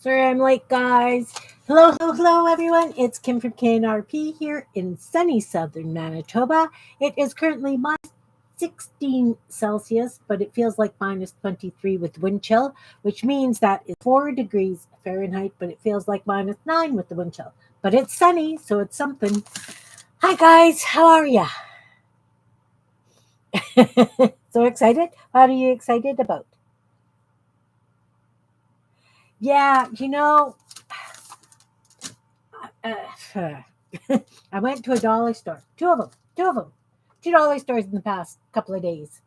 Sorry I'm late, guys. Hello, everyone. It's Kim from K&RP here in sunny southern Manitoba. It is currently minus 16 Celsius, but it feels like minus 23 with wind chill, which means that it's 4 degrees Fahrenheit, but it feels like minus 9 with the wind chill. But it's sunny, so it's something. Hi, guys. How are ya? So excited? What are you excited about? Yeah, uh, I went to a dollar store. Two of them. $2 stores in the past couple of days.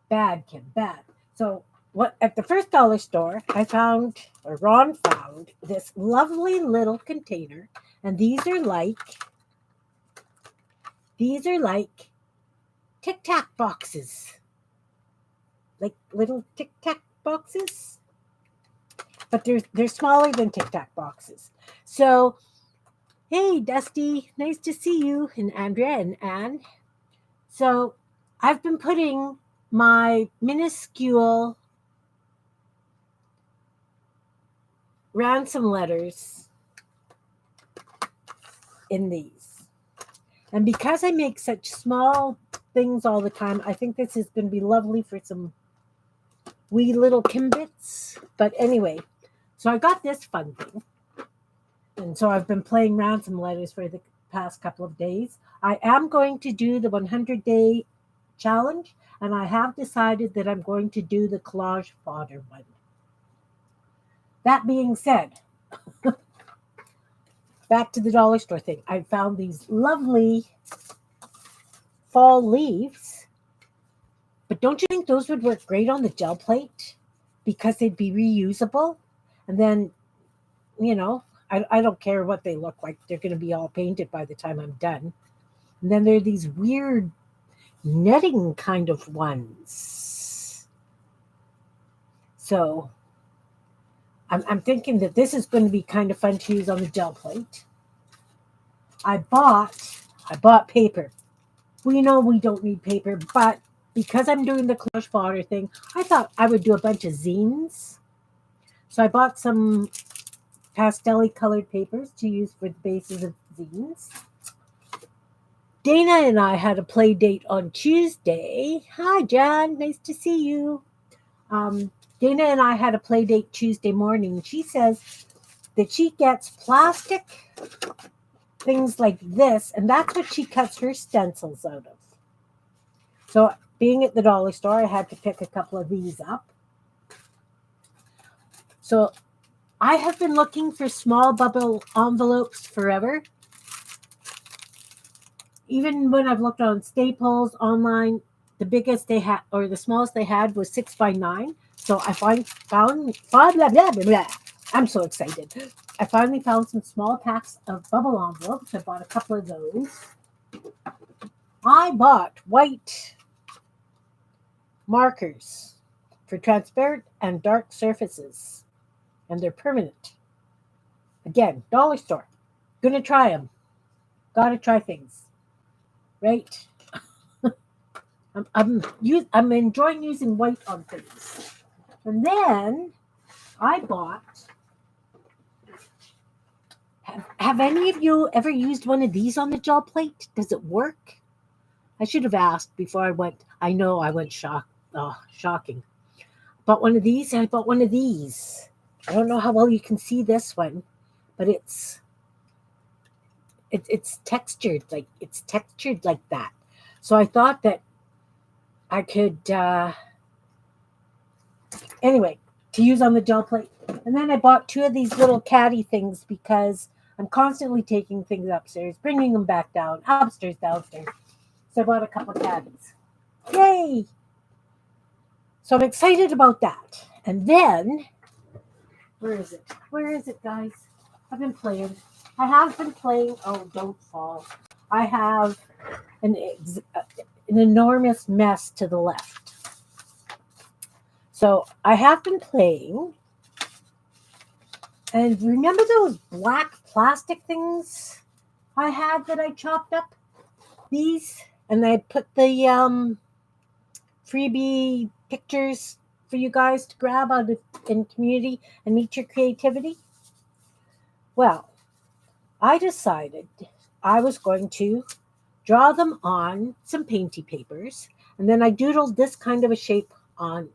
Bad, Kim, bad. So what at the first dollar store, I found, or Ron found, this lovely little container, and these are like Tic Tac boxes, like little Tic Tac boxes, but they're smaller than Tic Tac boxes. So hey, Dusty, nice to see you, and Andrea and Anne. So I've been putting my minuscule ransom letters in these. And because I make such small things all the time, I think this is going to be lovely for some wee little kimbits. But anyway, so I got this fun thing. And so I've been playing ransom letters for the past couple of days. I am going to do the 100-day challenge, and I have decided that I'm going to do the collage fodder one. That being said, back to the dollar store thing. I found these lovely fall leaves, but don't you think those would work great on the gel plate because they'd be reusable? And then, I don't care what they look like. They're going to be all painted by the time I'm done. And then there are these weird netting kind of ones. So I'm thinking that this is going to be kind of fun to use on the gel plate. I bought paper. We know we don't need paper, but because I'm doing the collage fodder thing, I thought I would do a bunch of zines. So I bought some pastel colored papers to use for the bases of zines. Dana and I had a play date on Tuesday. Hi, Jan. Nice to see you. Dana and I had a play date Tuesday morning. She says that she gets plastic things like this, and that's what she cuts her stencils out of. So, being at the dollar store, I had to pick a couple of these up. So, I have been looking for small bubble envelopes forever. Even when I've looked on Staples online, the biggest they had, or the smallest they had, was 6x9. So I found blah, blah, blah, blah. I'm so excited. I finally found some small packs of bubble envelopes. I bought a couple of those. I bought white markers for transparent and dark surfaces, and they're permanent. Again, dollar store. Gonna try them. Gotta try things, right? I'm enjoying using white on things. And then I bought. Have any of you ever used one of these on the gel plate? Does it work? I should have asked before I went. I know I went shocking. Bought one of these, and I bought one of these. I don't know how well you can see this one, but it's textured like that. So I thought that I could anyway to use on the gel plate. And then I bought two of these little caddy things because I'm constantly taking things upstairs, bringing them back down, upstairs, downstairs. So I bought a couple of caddies. Yay! So I'm excited about that. And then, where is it? Where is it, guys? I've been playing. I have been playing. Oh, don't fall. I have an enormous mess to the left. So I have been playing. And remember those black plastic things I had that I chopped up? These? And I put the freebie pictures for you guys to grab out of in community and meet your creativity? Well, I decided I was going to draw them on some painty papers, and then I doodled this kind of a shape on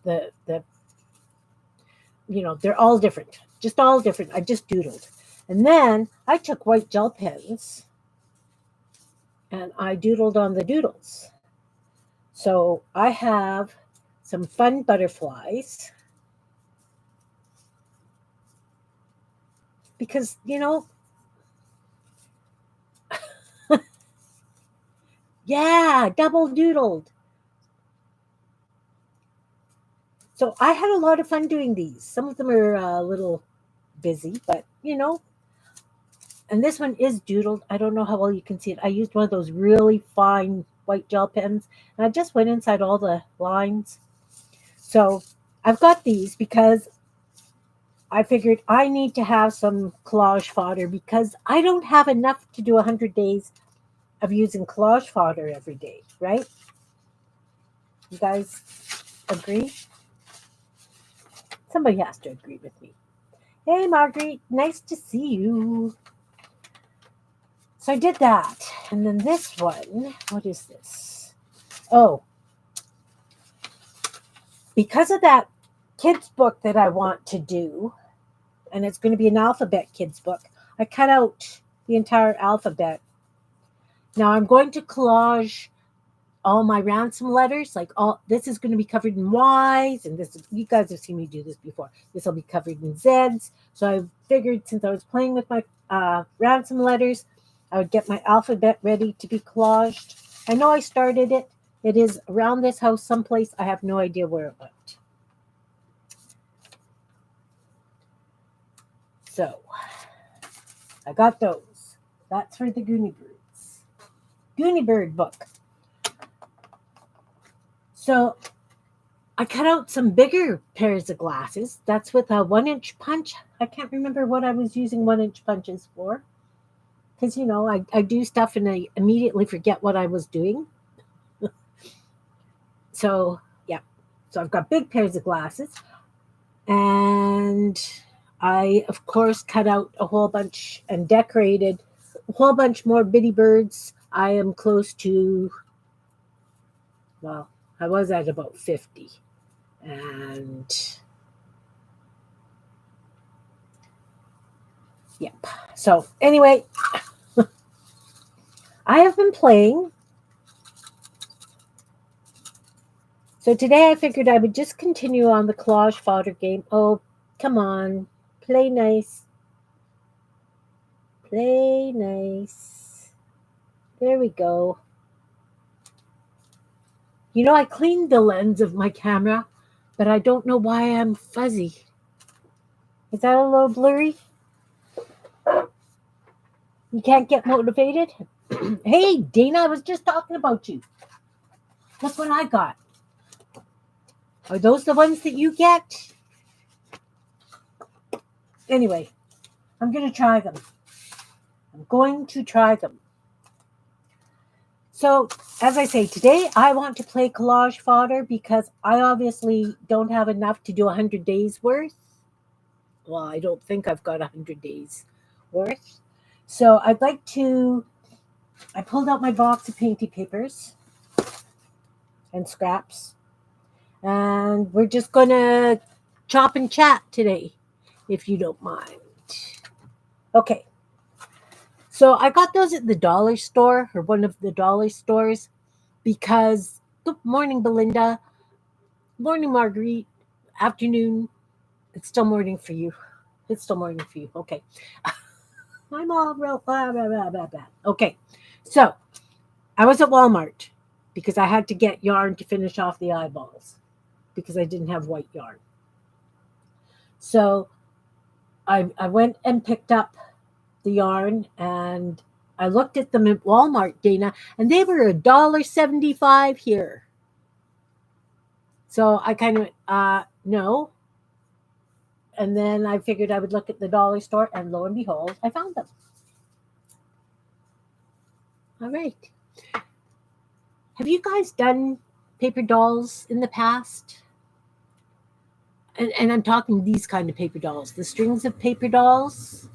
the they're all different, just all different. I just doodled, and then I took white gel pens and I doodled on the doodles. So I have some fun butterflies because yeah, double doodled. So I had a lot of fun doing these. Some of them are a little busy, but and this one is doodled. I don't know how well you can see it. I used one of those really fine white gel pens, and I just went inside all the lines. So I've got these because I figured I need to have some collage fodder because I don't have enough to do 100 days of using collage fodder every day, right? You guys agree? Somebody has to agree with me. Hey, Marguerite, nice to see you. So I did that. And then this one, what is this? Oh, because of that kids book that I want to do, and it's going to be an alphabet kids book, I cut out the entire alphabet. Now I'm going to collage all my ransom letters, like all this is going to be covered in Y's, and this you guys have seen me do this before. This will be covered in Z's. So I figured since I was playing with my ransom letters, I would get my alphabet ready to be collaged. I know I started it. It is around this house someplace. I have no idea where it went. So I got those. That's for the Goonie Bird book. So I cut out some bigger pairs of glasses. That's with a 1-inch punch. I can't remember what I was using 1-inch punches for. Because, I do stuff and I immediately forget what I was doing. So, yeah. So I've got big pairs of glasses. And I, of course, cut out a whole bunch and decorated a whole bunch more bitty birds. I am close to, well, I was at about 50. And yep. So anyway, I have been playing. So today I figured I would just continue on the collage fodder game. Oh, come on. Play nice. Play nice. There we go. I cleaned the lens of my camera, but I don't know why I'm fuzzy. Is that a little blurry? You can't get motivated? Hey, Dana, I was just talking about you. Look what I got. Are those the ones that you get? Anyway, I'm going to try them. So, as I say, today I want to play collage fodder because I obviously don't have enough to do 100 days worth. Well, I don't think I've got 100 days worth. So I pulled out my box of painty papers and scraps. And we're just going to chop and chat today, if you don't mind. Okay. So I got those at the dollar store, or one of the dollar stores, because good morning, Belinda. Morning, Marguerite. Afternoon. It's still morning for you. Okay. I'm all real blah, blah, blah, blah, blah. Okay. So I was at Walmart because I had to get yarn to finish off the eyeballs because I didn't have white yarn. So I went and picked up the yarn, and I looked at them at Walmart, Dana, and they were $1.75 here. So I kind of no. And then I figured I would look at the dollar store, and lo and behold, I found them. All right. Have you guys done paper dolls in the past? And I'm talking these kind of paper dolls, the strings of paper dolls.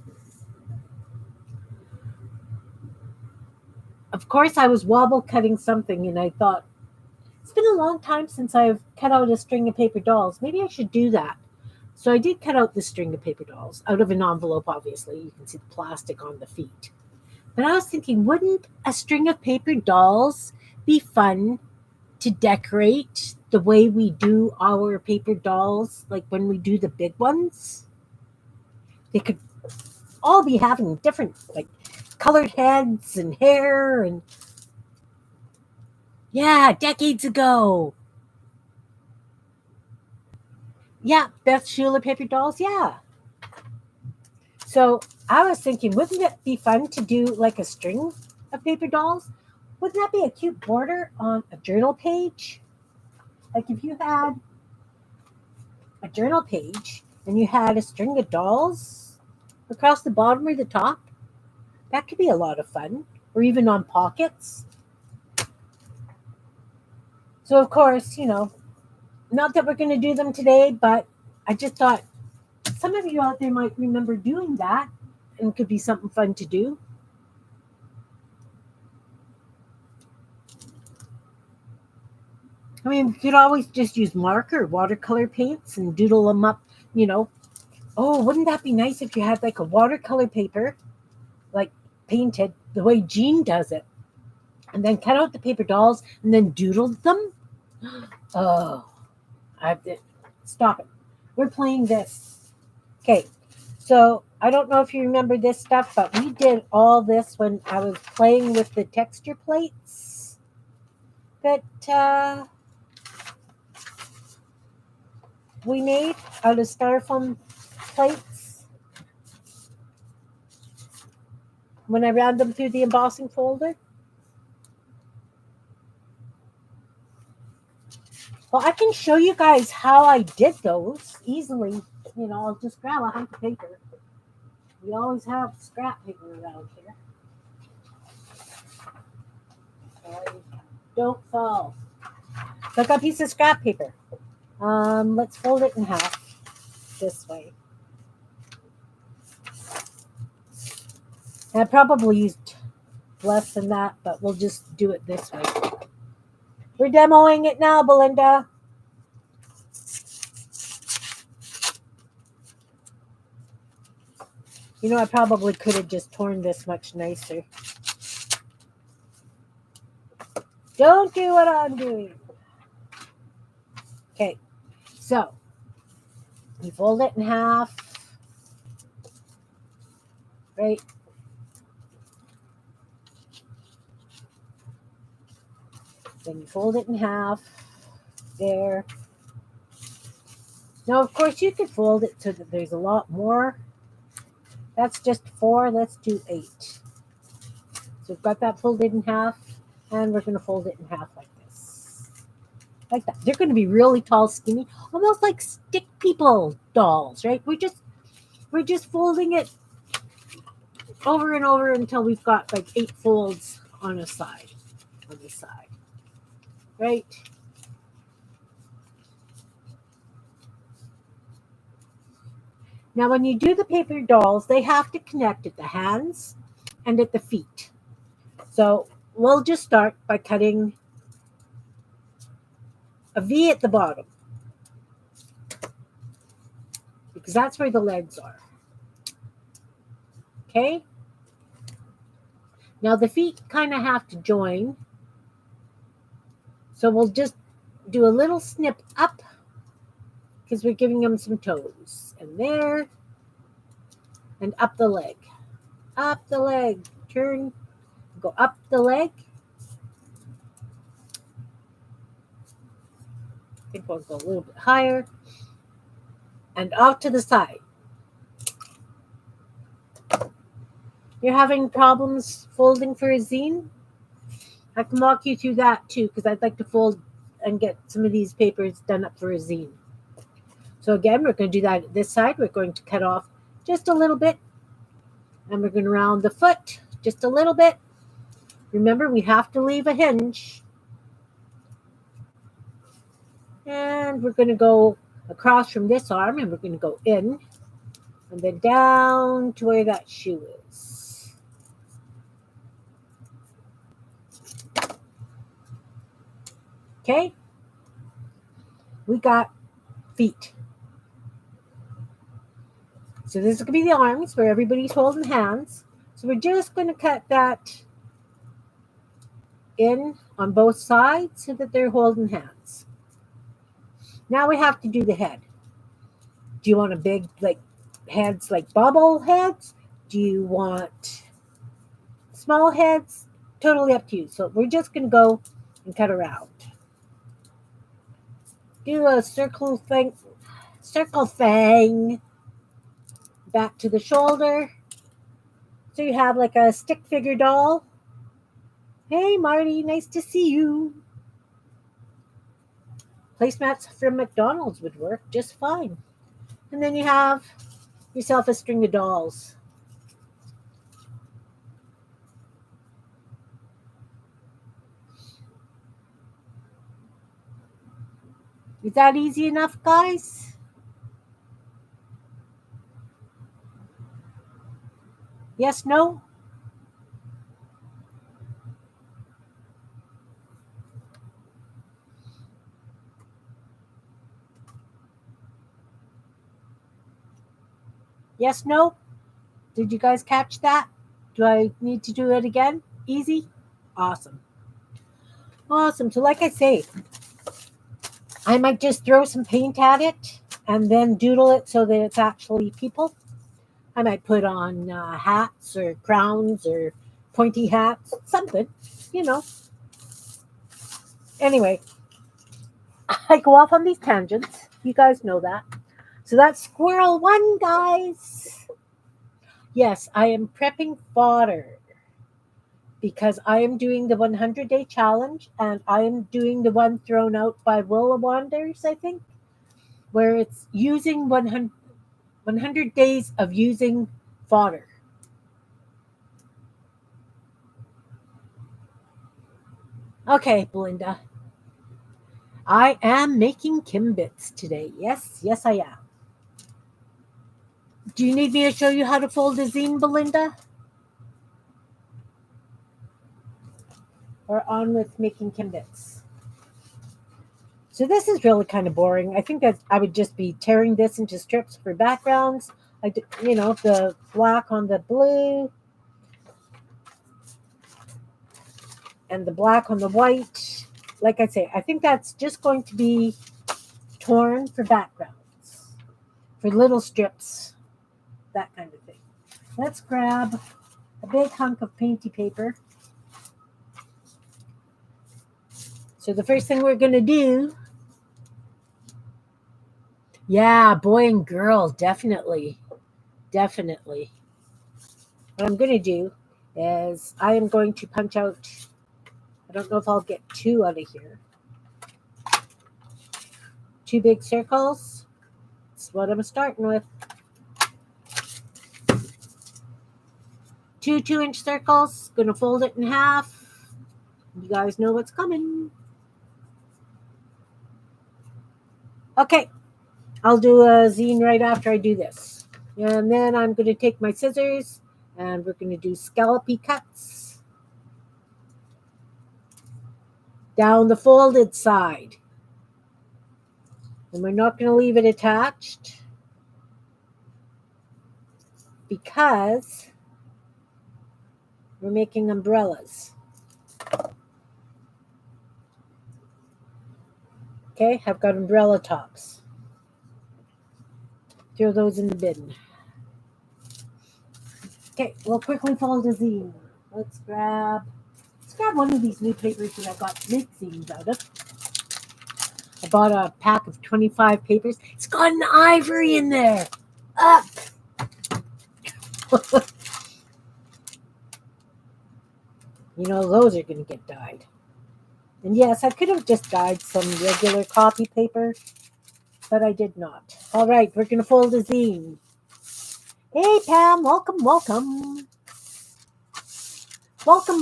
Of course, I was wobble cutting something, and I thought, it's been a long time since I've cut out a string of paper dolls. Maybe I should do that. So I did cut out the string of paper dolls out of an envelope, obviously. You can see the plastic on the feet. But I was thinking, wouldn't a string of paper dolls be fun to decorate the way we do our paper dolls, like when we do the big ones? They could all be having different, like, colored heads and hair and yeah, decades ago. Yeah, Beth Schuler paper dolls. Yeah. So I was thinking, wouldn't it be fun to do like a string of paper dolls? Wouldn't that be a cute border on a journal page? Like if you had a journal page and you had a string of dolls across the bottom or the top, that could be a lot of fun. Or even on pockets. So of course, not that we're going to do them today, but I just thought some of you out there might remember doing that and it could be something fun to do. I mean, we could always just use marker, watercolor paints and doodle them up, Oh, wouldn't that be nice if you had like a watercolor paper, like painted the way Jean does it, and then cut out the paper dolls and then doodled them? Oh, stop it. We're playing this. Okay, so I don't know if you remember this stuff, but we did all this when I was playing with the texture plates that we made out of styrofoam plates when I ran them through the embossing folder. Well, I can show you guys how I did those easily. I'll just grab a hunk of paper. We always have scrap paper around here. Don't fall. So I got a piece of scrap paper. Let's fold it in half this way. And I probably used less than that, but we'll just do it this way. We're demoing it now, Belinda. I probably could have just torn this much nicer. Don't do what I'm doing. Okay, so you fold it in half, right? Then you fold it in half there. Now, of course, you could fold it so that there's a lot more. That's just 4. Let's do 8. So we've got that folded in half, and we're going to fold it in half like this. Like that. They're going to be really tall, skinny, almost like stick people dolls, right? We're just folding it over and over until we've got like 8 folds on the side. Right? Now, when you do the paper dolls, they have to connect at the hands and at the feet. So we'll just start by cutting a V at the bottom, because that's where the legs are. Okay? Now the feet kind of have to join. So we'll just do a little snip up because we're giving them some toes. And there. And up the leg. Up the leg. Turn. Go up the leg. I think we'll go a little bit higher. And off to the side. You're having problems folding for a zine? I can walk you through that too, because I'd like to fold and get some of these papers done up for a zine. So again, we're going to do that at this side. We're going to cut off just a little bit. And we're going to round the foot just a little bit. Remember, we have to leave a hinge. And we're going to go across from this arm, and we're going to go in and then down to where that shoe is. Okay, we got feet. So this is going to be the arms where everybody's holding hands. So we're just going to cut that in on both sides so that they're holding hands. Now we have to do the head. Do you want a big, like, heads like bobble heads? Do you want small heads? Totally up to you. So we're just going to go and cut around. Do a circle thing back to the shoulder. So you have like a stick figure doll. Hey, Marty, nice to see you. Placemats from McDonald's would work just fine. And then you have yourself a string of dolls. Is that easy enough, guys? Yes, no? Yes, no? Did you guys catch that? Do I need to do it again? Easy? Awesome. Awesome. So like I say, I might just throw some paint at it and then doodle it so that it's actually people. I might put on hats or crowns or pointy hats, something, you know. Anyway, I go off on these tangents. You guys know that. So that's squirrel 1, guys. Yes, I am prepping fodder because I am doing the 100-day challenge, and I am doing the one thrown out by Willa Wanders, I think, where it's using 100 days of using fodder. Okay, Belinda. I am making Kimbits today. Yes, I am. Do you need me to show you how to fold a zine, Belinda? Or on with making Kimbits? So this is really kind of boring. I think that I would just be tearing this into strips for backgrounds. The black on the blue and the black on the white. Like I say, I think that's just going to be torn for backgrounds, for little strips, that kind of thing. Let's grab a big hunk of painty paper. So the first thing we're going to do, yeah, boy and girl, definitely. What I'm going to do is I am going to punch out, I don't know if I'll get 2 out of here. 2 big circles. That's what I'm starting with. 2 2-inch circles. Going to fold it in half. You guys know what's coming. Okay. I'll do a zine right after I do this. And then I'm going to take my scissors and we're going to do scallopy cuts down the folded side. And we're not going to leave it attached because we're making umbrellas. Okay, I've got umbrella tops. Throw those in the bin. Okay, we'll quickly fold a zine. Let's grab one of these new papers that I got to make zines out of. I bought a pack of 25 papers. It's got an ivory in there. Up. Those are going to get dyed. And yes, I could have just dyed some regular copy paper, but I did not. All right, we're going to fold a zine. Hey, Pam, welcome. Welcome,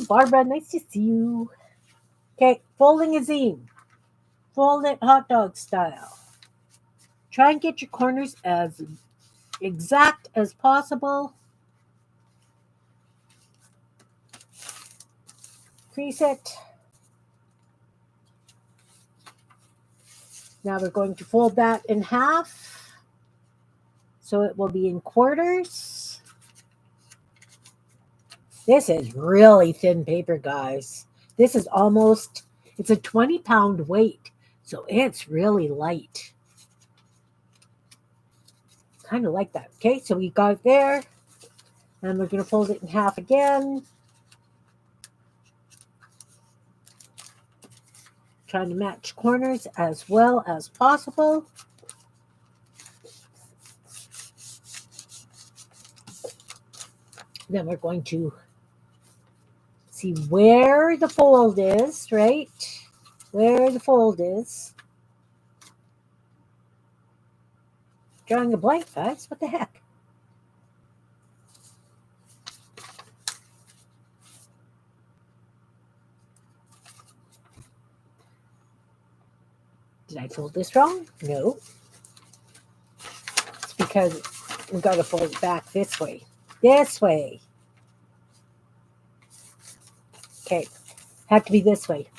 Barbara, nice to see you. Okay, folding a zine. Fold it hot dog style. Try and get your corners as exact as possible. Crease it. Now we're going to fold that in half, so it will be in quarters. This is really thin paper, guys. This is almost, it's a 20-pound weight, so it's really light. Kind of like that. Okay, so we got it there, and we're going to fold it in half again. Trying to match corners as well as possible. Then we're going to see where the fold is, right? Where the fold is. Drawing a blank, guys. What the heck? Did I fold this wrong? No. It's because we've got to fold it back this way. This way. Okay. Have to be this way.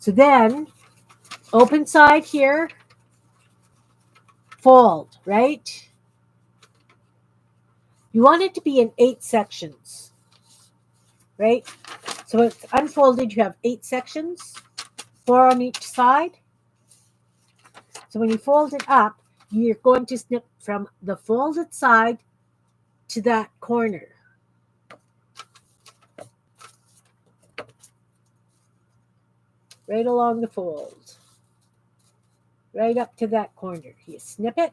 So then, open side here. Fold, right? You want it to be in 8 sections. Right? So it's unfolded. You have 8 sections. 4 on each side. So when you fold it up, you're going to snip from the folded side to that corner. Right along the fold. Right up to that corner. You snip it.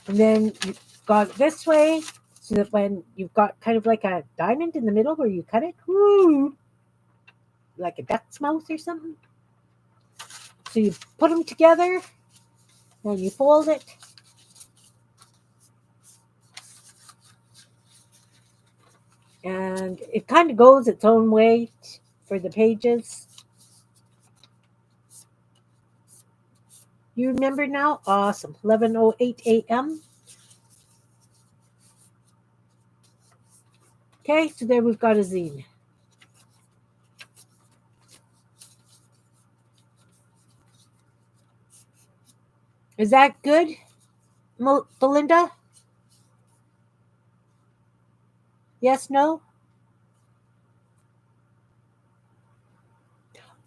And then you've got it this way, so that when you've got kind of like a diamond in the middle where you cut it, whoo, like a duck's mouth or something. So you put them together, and you fold it. And it kind of goes its own way for the pages. You remember now? Awesome. 11:08 a.m. Okay, so there we've got a zine. Is that good, Belinda? Yes, no?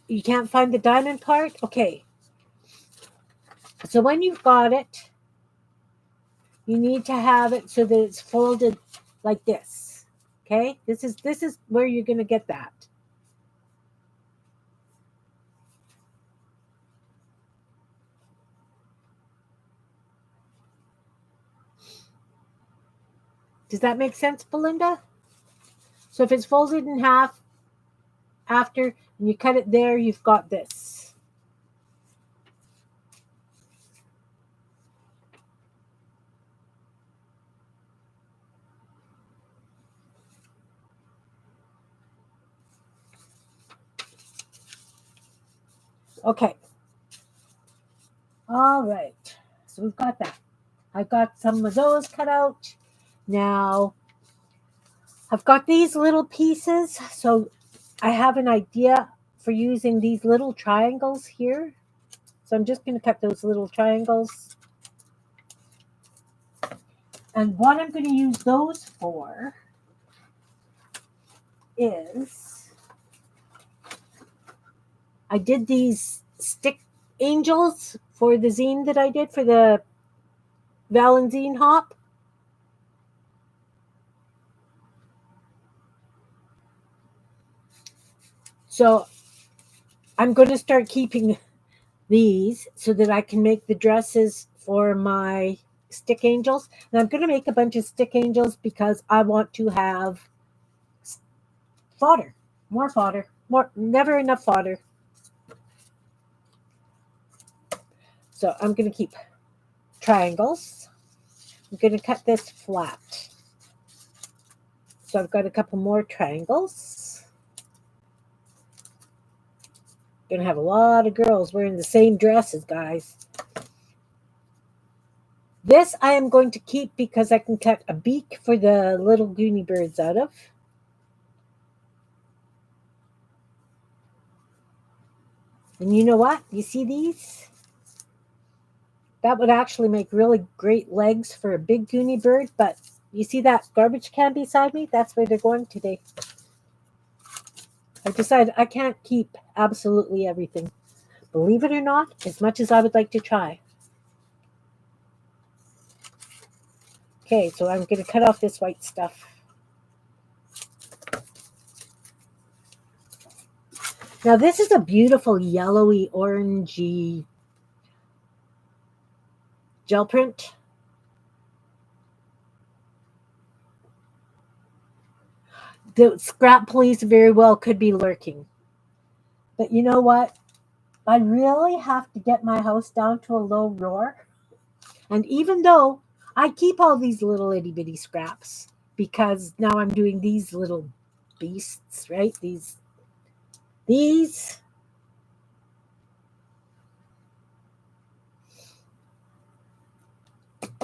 You can't find the diamond part? Okay. So when you've got it, you need to have it so that it's folded like this. Okay? This is where you're going to get that. Does that make sense, Belinda? So if it's folded in half after and you cut it there, you've got this. Okay. All right. So we've got that. I've got some of those cut out. Now, I've got these little pieces. So I have an idea for using these little triangles here. So I'm just going to cut those little triangles. And what I'm going to use those for is I did these stick angels for the zine that I did for the Valenzine Hop. So I'm going to start keeping these so that I can make the dresses for my stick angels. And I'm going to make a bunch of stick angels because I want to have fodder, more fodder, never enough fodder. So I'm going to keep triangles. I'm going to cut this flat. So I've got a couple more triangles. Gonna have a lot of girls wearing the same dresses, guys. This I am going to keep because I can cut a beak for the little Goonie birds out of. And you know what? You see these? That would actually make really great legs for a big Goonie bird, but you see that garbage can beside me? That's where they're going today. I decided I can't keep absolutely everything. Believe it or not, as much as I would like to try. Okay, so I'm going to cut off this white stuff. Now this is a beautiful yellowy, orangey gel print. The scrap police very well could be lurking. But you know what? I really have to get my house down to a low roar. And even though I keep all these little itty bitty scraps, because now I'm doing these little beasts, right? These.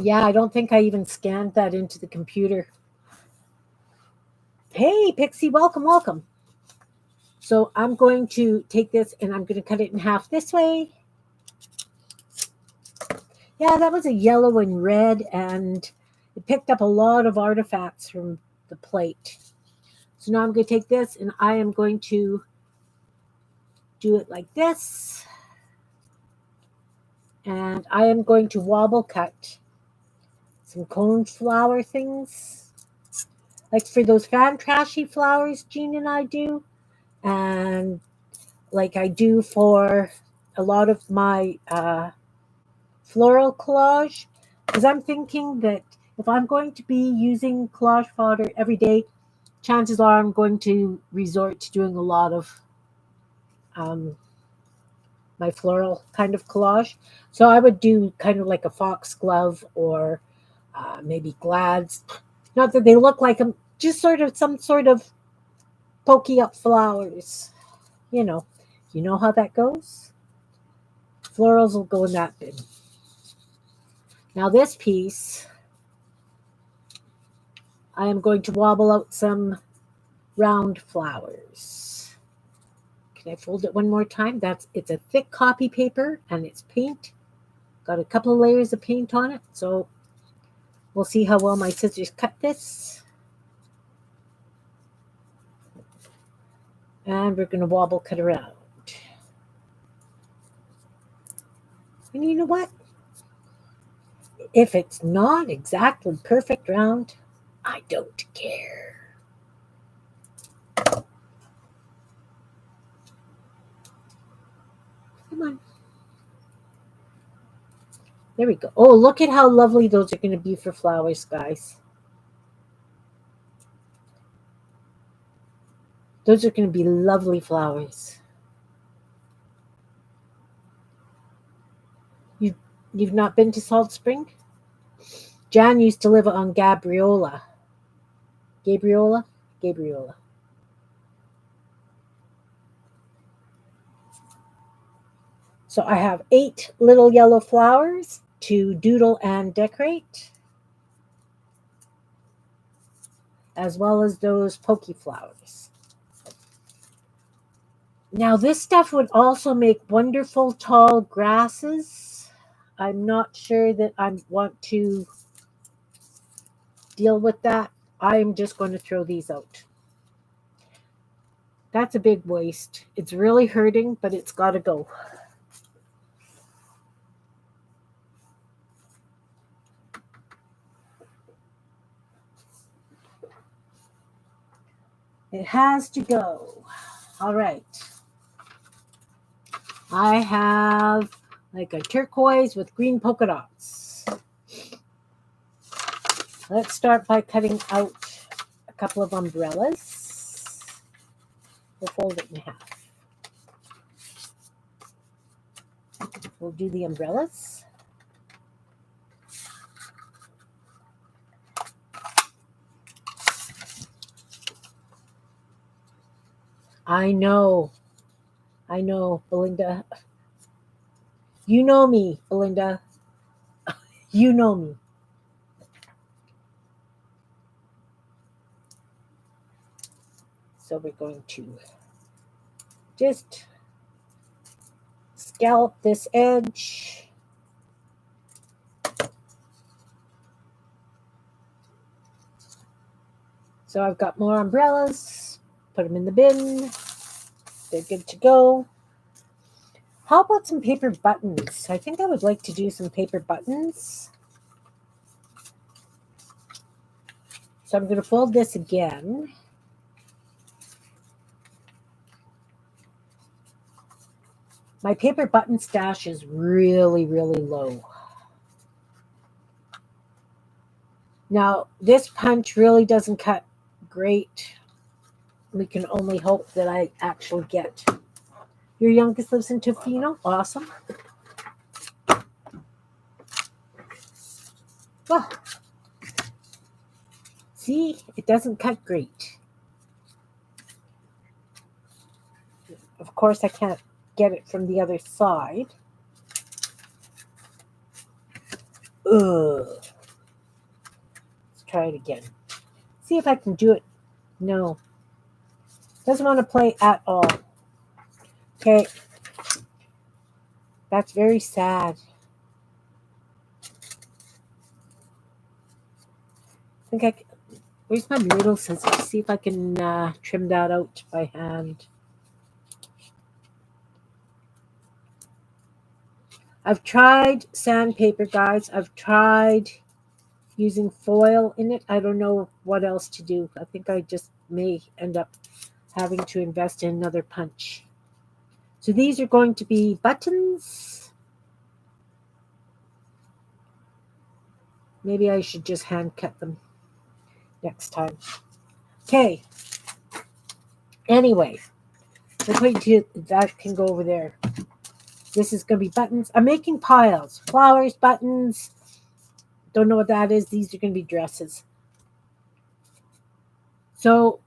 Yeah, I don't think I even scanned that into the computer. Hey, Pixie, welcome. So I'm going to take this and I'm going to cut it in half this way. Yeah, that was a yellow and red, and it picked up a lot of artifacts from the plate. So now I'm going to take this and I am going to do it like this. And I am going to wobble cut some cone flower things. Like for those fan trashy flowers Jean and I do. And like I do for a lot of my floral collage. Because I'm thinking that if I'm going to be using collage fodder every day, chances are I'm going to resort to doing a lot of my floral kind of collage. So I would do kind of like a foxglove or maybe glads. Not that they look like them, just sort of some sort of pokey up flowers. You know how that goes. Florals will go in that bin. Now this piece, I am going to wobble out some round flowers. Can I fold it one more time? It's a thick copy paper and it's paint. Got a couple of layers of paint on it, so we'll see how well my scissors cut this. And we're going to wobble cut around. And you know what? If it's not exactly perfect round, I don't care. Come on. There we go. Oh, look at how lovely those are going to be for flowers, guys. Those are going to be lovely flowers. You've not been to Salt Spring? Jan used to live on Gabriola. So I have 8 little yellow flowers to doodle and decorate, as well as those pokey flowers. Now this stuff would also make wonderful tall grasses. I'm not sure that I want to deal with that. I'm just going to throw these out. That's a big waste. It's really hurting, but it's got to go. It has to go. All right. I have like a turquoise with green polka dots. Let's start by cutting out a couple of umbrellas. We'll fold it in half. We'll do the umbrellas. I know. I know, Belinda. You know me, Belinda. You know me. So we're going to just scallop this edge. So I've got more umbrellas. Put them in the bin. They're good to go. How about some paper buttons? I think I would like to do some paper buttons. So I'm going to fold this again. My paper button stash is really, really low. Now, this punch really doesn't cut great. We can only hope that I actually get. Your youngest lives in Tofino? Awesome. Well, see, it doesn't cut great. Of course, I can't get it from the other side. Ugh. Let's try it again. See if I can do it. No. Doesn't want to play at all. Okay. That's very sad. I think I can. Where's my little scissors? See if I can trim that out by hand. I've tried sandpaper, guys. I've tried using foil in it. I don't know what else to do. I think I just may end up having to invest in another punch. So these are going to be buttons. Maybe I should just hand cut them next time. Okay. Anyway, let's wait till that can go over there. This is going to be buttons. I'm making piles. Flowers, buttons. Don't know what that is. These are going to be dresses. So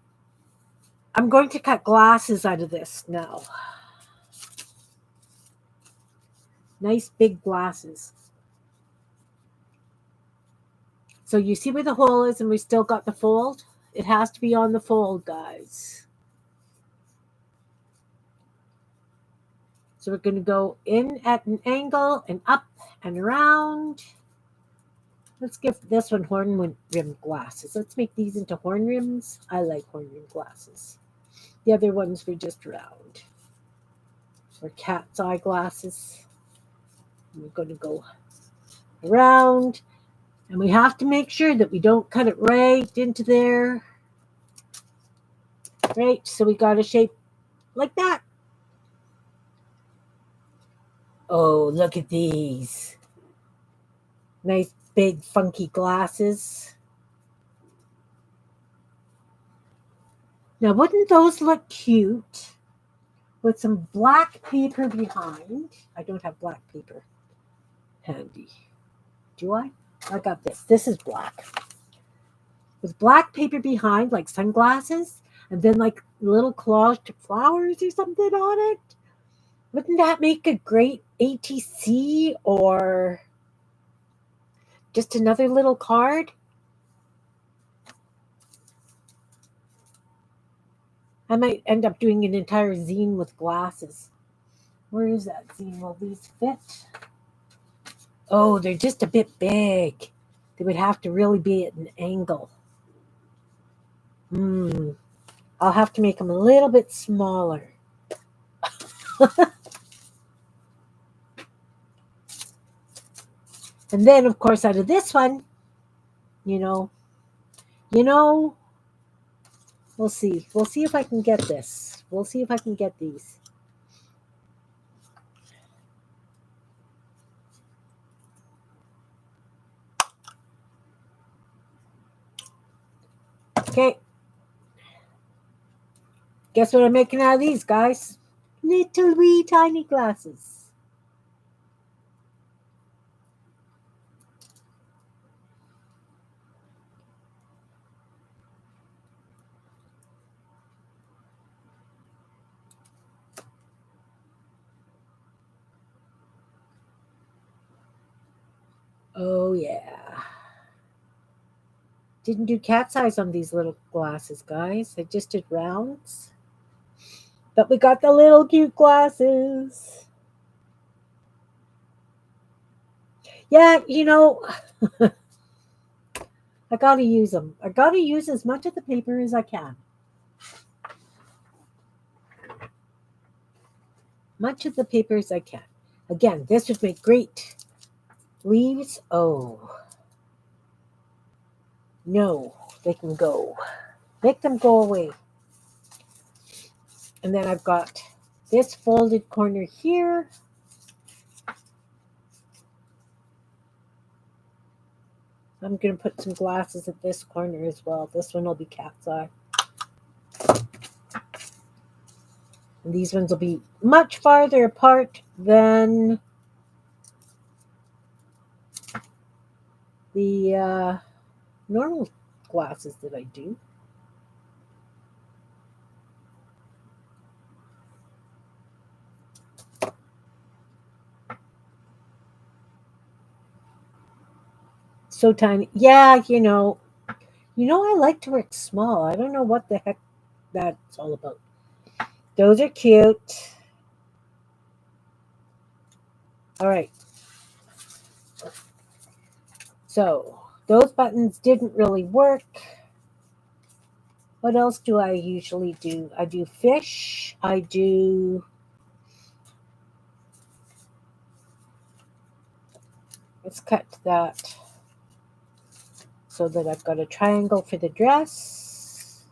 I'm going to cut glasses out of this now. Nice big glasses. So you see where the hole is and we still got the fold? It has to be on the fold, guys. So we're going to go in at an angle and up and around. Let's give this one horn rim glasses. Let's make these into horn rims. I like horn rim glasses. The other ones were just round. Or cat's eye glasses. We're going to go around. And we have to make sure that we don't cut it right into there. Right? So we got a shape like that. Oh, look at these. Nice, big, funky glasses. Now, wouldn't those look cute with some black paper behind? I don't have black paper handy. Do I? I got this. This is black. With black paper behind, like sunglasses, and then like little collaged flowers or something on it. Wouldn't that make a great ATC or just another little card? I might end up doing an entire zine with glasses. Where is that zine? Will these fit? Oh, they're just a bit big. They would have to really be at an angle. I'll have to make them a little bit smaller. And then, of course, out of this one, we'll see. We'll see if I can get this. We'll see if I can get these. Okay. Guess what I'm making out of these, guys? Little wee tiny glasses. Oh, yeah. Didn't do cat's eyes on these little glasses, guys. I just did rounds. But we got the little cute glasses. Yeah, I gotta use them. I gotta use as much of the paper as I can. Much of the paper as I can. Again, this would make great leaves. Oh. No, they can go. Make them go away. And then I've got this folded corner here. I'm going to put some glasses at this corner as well. This one will be cat's eye. And these ones will be much farther apart than the normal glasses that I do. So tiny. Yeah, I like to work small. I don't know what the heck that's all about. Those are cute. All right. So those buttons didn't really work. What else do I usually do? I do fish. Let's cut that so that I've got a triangle for the dress.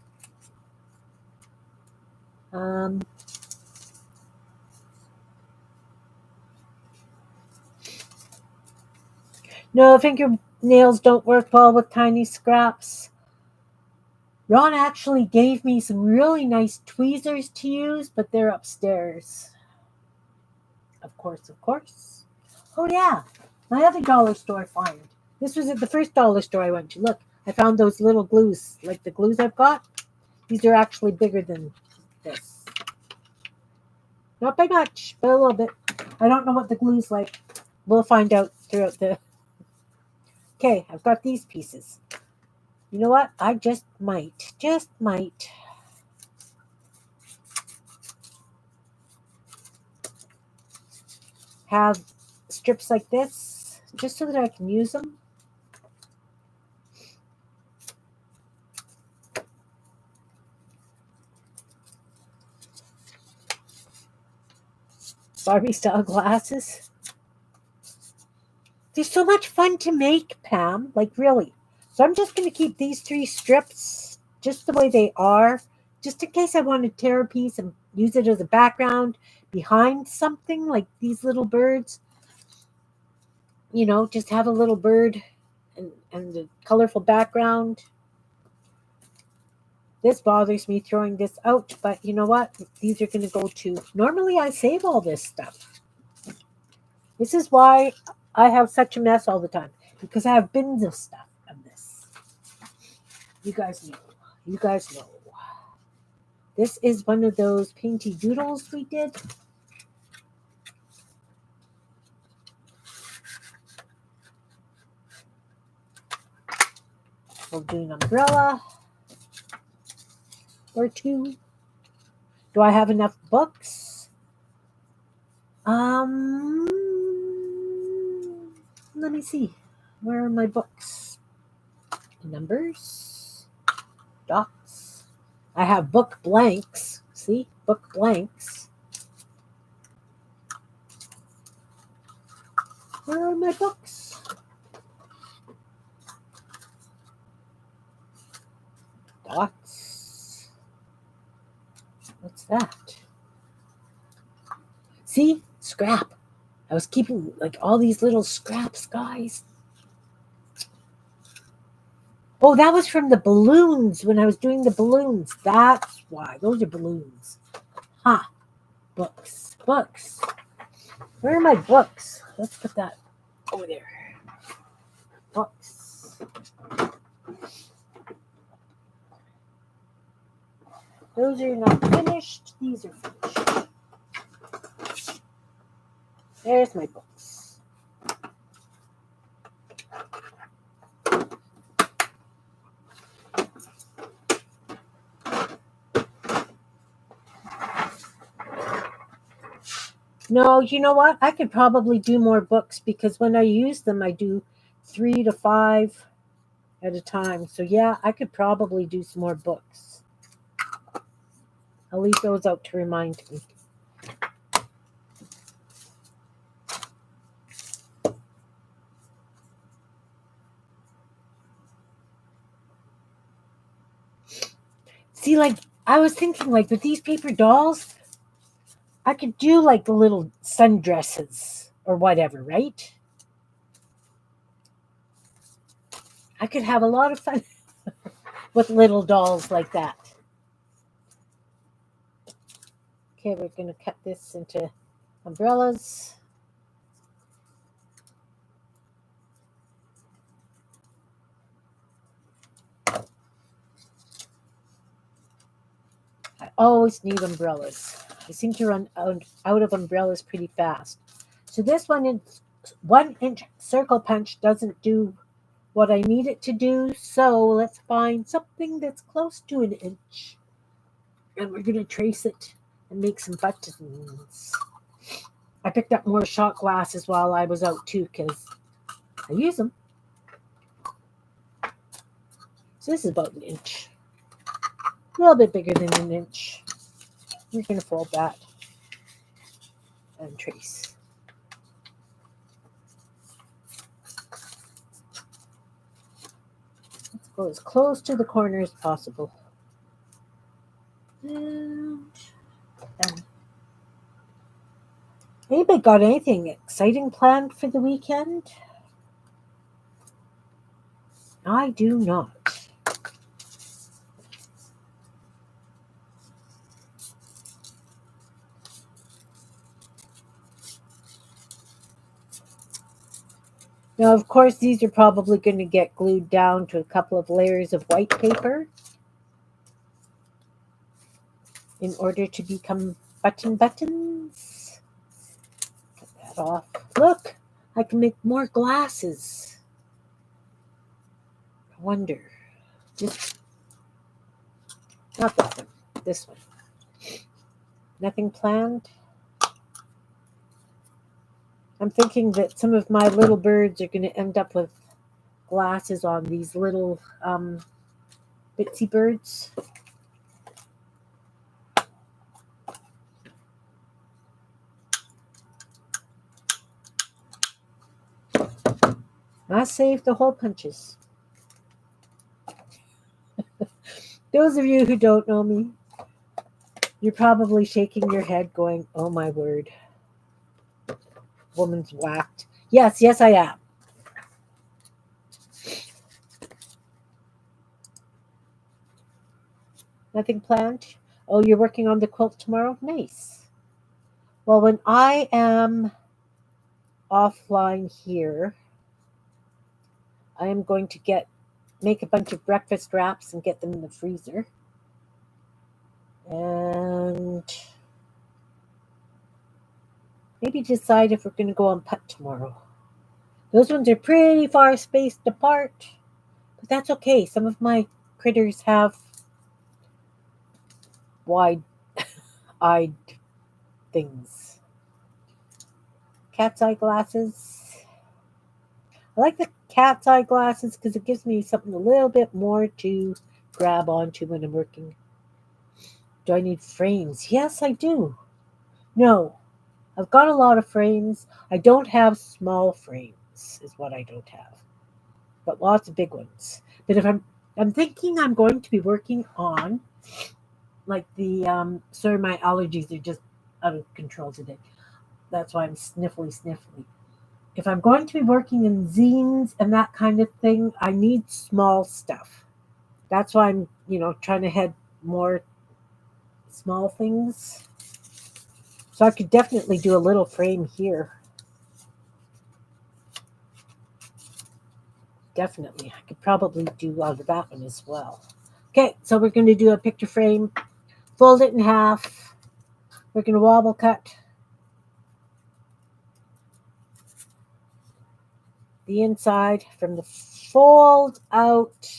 No, fingernails don't work well with tiny scraps. Ron actually gave me some really nice tweezers to use, but they're upstairs. Of course. Oh, yeah. My other dollar store find. This was at the first dollar store I went to. Look, I found those little glues, like the glues I've got. These are actually bigger than this. Not by much, but a little bit. I don't know what the glue's like. We'll find out throughout the... Okay, I've got these pieces. You know what? I just might have strips like this just so that I can use them. Barbie style glasses. They're so much fun to make, Pam. Like, really. So I'm just going to keep these 3 strips just the way they are, just in case I want to tear a piece and use it as a background behind something like these little birds. Just have a little bird and a colorful background. This bothers me throwing this out, but you know what? These are going to go to... Normally I save all this stuff. This is why I have such a mess all the time, because I have bins of stuff of this. You guys know. This is one of those painty doodles we did. We'll do an umbrella or 2. Do I have enough books? Let me see. Where are my books? Numbers. Dots. I have book blanks. See? Book blanks. Where are my books? Dots. What's that? See? Scrap. I was keeping like all these little scraps, guys. Oh, that was from the balloons when I was doing the balloons. That's why. Those are balloons. Ha. Books. Where are my books? Let's put that over there. Books. Those are not finished. These are finished. There's my books. No, you know what? I could probably do more books because when I use them, I do 3 to 5 at a time. So yeah, I could probably do some more books. I'll leave those out to remind me. See, like, I was thinking, like, with these paper dolls, I could do, like, the little sundresses or whatever, right? I could have a lot of fun with little dolls like that. Okay, we're going to cut this into umbrellas. I always need umbrellas. I seem to run out of umbrellas pretty fast. So this 1 inch circle punch doesn't do what I need it to do. So let's find something that's close to an inch. And we're going to trace it and make some buttons. I picked up more shot glasses while I was out too because I use them. So this is about an inch. A little bit bigger than an inch. We're going to fold that and trace. Let's go as close to the corner as possible. And done. Anybody got anything exciting planned for the weekend? I do not. Now, of course, these are probably going to get glued down to a couple of layers of white paper in order to become buttons. Cut that off. Look, I can make more glasses. I wonder. Just not that one. This one. Nothing planned. I'm thinking that some of my little birds are going to end up with glasses on, these little bitsy birds. I saved the hole punches. Those of you who don't know me, you're probably shaking your head going, oh my word. Woman's whacked. Yes, I am. Nothing planned? Oh, you're working on the quilt tomorrow? Nice. Well, when I am offline here, I am going to make a bunch of breakfast wraps and get them in the freezer. And maybe decide if we're going to go on putt tomorrow. Those ones are pretty far spaced apart, but that's okay. Some of my critters have wide-eyed things. Cat's eye glasses. I like the cat's eye glasses because it gives me something a little bit more to grab onto when I'm working. Do I need frames? Yes, I do. No, I've got a lot of frames. I don't have small frames, is what I don't have, but lots of big ones. But if I'm thinking I'm going to be working on, like the sorry, my allergies are just out of control today. That's why I'm sniffly. If I'm going to be working in zines and that kind of thing, I need small stuff. That's why I'm, trying to head more small things. So I could definitely do a little frame here. Definitely. I could probably do out of that one as well. Okay, so we're going to do a picture frame, fold it in half. We're going to wobble cut the inside from the fold out.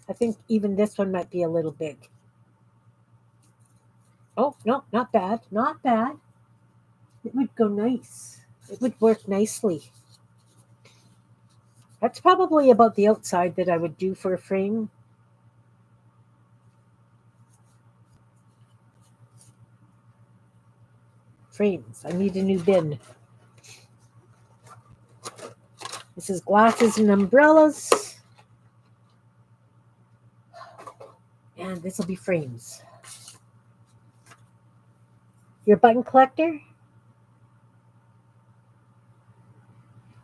I think even this one might be a little big. Oh, no, not bad. Not bad. It would go nice. It would work nicely. That's probably about the outside that I would do for a frame. Frames. I need a new bin. This is glasses and umbrellas. And this will be frames. Your button collector?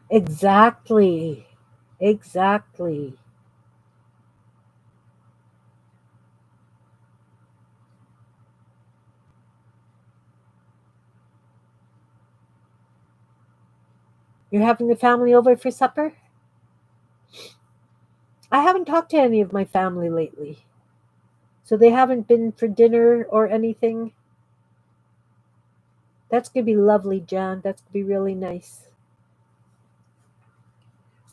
Exactly. Exactly. You're having the family over for supper? I haven't talked to any of my family lately. So they haven't been for dinner or anything. That's going to be lovely, Jan. That's going to be really nice.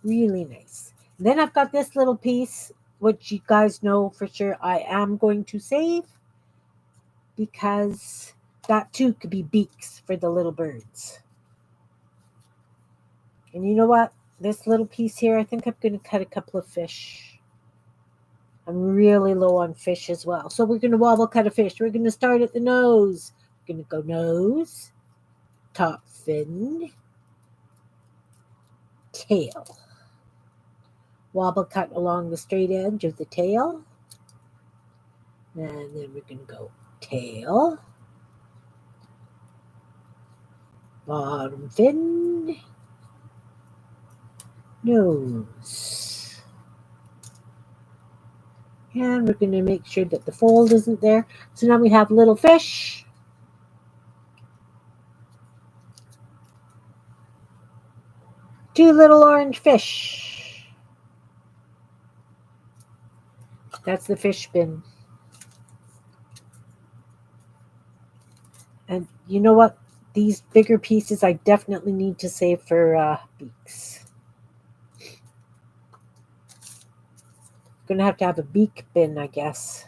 Really nice. And then I've got this little piece, which you guys know for sure I am going to save because that too could be beaks for the little birds. And you know what? This little piece here, I think I'm going to cut a couple of fish. I'm really low on fish as well. So we're going to wobble cut a fish. We're going to start at the nose. We're going to go nose, top fin, tail. Wobble cut along the straight edge of the tail. And then we're going to go tail, bottom fin, nose. And we're going to make sure that the fold isn't there. So now we have little fish. Two little orange fish. That's the fish bin. And you know what? These bigger pieces I definitely need to save for beaks. Going to have a beak bin, I guess.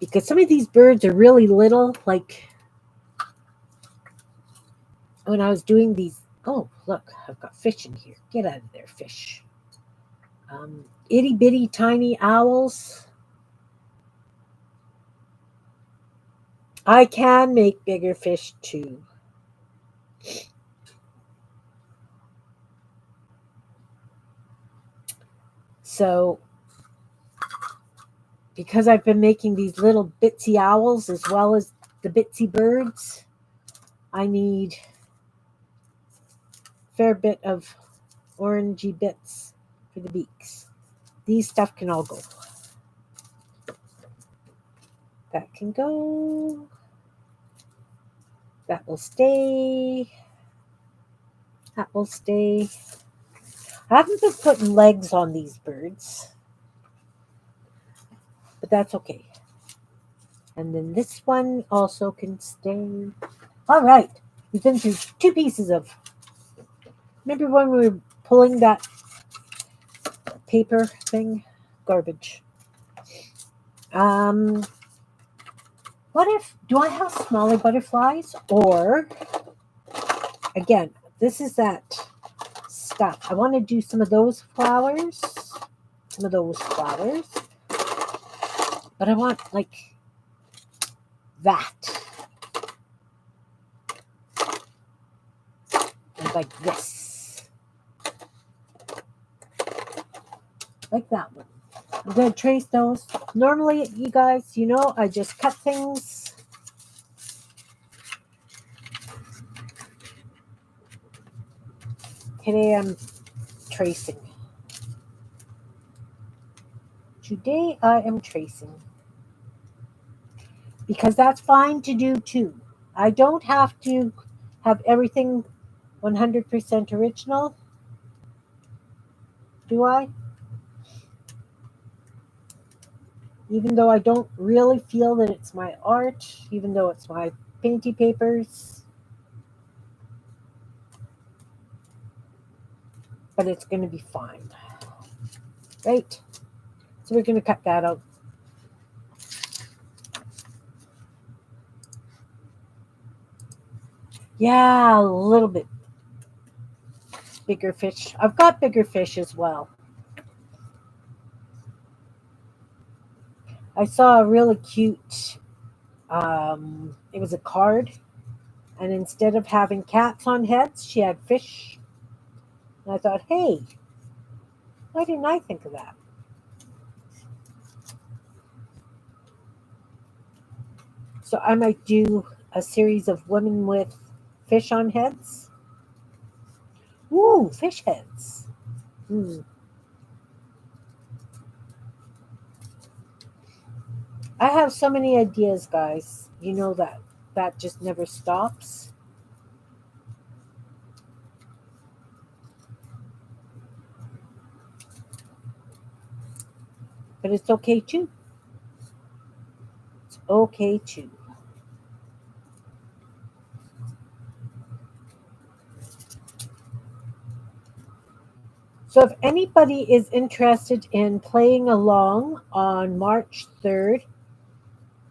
Because some of these birds are really little, like when I was doing these. Oh, look, I've got fish in here. Get out of there, fish. Itty bitty tiny owls. I can make bigger fish too. So, because I've been making these little bitsy owls as well as the bitsy birds, I need a fair bit of orangey bits for the beaks. These stuff can all go. That can go. That will stay. That will stay. I haven't been putting legs on these birds, but that's okay. And then this one also can stay. All right. We've been through two pieces of. Remember when we were pulling that paper thing? Garbage. What if, do I have smaller butterflies? Or, again, this is that stuff. I want to do some of those flowers. But I want, like, that. And like this. Like that one. I'm going to trace those. Normally, you guys, you know, I just cut things. Today, I'm tracing. Today, I am tracing. Because that's fine to do, too. I don't have to have everything 100% original. Do I? Even though I don't really feel that it's my art, even though it's my Painty papers. But it's going to be fine. Right? So we're going to cut that out. Yeah, a little bit bigger fish. I've got bigger fish as well. I saw a really cute, it was a card, and instead of having cats on heads, she had fish. And I thought, hey, why didn't I think of that? So I might do a series of women with fish on heads. Ooh, fish heads. Hmm. I have so many ideas, guys. You know that. That just never stops. But it's okay too. It's okay too. So if anybody is interested in playing along on March 3rd,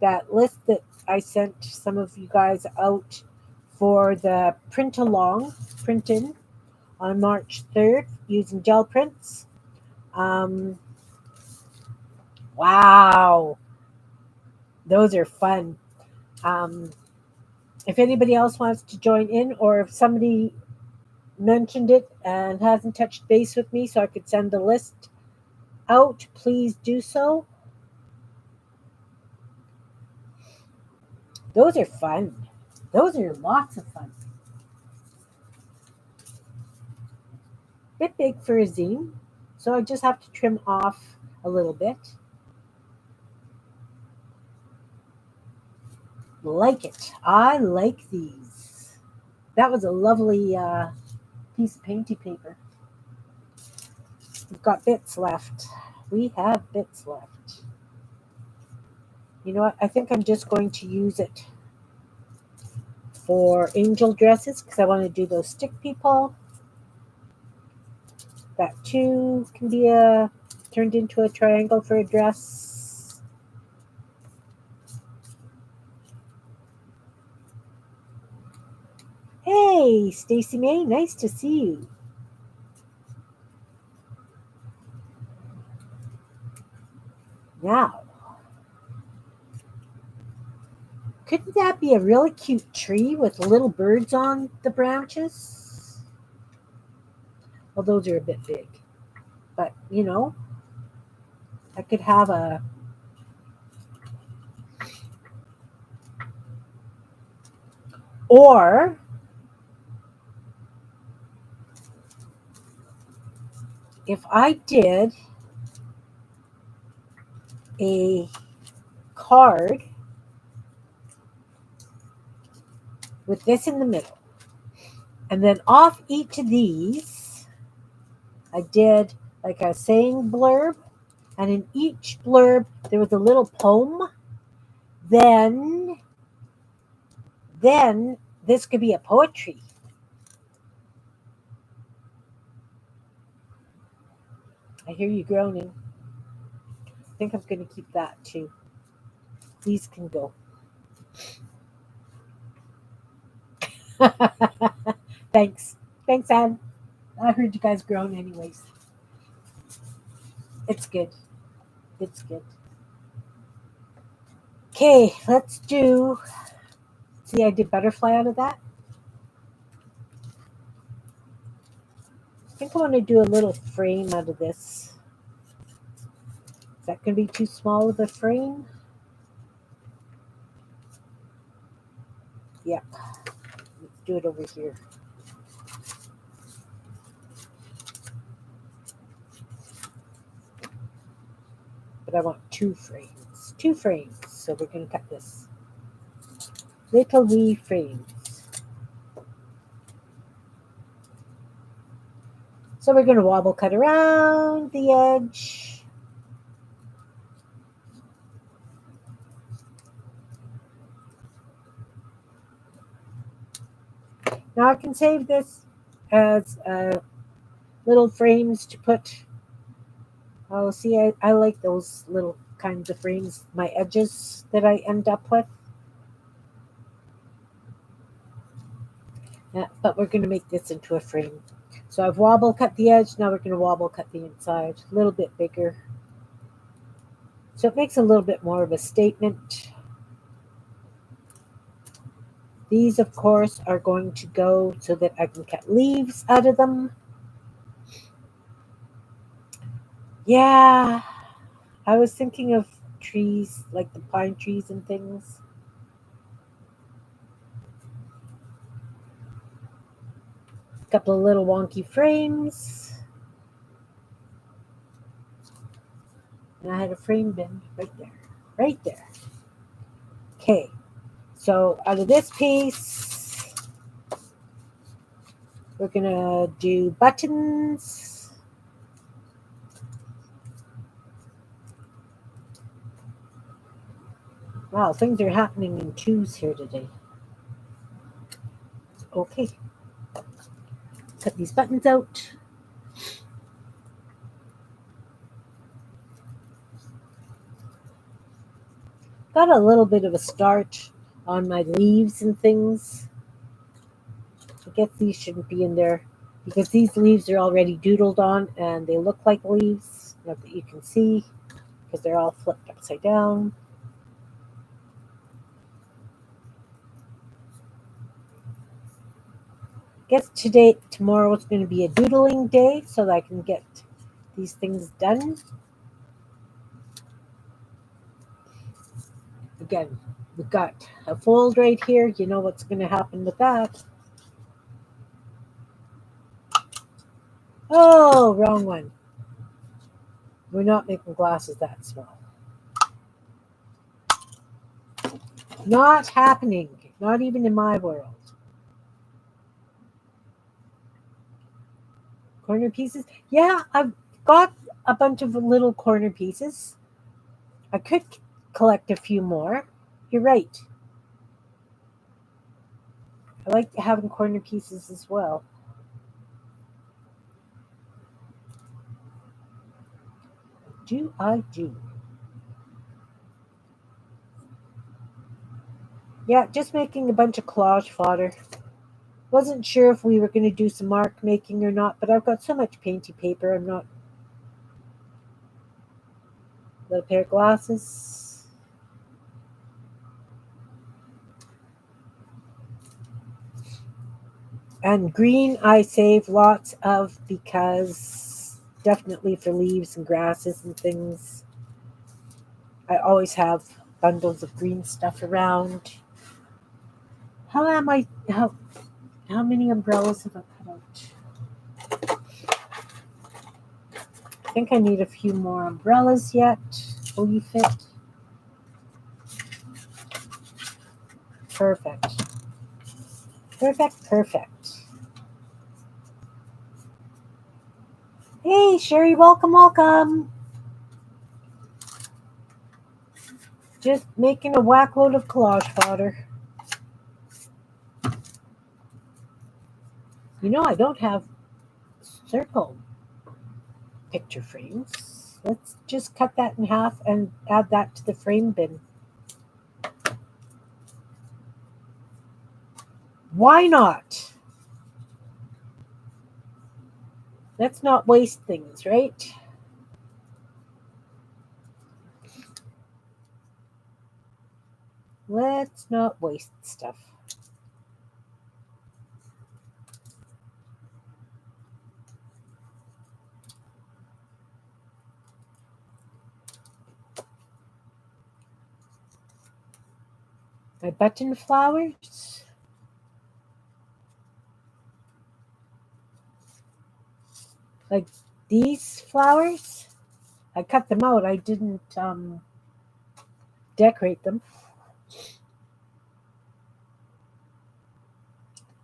that list that I sent some of you guys out for the print in on March 3rd using gel prints. Um, wow, those are fun. Um, if anybody else wants to join in, or if somebody mentioned it and hasn't touched base with me so I could send the list out, please do so. Those are fun. Those are lots of fun. Bit big for a zine, so I just have to trim off a little bit. Like it. I like these. That was a lovely piece of painty paper. We've got bits left. We have bits left. You know what? I think I'm just going to use it for angel dresses because I want to do those stick people. That too can be turned into a triangle for a dress. Hey, Stacy May, nice to see you. Now, couldn't that be a really cute tree with little birds on the branches? Well, those are a bit big. But, I could have a. Or if I did a card with this in the middle, and then off each of these, I did like a saying blurb, and in each blurb there was a little poem. Then, then this could be a poetry. I hear you groaning. I think I'm going to keep that too. These can go. Thanks. Thanks, Anne. I heard you guys groan anyways. It's good. It's good. Okay, let's do. See, I did butterfly out of that. I think I want to do a little frame out of this. Is that going to be too small of a frame? Yeah. Let's do it over here. But I want two frames. Two frames. So we're going to cut this. Little wee frames. So we're going to wobble cut around the edge. Now I can save this as little frames to put. Oh, see, I like those little kinds of frames, my edges that I end up with. but we're going to make this into a frame. So I've wobble cut the edge. Now we're going to wobble cut the inside. A little bit bigger. So it makes a little bit more of a statement. These, of course, are going to go so that I can cut leaves out of them. Yeah, I was thinking of trees, like the pine trees and things. A couple of little wonky frames. And I had a frame bin right there. Right there. Okay, so out of this piece, we're going to do buttons. Wow, things are happening in twos here today. Okay. Cut these buttons out. Got a little bit of a start on my leaves and things. I guess these shouldn't be in there because these leaves are already doodled on and they look like leaves. Not that you can see because they're all flipped upside down. Guess tomorrow is going to be a doodling day so that I can get these things done. Again, we've got a fold right here. You know what's going to happen with that. Oh, wrong one. We're not making glasses that small. Not happening. Not even in my world. Corner pieces? Yeah, I've got a bunch of little corner pieces. I could collect a few more. You're right. I like having corner pieces as well. Do I do? Yeah, just making a bunch of collage fodder. Wasn't sure if we were going to do some mark making or not, but I've got so much painty paper. I'm not. Little pair of glasses. And green I save lots of because definitely for leaves and grasses and things. I always have bundles of green stuff around. How many umbrellas have I cut out? I think I need a few more umbrellas yet. Will you fit? Perfect. Perfect, perfect. Hey, Sherry, welcome, welcome. Just making a whack load of collage fodder. You know, I don't have circle picture frames. Let's just cut that in half and add that to the frame bin. Why not? Let's not waste things, right? Let's not waste stuff. My button flowers. Like these flowers. I cut them out. I didn't decorate them.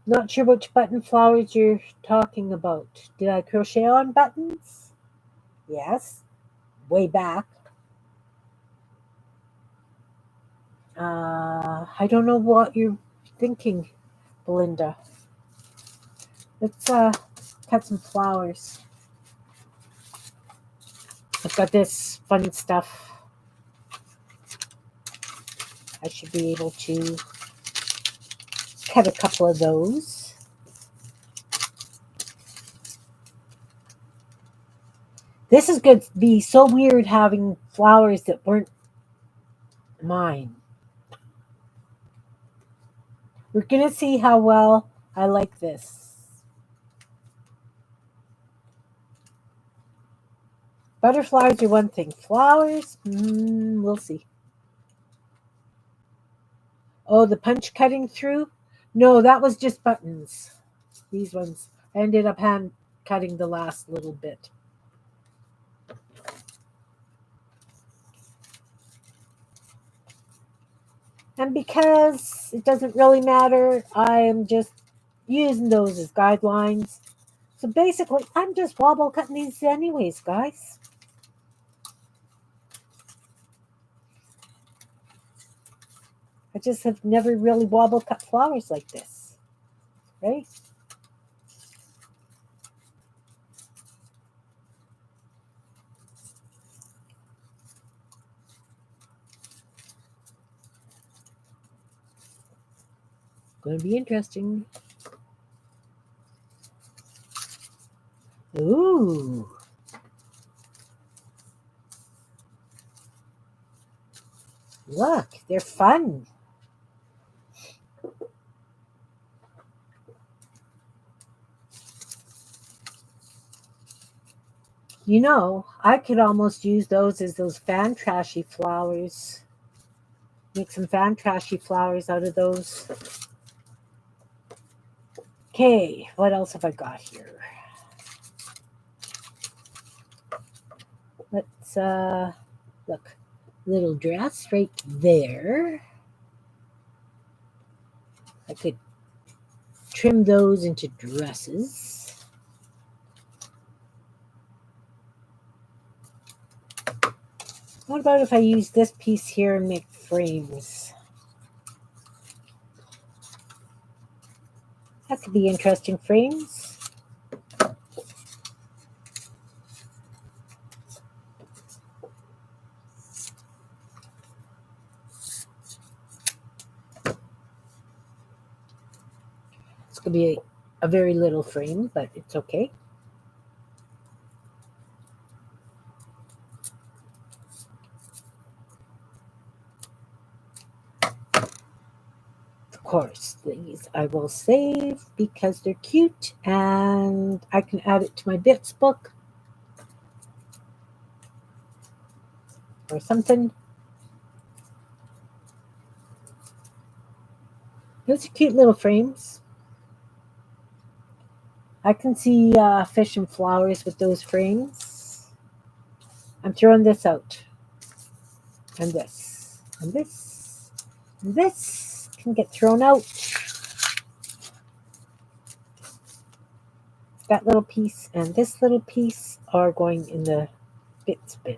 Not sure which button flowers you're talking about. Did I crochet on buttons? Yes. Way back. I don't know what you're thinking, Belinda. Let's cut some flowers. I've got this fun stuff. I should be able to cut a couple of those. This is going to be so weird having flowers that weren't mine. We're going to see how well I like this. Butterflies are one thing. Flowers, we'll see. Oh, the punch cutting through? No, that was just buttons. These ones. I ended up hand cutting the last little bit. And because it doesn't really matter, I am just using those as guidelines. So basically, I'm just wobble cutting these anyways, guys. I just have never really wobble cut flowers like this, right? Going to be interesting. Ooh. Look, they're fun. You know, I could almost use those as those fan trashy flowers. Make some fan trashy flowers out of those. Okay, what else have I got here? Let's look. Little dress right there. I could trim those into dresses. What about if I use this piece here and make frames? That could be interesting frames. It's going to be a very little frame, but it's okay. Of course, these I will save because they're cute and I can add it to my bits book or something. Those are cute little frames. I can see fish and flowers with those frames. I'm throwing this out. And this. And this. And this can get thrown out. That little piece and this little piece are going in the bits bin.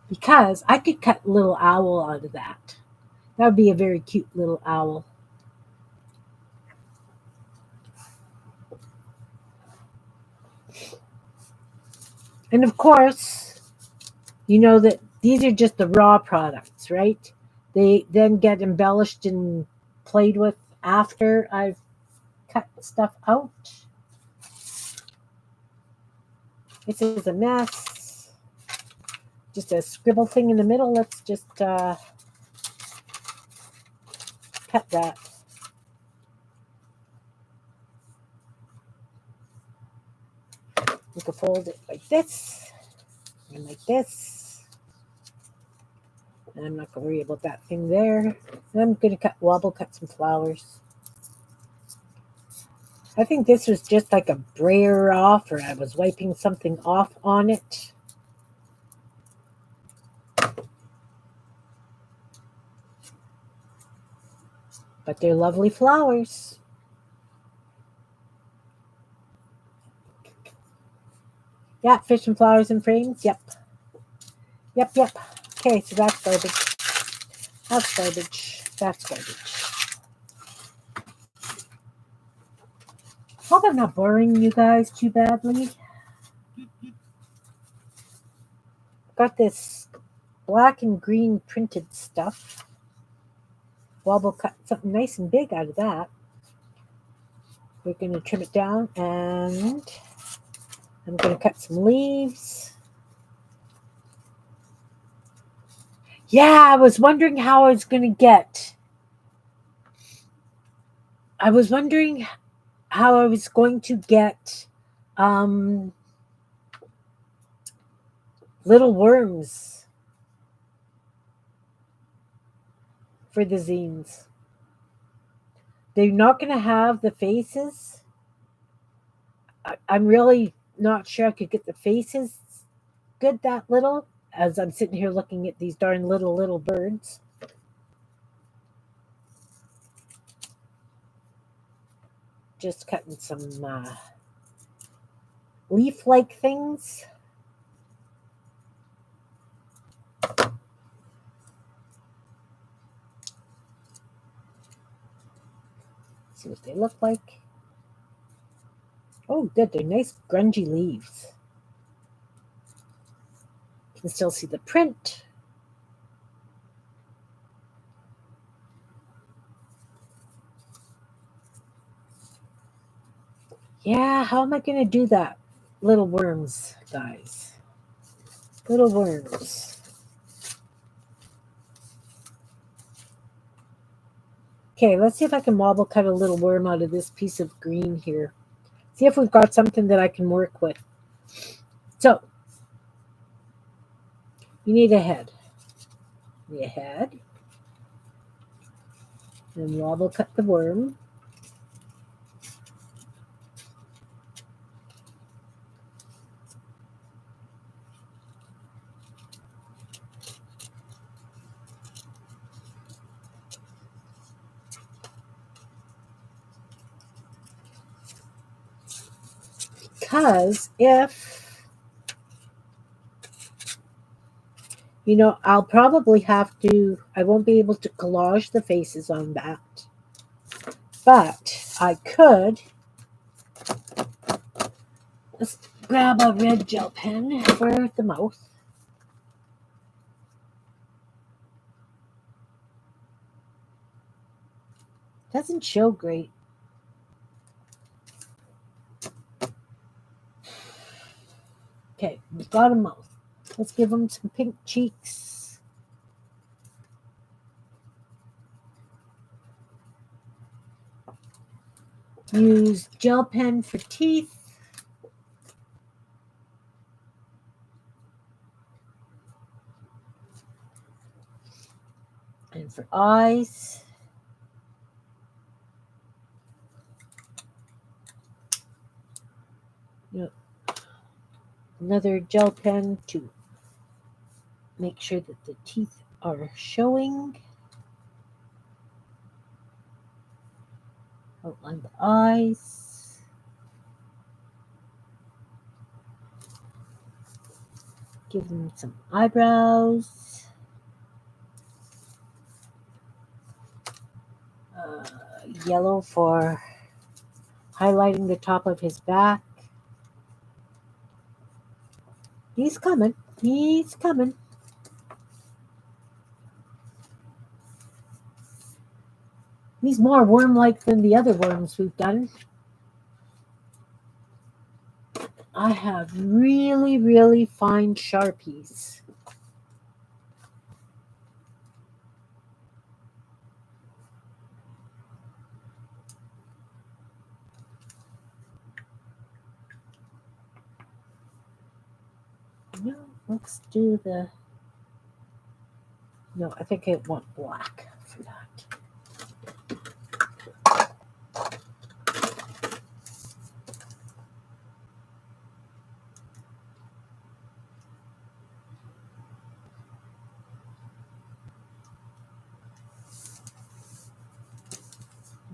Because I could cut a little owl out of that. That would be a very cute little owl. And of course, you know that these are just the raw products, right? They then get embellished and played with after I've cut stuff out. This is a mess. Just a scribble thing in the middle. Let's just cut that. We can fold it like this and like this. And I'm not going to worry about that thing there. And I'm going to wobble cut some flowers. I think this was just like a brayer off, or I was wiping something off on it. But they're lovely flowers. Yeah, fish and flowers and frames. Yep. Yep, yep. Okay, so that's garbage. That's garbage. That's garbage. Hope I'm not boring you guys too badly. Got this black and green printed stuff. Wobble cut something nice and big out of that. We're going to trim it down, and I'm going to cut some leaves. Yeah, I was wondering how I was going to get. I was wondering how I was going to get little worms for the zines. They're not going to have the faces. I'm really not sure I could get the faces good that little, as I'm sitting here looking at these darn little birds. Just cutting some leaf-like things. See what they look like. Oh, good. They're nice grungy leaves. You can still see the print. Yeah, how am I going to do that? Little worms, guys. Little worms. Okay, let's see if I can wobble cut a little worm out of this piece of green here. See if we've got something that I can work with. So, you need a head. The head. And wobble cut the worm. Because if, I'll probably have to, I won't be able to collage the faces on that. But I could just grab a red gel pen for the mouth. Doesn't show great. Okay, we've got a mouth. Let's give them some pink cheeks. Use gel pen for teeth. And for eyes. Another gel pen to make sure that the teeth are showing. Outline the eyes. Give them some eyebrows. Yellow for highlighting the top of his back. He's coming. He's coming. He's more worm-like than the other worms we've done. I have really, really fine Sharpies. No, let's do the... No, I think I want black for that.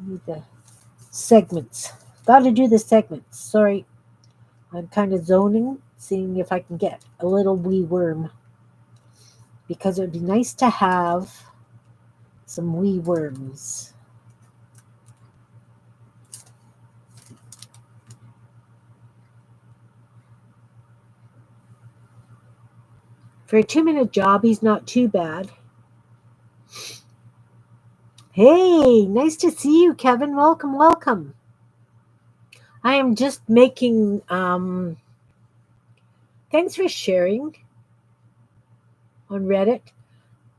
Need the segments. Got to do the segments. Sorry, I'm kind of zoning, seeing if I can get a little wee worm. Because it would be nice to have some wee worms. For a 2-minute job, he's not too bad. Hey, nice to see you, Kevin. Welcome, welcome. I am just making, thanks for sharing on Reddit.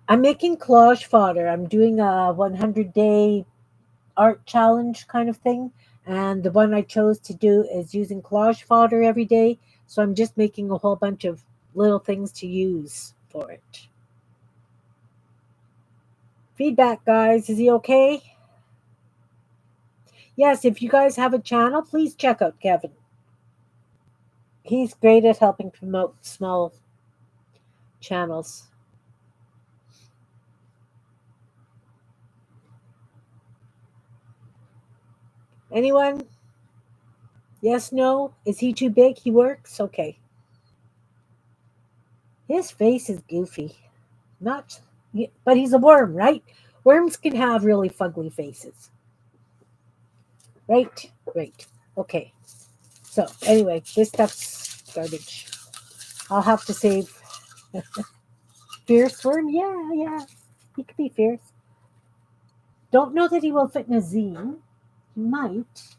I'm making collage fodder. I'm doing a 100-day art challenge kind of thing. And the one I chose to do is using collage fodder every day. So I'm just making a whole bunch of little things to use for it. Feedback, guys. Is he okay? Yes, if you guys have a channel, please check out Kevin. He's great at helping promote small channels. Anyone? Yes, no? Is he too big? He works? Okay. His face is goofy. Not, but he's a worm, right? Worms can have really fugly faces. Right? Right. Okay. So, anyway, this stuff's garbage. I'll have to save. Fierce worm? Yeah, yeah. He could be fierce. Don't know that he will fit in a zine. He might.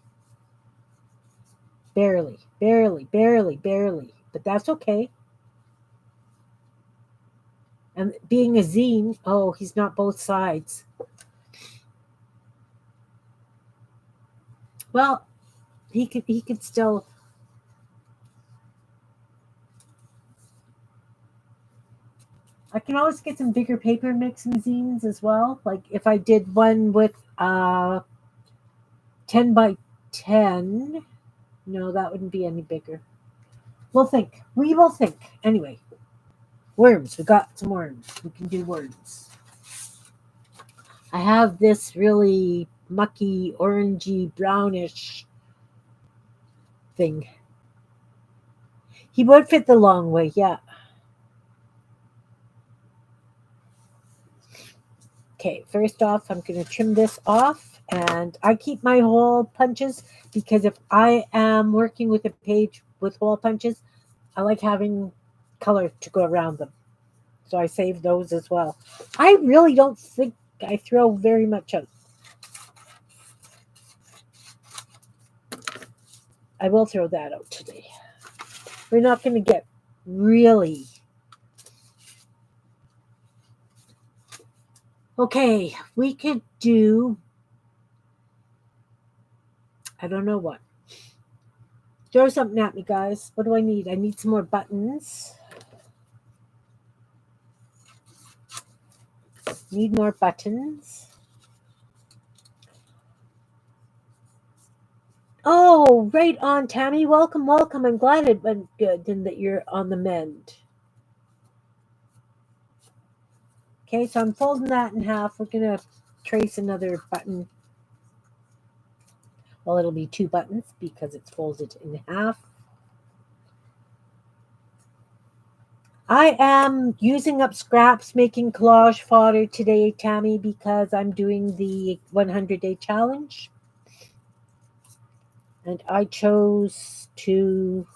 Barely, barely, barely, barely. But that's okay. And being a zine, oh, he's not both sides. Well, he could still. I can always get some bigger paper mix zines as well. Like if I did one with 10 by 10, no, that wouldn't be any bigger. We'll think. We will think. Anyway, worms. We got some worms. We can do worms. I have this really mucky, orangey, brownish thing. He would fit the long way, yeah. Okay, first off, I'm going to trim this off, and I keep my hole punches because if I am working with a page with hole punches, I like having color to go around them. So I save those as well. I really don't think I throw very much out. I will throw that out today. We're not going to get really. Okay, we could do. I don't know what. Throw something at me, guys. What do I need? I need some more buttons. Need more buttons. Oh, right on, Tammy. Welcome, welcome. I'm glad it went good and that you're on the mend. Okay, so I'm folding that in half. We're going to trace another button. Well, it'll be 2 buttons because it's folded in half. I am using up scraps making collage fodder today, Tammy, because I'm doing the 100-day challenge. And I chose to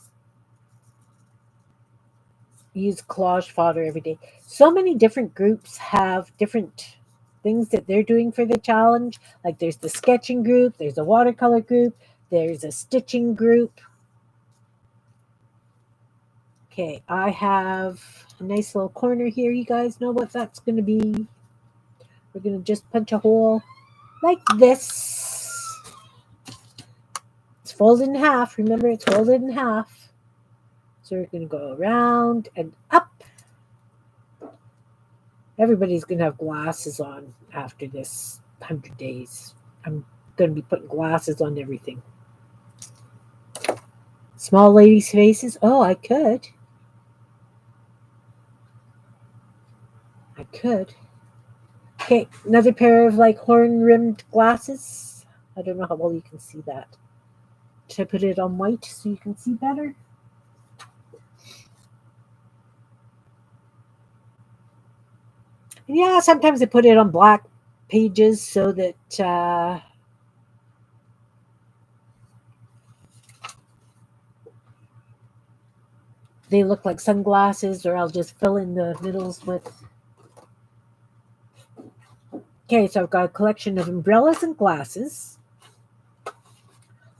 use collage fodder every day. So many different groups have different things that they're doing for the challenge. Like there's the sketching group, there's a watercolor group, there's a stitching group. Okay, I have a nice little corner here. You guys know what that's going to be. We're going to just punch a hole like this. It's folded in half. Remember, it's folded in half. So we're going to go around and up. Everybody's going to have glasses on after this 100 days. I'm going to be putting glasses on everything. Small ladies' faces. Oh, I could. I could. Okay, another pair of like horn-rimmed glasses. I don't know how well you can see that. Should I put it on white so you can see better? Yeah, sometimes I put it on black pages so that they look like sunglasses, or I'll just fill in the middles with. Okay, so I've got a collection of umbrellas and glasses.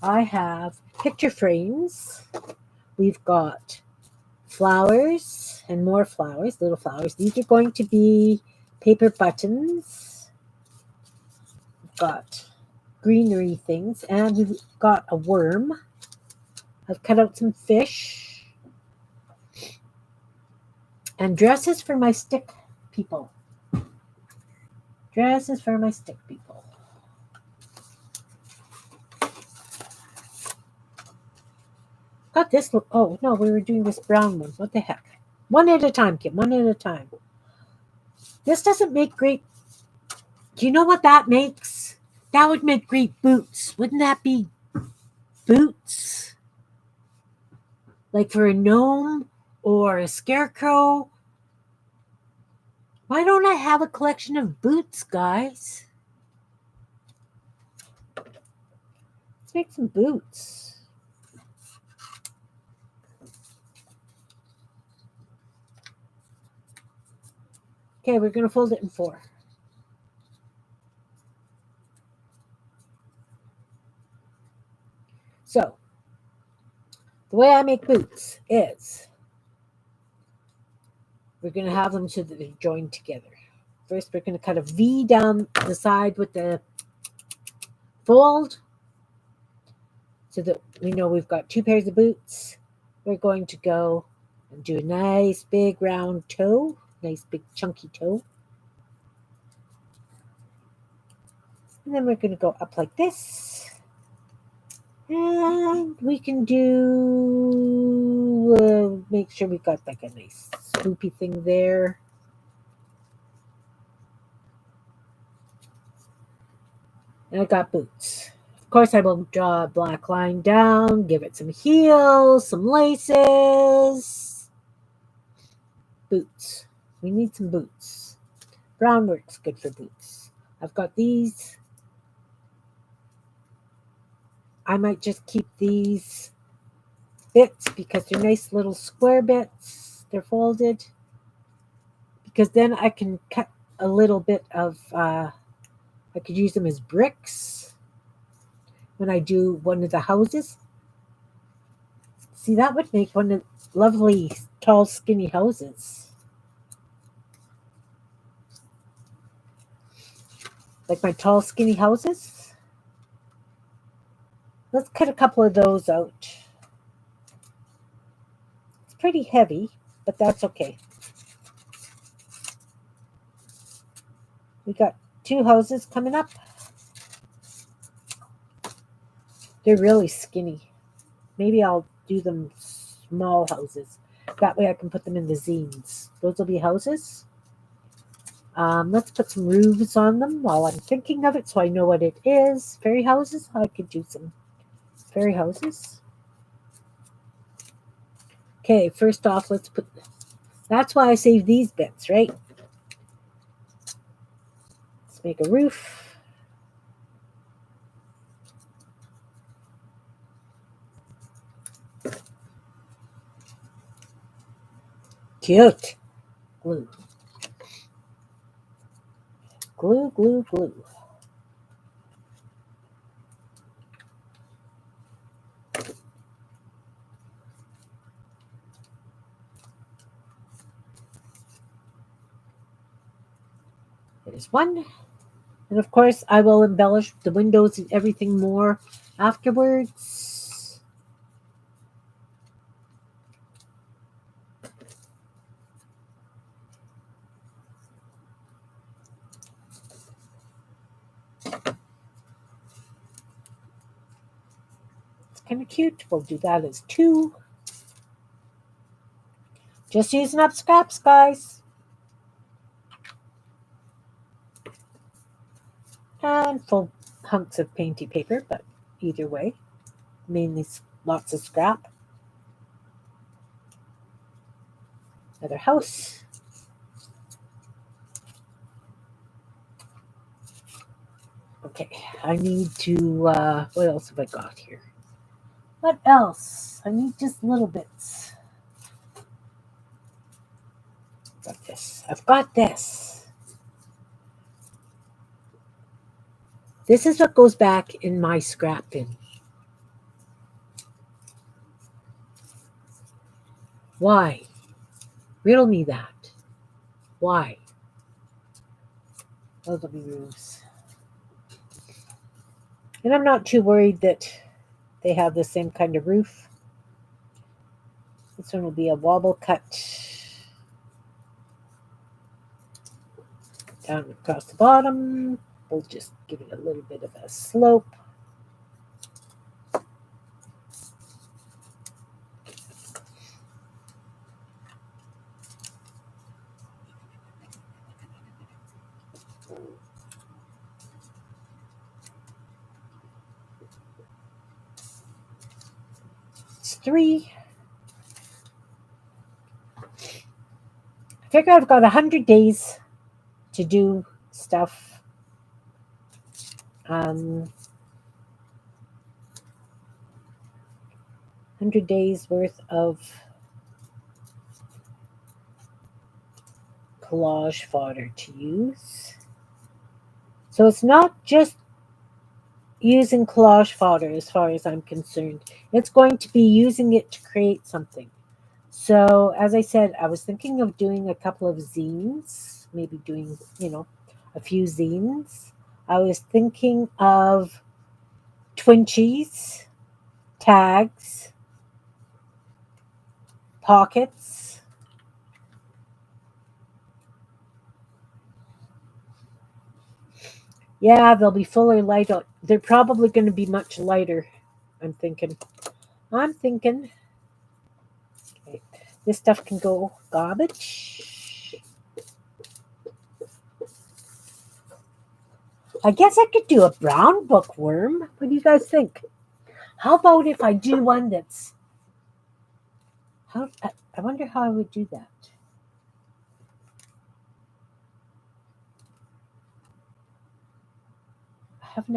I have picture frames. We've got flowers and more flowers, little flowers. These are going to be paper buttons. We've got greenery things, and we've got a worm. I've cut out some fish and dresses for my stick people. Dresses for my stick people. Got this look. Oh no, we were doing this brown one. What the heck? One at a time, Kim. One at a time. This doesn't make great. Do you know what that makes? That would make great boots. Wouldn't that be boots? Like for a gnome or a scarecrow? Why don't I have a collection of boots, guys? Let's make some boots. Okay, we're going to fold it in 4. So, the way I make boots is we're going to have them so that they join together. First, we're going to cut a V down the side with the fold so that we know we've got 2 pairs of boots. We're going to go and do a nice big round toe, nice big chunky toe. And then we're going to go up like this. And we can do, make sure we got like a nice swoopy thing there. And I got boots. Of course, I will draw a black line down, give it some heels, some laces. Boots. We need some boots. Brown works good for boots. I've got these. I might just keep these bits because they're nice little square bits. They're folded. Because then I can cut a little bit of, I could use them as bricks when I do one of the houses. See, that would make one of the lovely, tall, skinny houses. Like my tall, skinny houses. Let's cut a couple of those out. It's pretty heavy, but that's okay. We got 2 houses coming up. They're really skinny. Maybe I'll do them small houses. That way I can put them in the zines. Those will be houses. Let's put some roofs on them while I'm thinking of it so I know what it is. Fairy houses. I could do some fairy houses. Okay, first off, let's put... That's why I save these bits, right? Let's make a roof. Cute. Glue. Glue, glue, glue. There's one. And of course, I will embellish the windows and everything more afterwards. It's kind of cute. We'll do that as 2. Just using up scraps, guys. And full hunks of painty paper, but either way, mainly lots of scrap. Another house. Okay, I need to, what else have I got here? What else? I need just little bits. Got this. I've got this. This is what goes back in my scrap bin. Why? Riddle me that. Why? Those will be roofs. And I'm not too worried that they have the same kind of roof. This one will be a wobble cut down across the bottom. We'll just give it a little bit of a slope. It's 3. I figure I've got 100 days to do stuff. 100 days worth of collage fodder to use. So it's not just using collage fodder as far as I'm concerned. It's going to be using it to create something. So as I said, I was thinking of doing a couple of zines, maybe doing, a few zines. I was thinking of twinchies, tags, pockets. Yeah, they'll be fuller light. They're probably going to be much lighter, I'm thinking. Okay. This stuff can go garbage. I guess I could do a brown bookworm. What do you guys think? How about if I do one that's... I wonder how I would do that. I have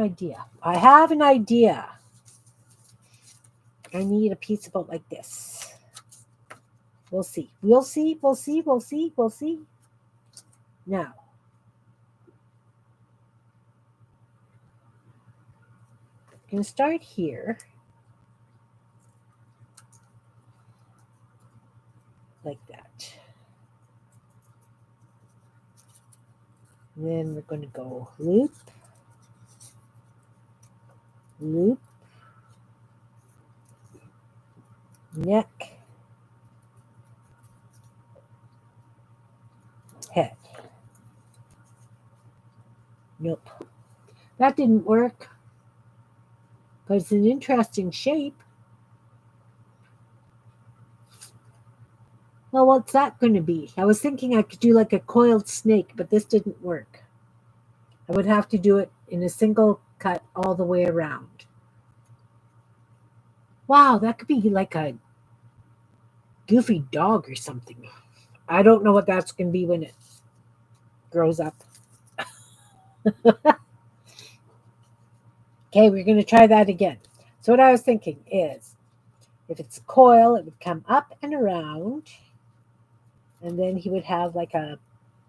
an idea. I need a piece about like this. We'll see. Now, I'm going to start here. Like that. And then we're going to go loop, loop, neck, head. Nope. That didn't work. But it's an interesting shape. Well, what's that going to be? I was thinking I could do like a coiled snake, but this didn't work. I would have to do it in a single cut all the way around. Wow, that could be like a goofy dog or something. I don't know what that's going to be when it grows up. Okay, we're going to try that again. So what I was thinking is, if it's coil, it would come up and around, and then he would have like a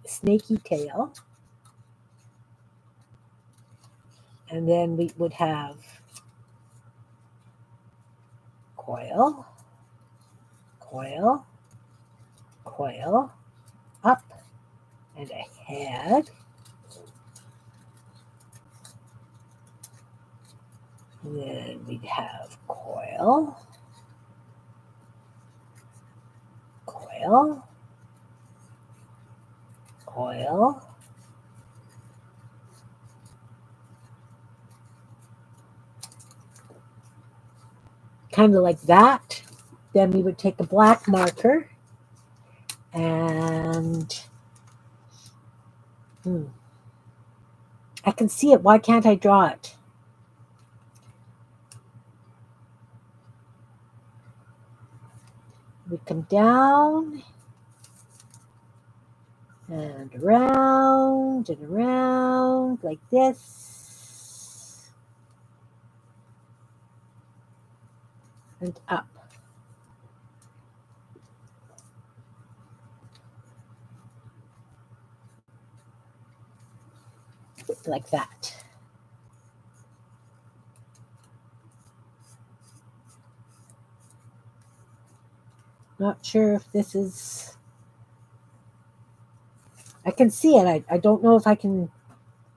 snaky tail. And then we would have coil, coil, coil, up, and a head. And then we'd have coil, coil, coil, kind of like that. Then we would take a black marker and I can see it. Why can't I draw it? We come down and around like this and up. Like that. Not sure if this is... I can see it. I don't know if I can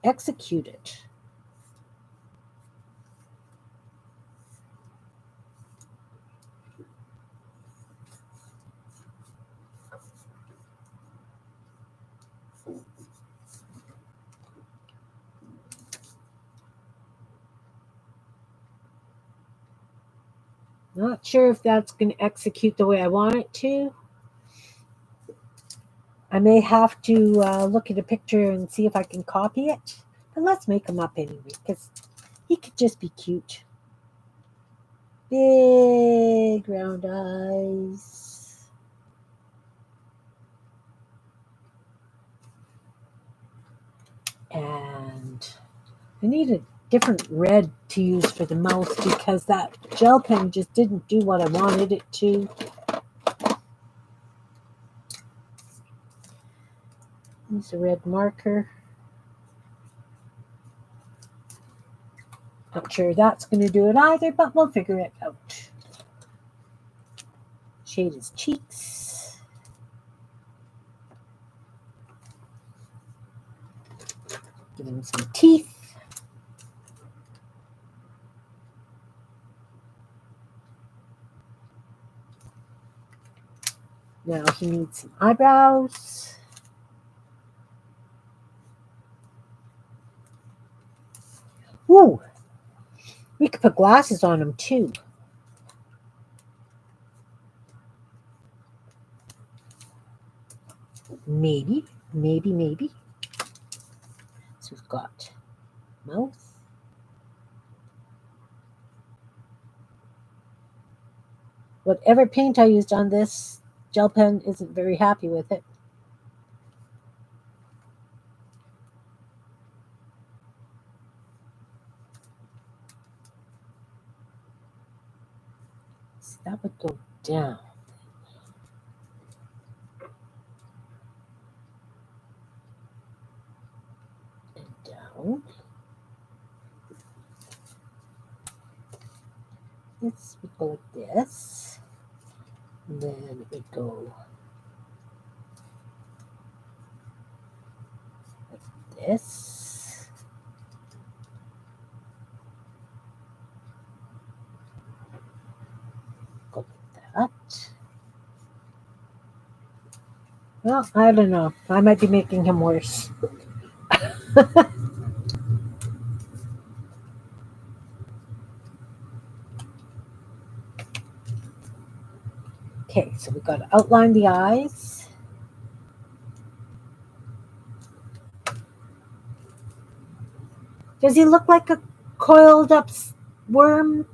execute it. Not sure if that's going to execute the way I want it to. I may have to look at a picture and see if I can copy it. But let's make him up anyway, because he could just be cute. Big round eyes. And I need a different red to use for the mouth because that gel pen just didn't do what I wanted it to. Use a red marker. Not sure that's going to do it either, but we'll figure it out. Shade his cheeks. Give him some teeth. Now he needs some eyebrows. Ooh, we could put glasses on him too. Maybe. So we've got mouth. Whatever paint I used on this gel pen isn't very happy with it. So that would go down. And down. This would go like this. And then it would go like this. Go like that. Well, I don't know. I might be making him worse. Okay, so we've got to outline the eyes. Does he look like a coiled up worm?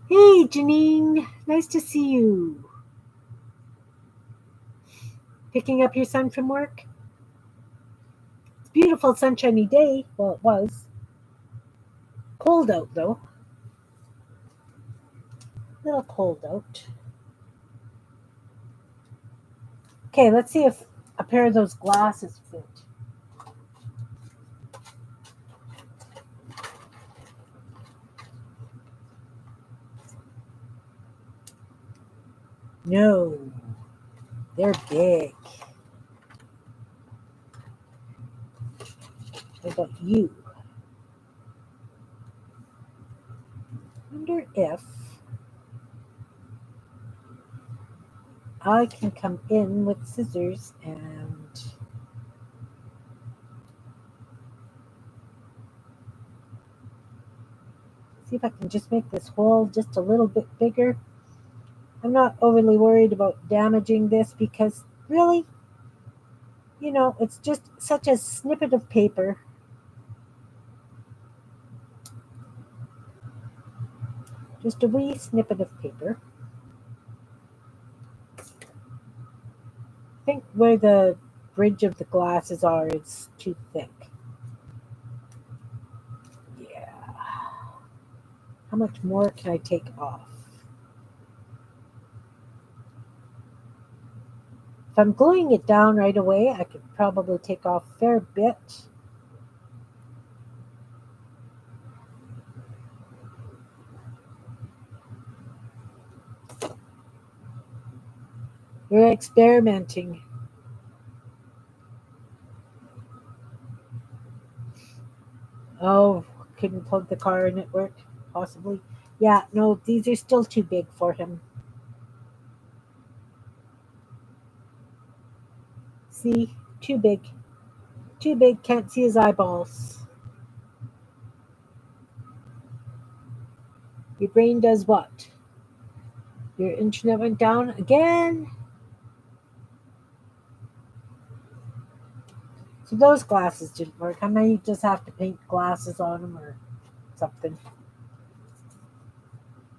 Hey, Janine, nice to see you. Picking up your son from work? It's a beautiful sunshiny day. Well, it was. Cold out, though. A little cold out. Okay, let's see if a pair of those glasses fit. No, they're big. What about you? Wonder if I can come in with scissors and see if I can just make this hole just a little bit bigger. I'm not overly worried about damaging this because really, you know, it's just such a snippet of paper. Just a wee snippet of paper. I think where the bridge of the glasses are is too thick. Yeah. How much more can I take off? If I'm gluing it down right away, I could probably take off a fair bit. We're experimenting. Oh, couldn't plug the car in at work, possibly. Yeah, no, these are still too big for him. See, too big. Too big, can't see his eyeballs. Your brain does what? Your internet went down again? So those glasses didn't work. I might just have to paint glasses on him or something.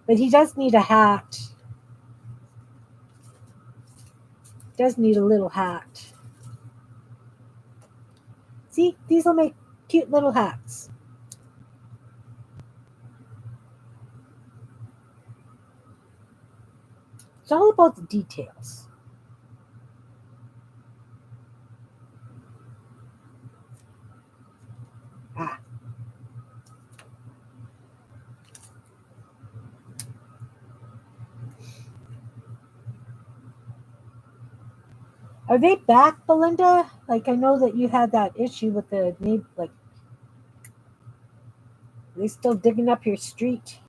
But he does need a hat. Does need a little hat. See, these will make cute little hats. It's all about the details. Ah. Are they back, Belinda? Like, I know that you had that issue with the neighbor. Like, are they still digging up your street?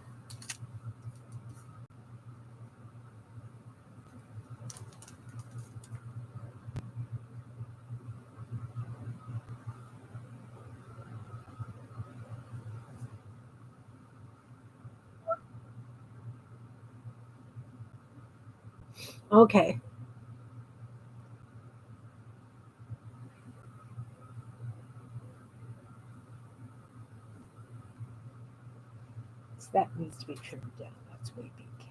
Okay. So that needs to be trimmed down. That's way big.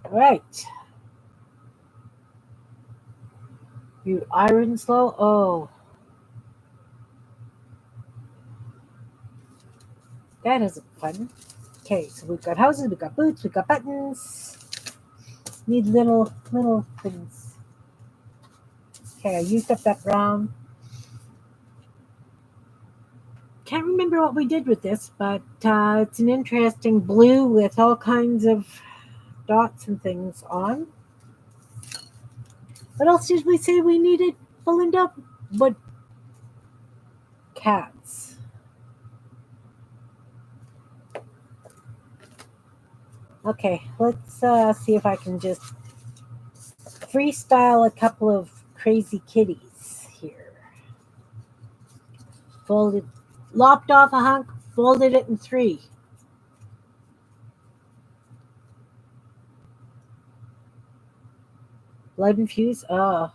All right. You iron slow? Oh. That isn't fun. Okay, so we've got houses, we've got boots, we've got buttons. Need little things. Okay, I used up that brown. Can't remember what we did with this, but it's an interesting blue with all kinds of dots and things on. What else did we say we needed, Belinda? What? Cats. Okay, let's see if I can just freestyle a couple of crazy kitties here. Folded, lopped off a hunk, folded it in three. Blood infused? Oh.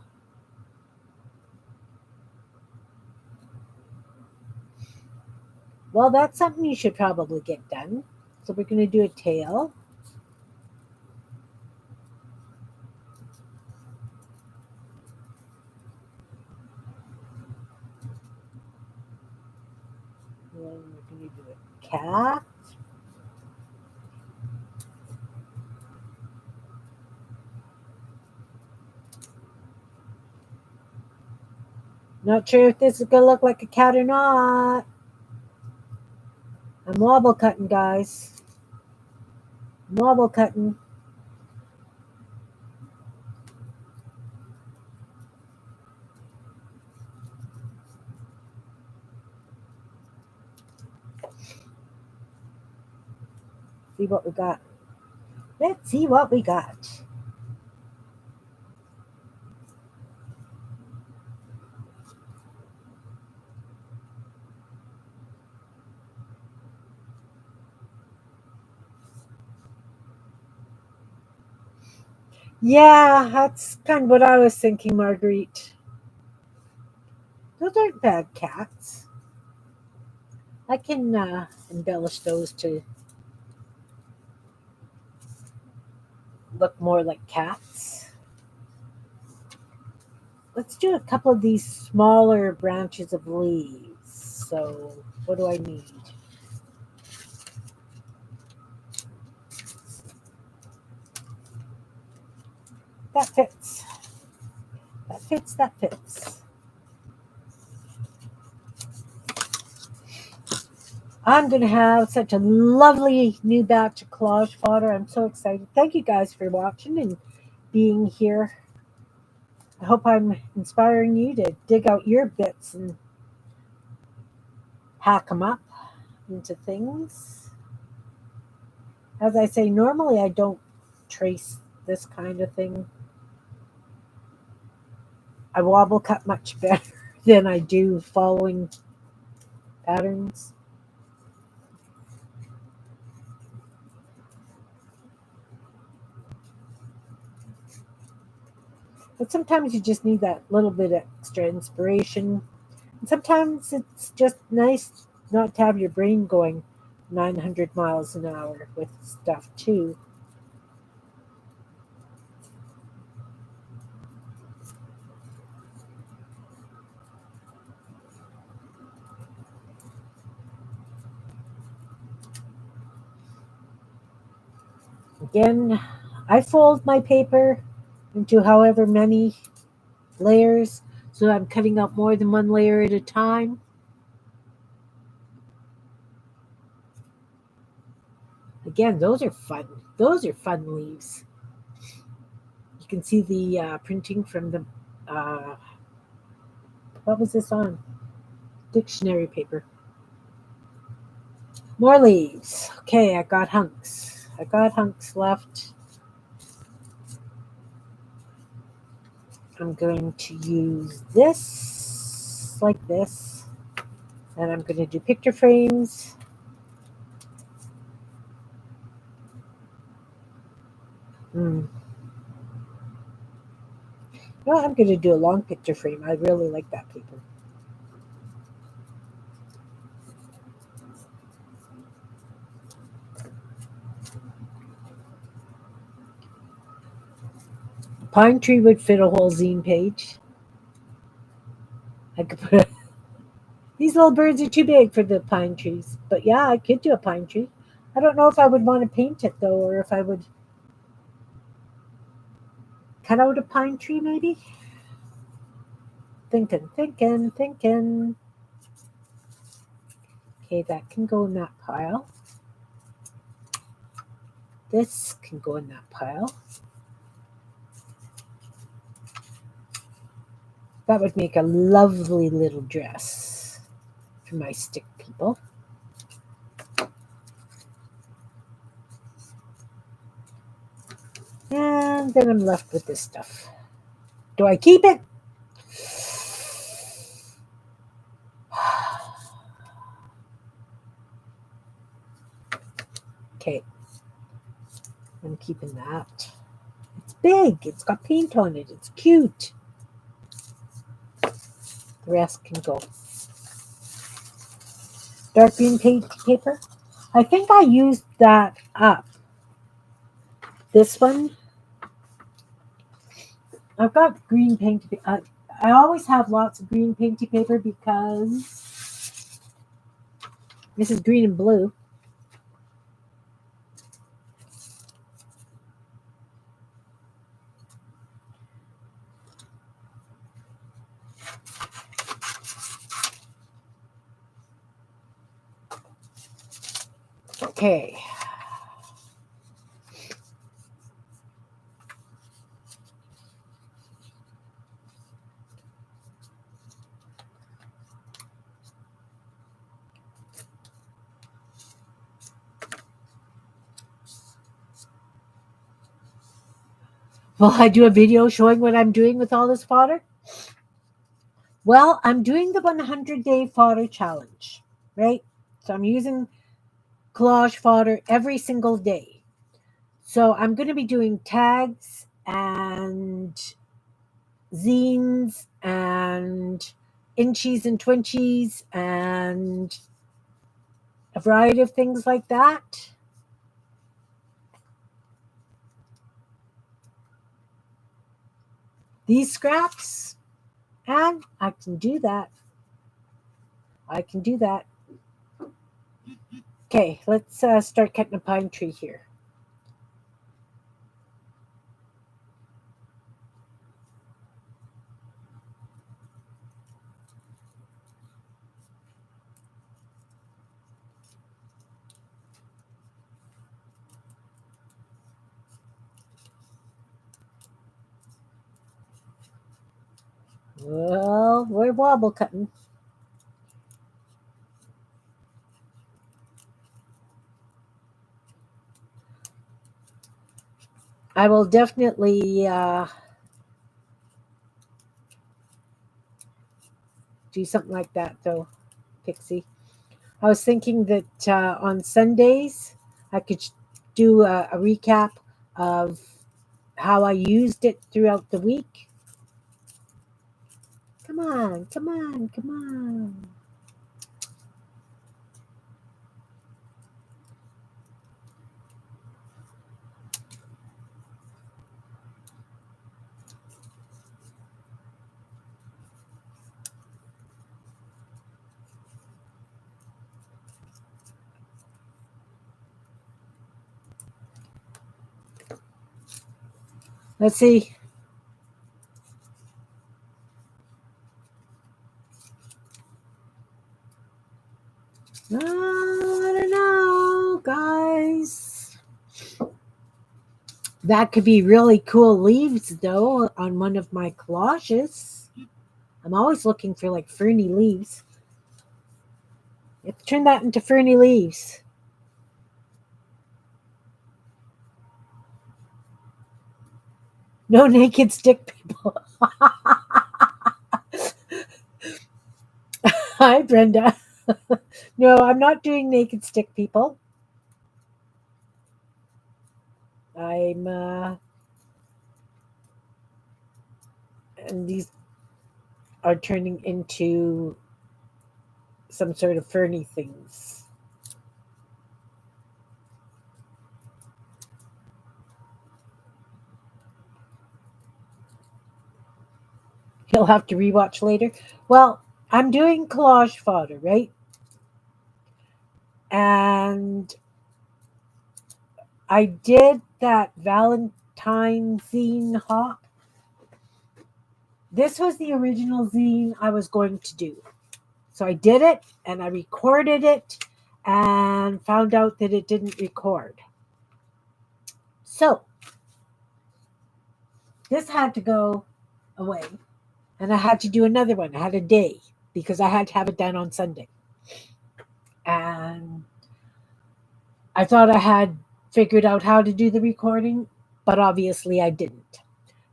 Well, that's something you should probably get done. So we're going to do a tail. And then we're going to do a cat. Not sure if this is going to look like a cat or not. I'm wobble cutting, guys. I'm wobble cutting. See what we got. Let's see what we got. Yeah, that's kind of what I was thinking, Marguerite. Those aren't bad cats. I can embellish those to look more like cats. Let's do a couple of these smaller branches of leaves. So, what do I need? That fits. That fits. I'm going to have such a lovely new batch of collage fodder. I'm so excited. Thank you guys for watching and being here. I hope I'm inspiring you to dig out your bits and hack them up into things. As I say, normally I don't trace this kind of thing. I wobble cut much better than I do following patterns. But sometimes you just need that little bit extra inspiration. And sometimes it's just nice not to have your brain going 900 miles an hour with stuff too. Again, I fold my paper into however many layers, so I'm cutting out more than one layer at a time. Again, those are fun. Those are fun leaves. You can see the printing from the, what was this on? Dictionary paper. More leaves. Okay, I got hunks. I got hunks left. I'm going to use this, like this, and I'm going to do picture frames. You know, I'm going to do a long picture frame. I really like that paper. A pine tree would fit a whole zine page. I could put these little birds are too big for the pine trees, but yeah, I could do a pine tree. I don't know if I would want to paint it though, or if I would cut out a pine tree maybe. Thinking. Okay, that can go in that pile. This can go in that pile. That would make a lovely little dress for my stick people. And then I'm left with this stuff. Do I keep it? Okay. I'm keeping that. It's big. It's got paint on it. It's cute. The rest can go. Dark green paint paper. I think I used that up. This one. I've got green paint. I always have lots of green painty paper because this is green and blue. Okay. Will I do a video showing what I'm doing with all this fodder? Well, I'm doing the 100-day fodder challenge, right? So I'm using collage fodder every single day. So I'm going to be doing tags and zines and inchies and twinchies and a variety of things like that. These scraps, and I can do that. I can do that. Okay, let's start cutting a pine tree here. Well, we're wobble cutting. I will definitely do something like that, though, Pixie. I was thinking that on Sundays I could do a recap of how I used it throughout the week. Come on, come on, come on. Let's see. I don't know, guys. That could be really cool leaves, though, on one of my collages. I'm always looking for like ferny leaves. You have to turn that into ferny leaves. No naked stick people. Hi, Brenda. No, I'm not doing naked stick people. I'm, and these are turning into some sort of ferny things. You'll have to rewatch later. Well, I'm doing collage fodder, right? And I did that Valentine zine hop. This was the original zine I was going to do. So I did it and I recorded it and found out that it didn't record. So this had to go away and I had to do another one. I had a day because I had to have it done on Sunday. And I thought I had figured out how to do the recording, but obviously I didn't.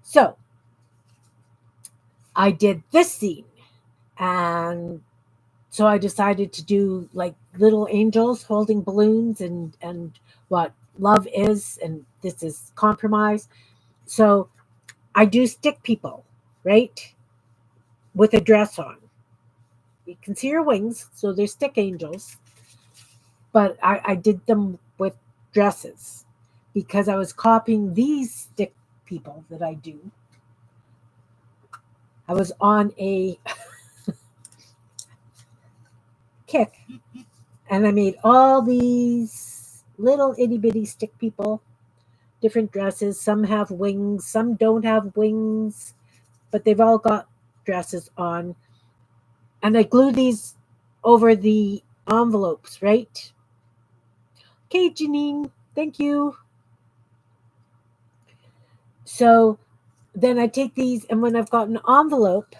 So I did this scene, and so I decided to do like little angels holding balloons and what love is, and this is compromise. So I do stick people, right, with a dress on. You can see her wings, so they're stick angels, but I did them with dresses because I was copying these stick people that I do. I was on a kick and I made all these little itty bitty stick people, different dresses. Some have wings, some don't have wings, but they've all got dresses on. And I glue these over the envelopes, right? Okay, Janine, thank you. So then I take these, and when I've got an envelope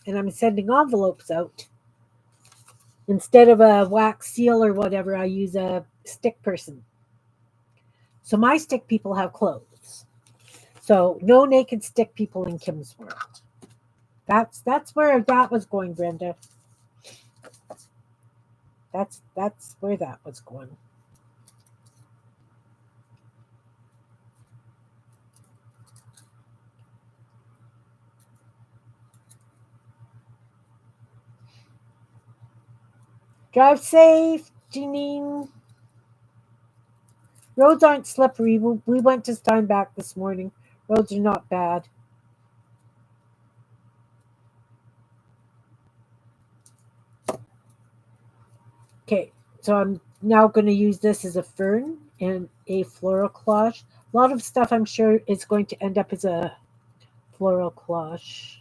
and I'm sending envelopes out, instead of a wax seal or whatever, I use a stick person. So my stick people have clothes. So no naked stick people in Kim's world. That's where that was going, Brenda. That's where that was going. Drive safe, Janine. Roads aren't slippery. We went to Steinbach this morning. Roads are not bad. Okay, so I'm now going to use this as a fern and a floral collage. A lot of stuff I'm sure is going to end up as a floral collage.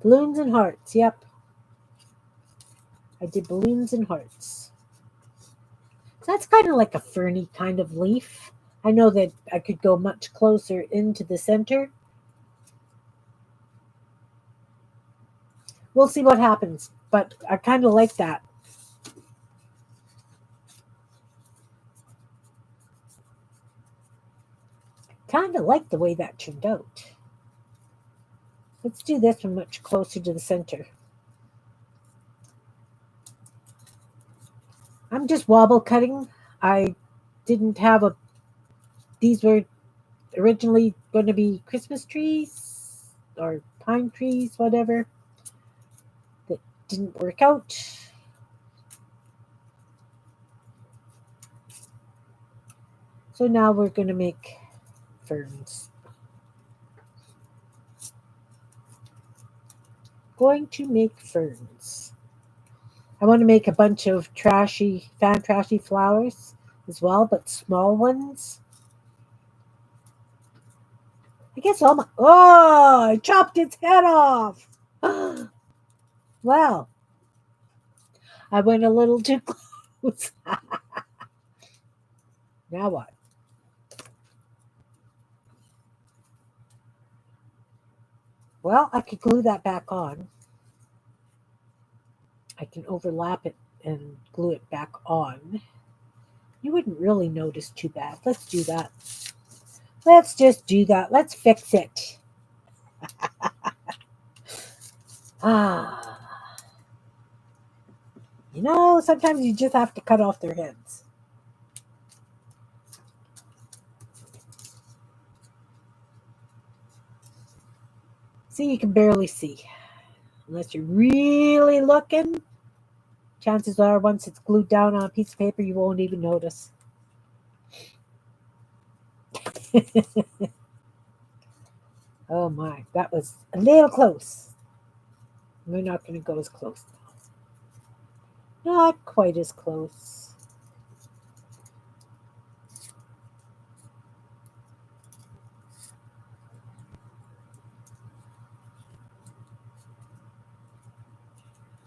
Balloons and hearts, yep. I did balloons and hearts. So that's kind of like a ferny kind of leaf. I know that I could go much closer into the center. We'll see what happens. But I kind of like that. Kind of like the way that turned out. Let's do this one much closer to the center. I'm just wobble cutting. I didn't have a. These were originally going to be Christmas trees or pine trees, whatever. That didn't work out. So now we're going to make ferns. Going to make ferns. I want to make a bunch of trashy flowers as well, but small ones. I guess all my... Oh, I chopped its head off. Well, I went a little too close. Now what? Well, I could glue that back on. I can overlap it and glue it back on. You wouldn't really notice too bad. Let's do that. Let's just do that. Let's fix it. You know, sometimes you just have to cut off their heads. See, you can barely see. Unless you're really looking, chances are once it's glued down on a piece of paper, you won't even notice. Oh my, that was a little close. We're not going to go as close now. Not quite as close.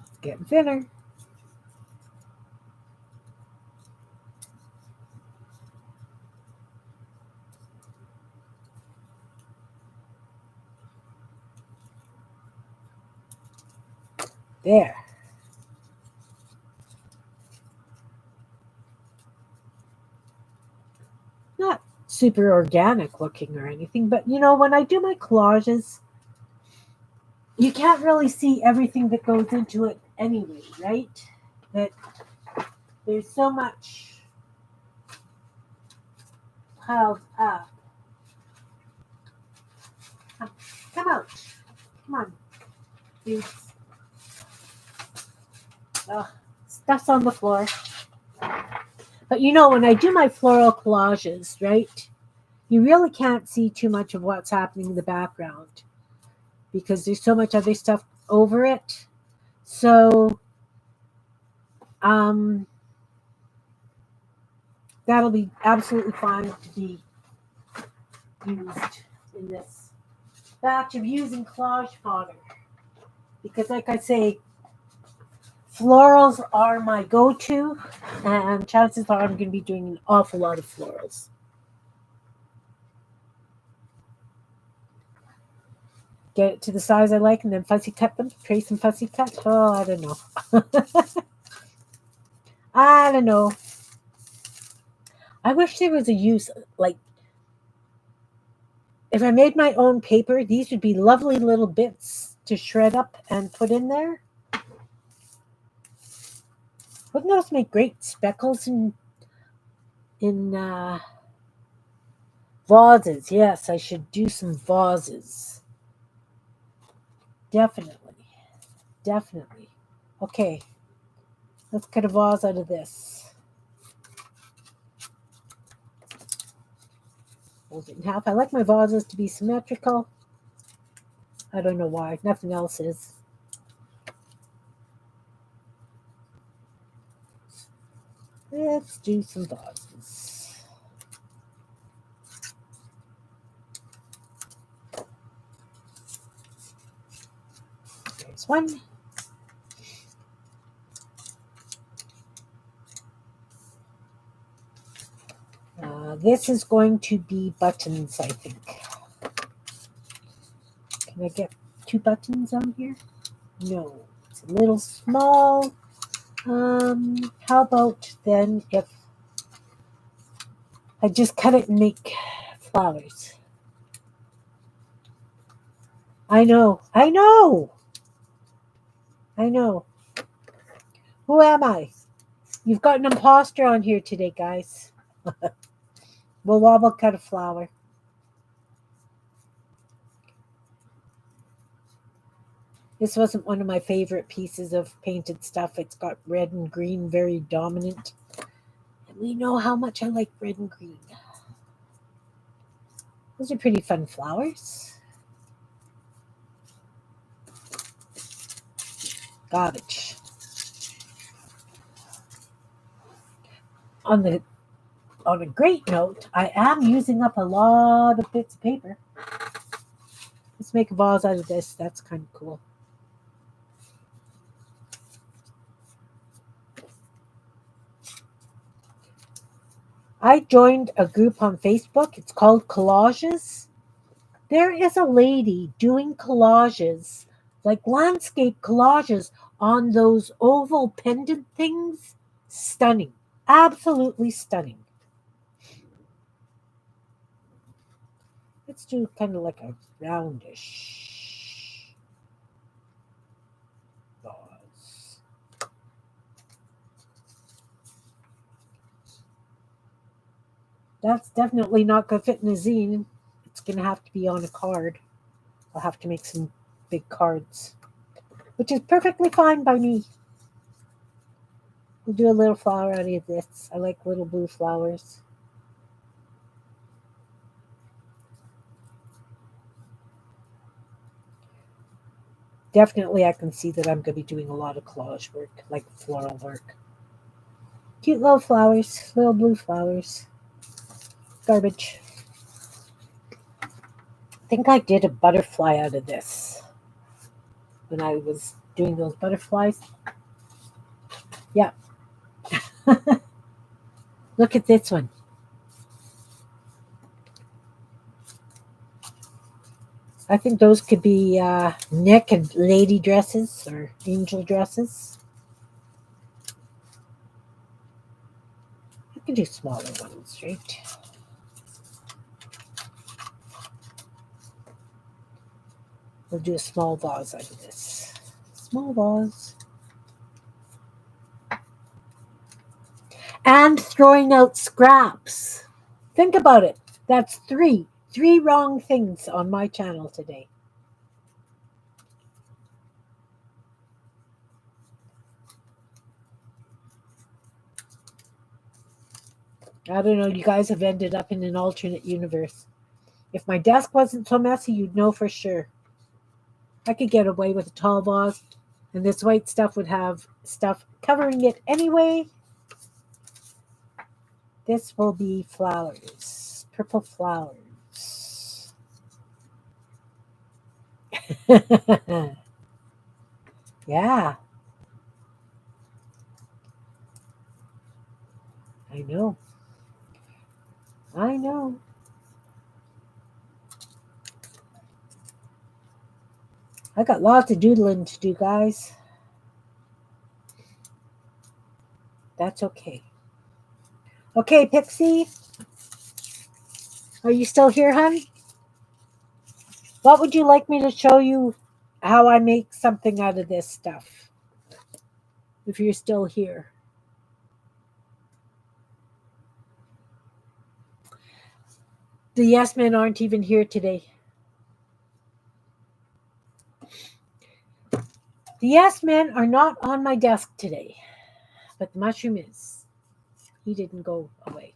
It's getting thinner. There. Not super organic looking or anything, but you know, when I do my collages, you can't really see everything that goes into it anyway, right? That there's so much piled up. Come out. Come on. Dudes. Stuff's on the floor. But you know, when I do my floral collages, right, you really can't see too much of what's happening in the background because there's so much other stuff over it. So that'll be absolutely fine to be used in this batch of using collage fodder. Because like I say, florals are my go-to, and chances are I'm going to be doing an awful lot of florals. Get it to the size I like and then fussy cut them, trace and fussy cut. Oh, I don't know. I don't know. I wish there was a use, like, if I made my own paper, these would be lovely little bits to shred up and put in there. Wouldn't those make great speckles in vases? Yes, I should do some vases. Definitely. Okay, let's cut a vase out of this. Fold it in half. I like my vases to be symmetrical. I don't know why. Nothing else is. Let's do some vases. There's one. This is going to be buttons, I think. Can I get 2 buttons on here? No, it's a little small. How about then if I just cut it and make flowers? I know. I know. I know. Who am I? You've got an imposter on here today, guys. We'll wobble cut a flower. This wasn't one of my favorite pieces of painted stuff. It's got red and green very dominant. And we know how much I like red and green. Those are pretty fun flowers. Garbage. On a great note, I am using up a lot of bits of paper. Let's make a vase out of this. That's kind of cool. I joined a group on Facebook. It's called Collages. There is a lady doing collages, like landscape collages on those oval pendant things. Stunning. Absolutely stunning. Let's do kind of like a roundish vase. That's definitely not going to fit in a zine. It's going to have to be on a card. I'll have to make some big cards, which is perfectly fine by me. We'll do a little flower out of this. I like little blue flowers. Definitely I can see that I'm going to be doing a lot of collage work, like floral work. Cute little flowers, little blue flowers. Garbage. I think I did a butterfly out of this when I was doing those butterflies. Yeah. Look at this one. I think those could be neck and lady dresses or angel dresses. I can do smaller ones, right? We'll do a small vase out of this. Small vase. And throwing out scraps. Think about it. That's three wrong things on my channel today. I don't know, you guys have ended up in an alternate universe. If my desk wasn't so messy, you'd know for sure. I could get away with a tall vase, and this white stuff would have stuff covering it anyway. This will be flowers, purple flowers. Yeah. I know. I know. I got lots of doodling to do, guys. That's okay. Okay, Pixie. Are you still here, hon? What would you like me to show you how I make something out of this stuff? If you're still here. The yes men aren't even here today. The yes men are not on my desk today, but the mushroom is. He didn't go away.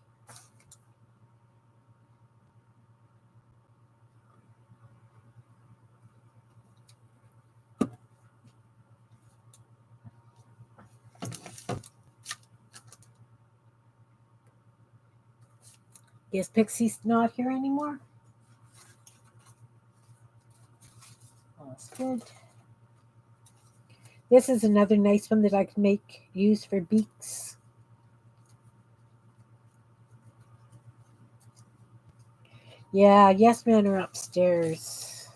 Is Pixie's not here anymore? Oh, that's good. This is another nice one that I can use for beaks. Yeah, yes men are upstairs.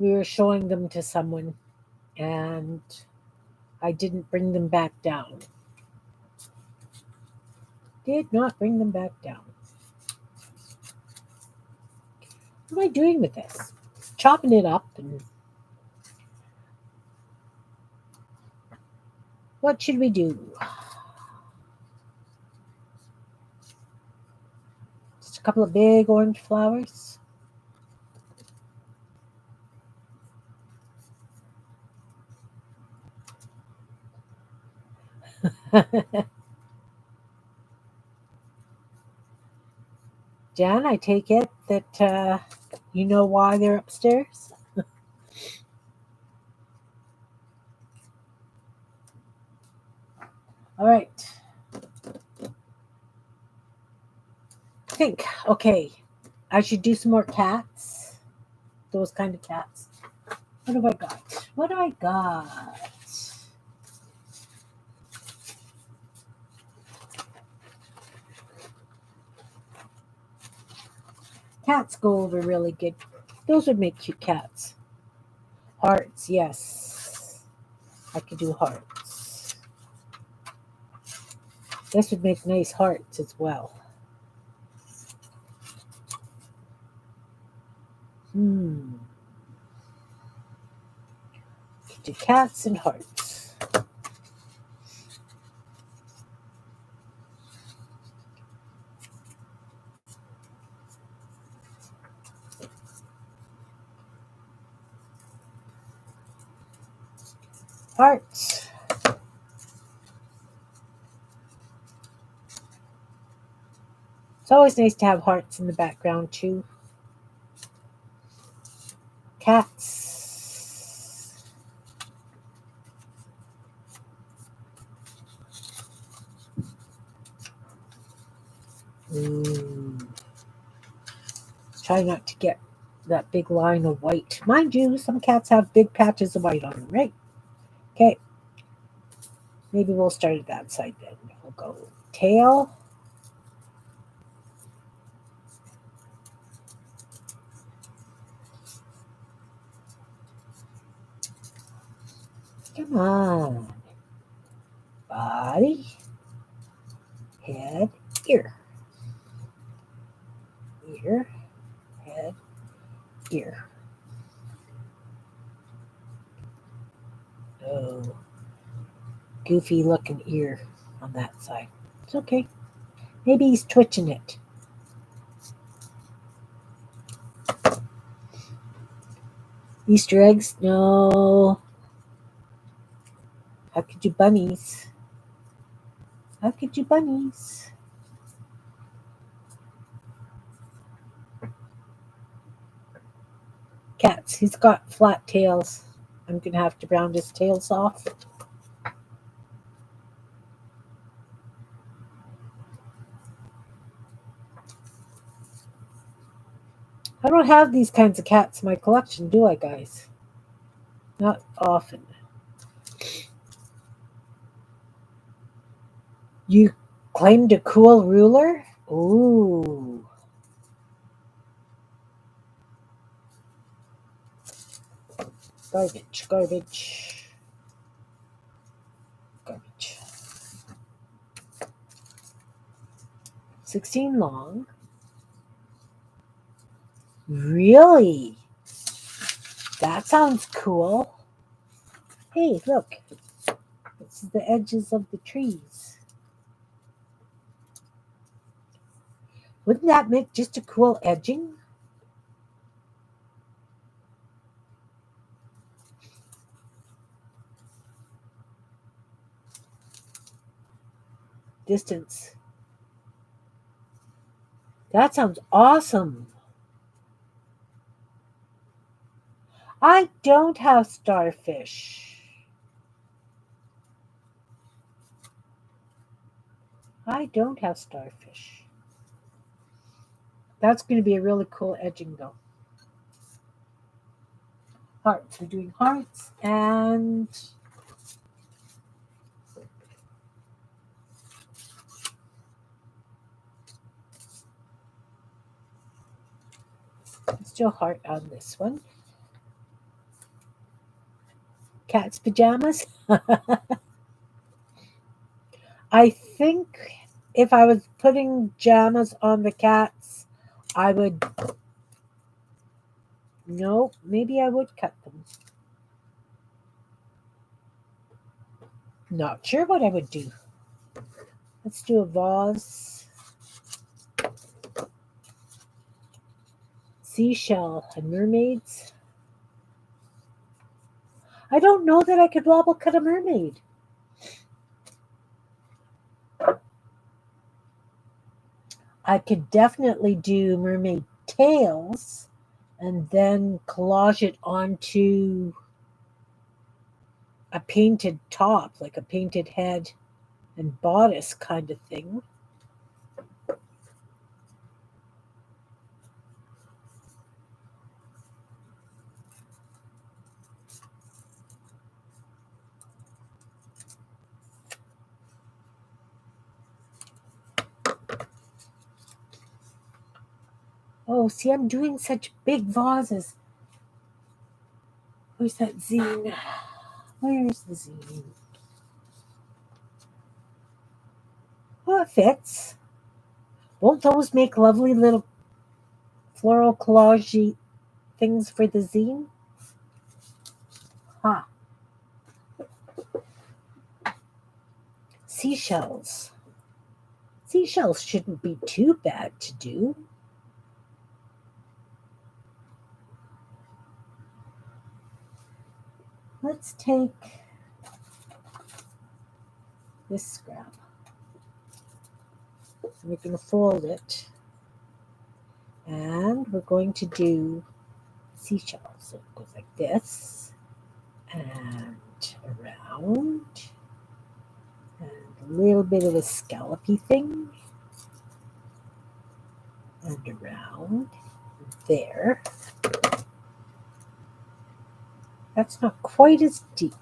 We were showing them to someone, and I didn't bring them back down. Did not bring them back down. What am I doing with this? Chopping it up. And what should we do? Just a couple of big orange flowers. Jan, I take it that you know why they're upstairs? All right. I think, okay, I should do some more cats. Those kind of cats. What have I got? What do I got? Cats go over really good. Those would make cute cats. Hearts, yes. I could do hearts. This would make nice hearts as well. Could do cats and hearts. Hearts. It's always nice to have hearts in the background too. Cats. Try not to get that big line of white. Mind you, some cats have big patches of white on them, right? Okay. Maybe we'll start at that side then. We'll go tail. Come on. Body. Head. Ear. Ear. Head. Ear. Oh. Goofy looking ear on that side. It's okay. Maybe he's twitching it. Easter eggs? No. How could you bunnies? How could you bunnies? Cats. He's got flat tails. I'm going to have to round his tails off. I don't have these kinds of cats in my collection, do I, guys? Not often. You claimed a cool ruler? Ooh. Garbage, garbage. Garbage. 16 long. Really? That sounds cool. Hey, look. This is the edges of the trees. Wouldn't that make just a cool edging? Distance. That sounds awesome. I don't have starfish. I don't have starfish. That's going to be a really cool edging though. Hearts. We're doing hearts and let's do a heart on this one. Cat's pajamas. I think if I was putting pajamas on the cats, I would. No, maybe I would cut them. Not sure what I would do. Let's do a vase. Seashell and mermaids. I don't know that I could wobble cut a mermaid. I could definitely do mermaid tails and then collage it onto a painted top, like a painted head and bodice kind of thing. Oh, see, I'm doing such big vases. Where's that zine? Where's the zine? Oh, it fits. Won't those make lovely little floral collage things for the zine? Huh. Seashells. Seashells shouldn't be too bad to do. Let's take this scrap. We're going to fold it. And we're going to do seashells. So it goes like this. And around. And a little bit of a scallopy thing. And around. There. That's not quite as deep.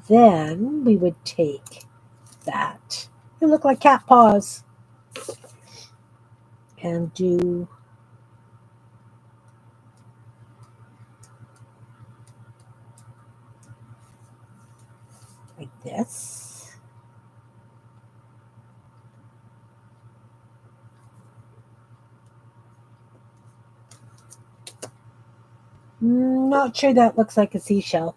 Then we would take that. They look like cat paws. And do like this. Not sure that looks like a seashell.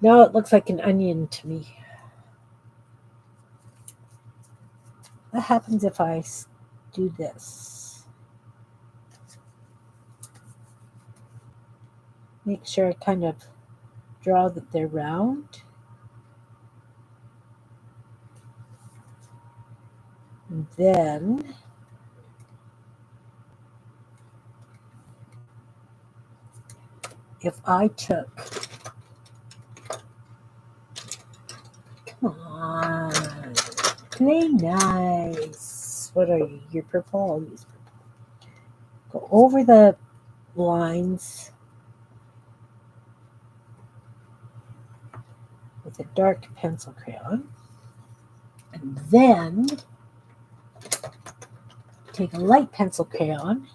No, it looks like an onion to me. What happens if I do this? Make sure I kind of draw that they're round. And then if I took, come on, play nice. What are you? You're purple. I'll use purple. Go over the lines with a dark pencil crayon. And then take a light pencil crayon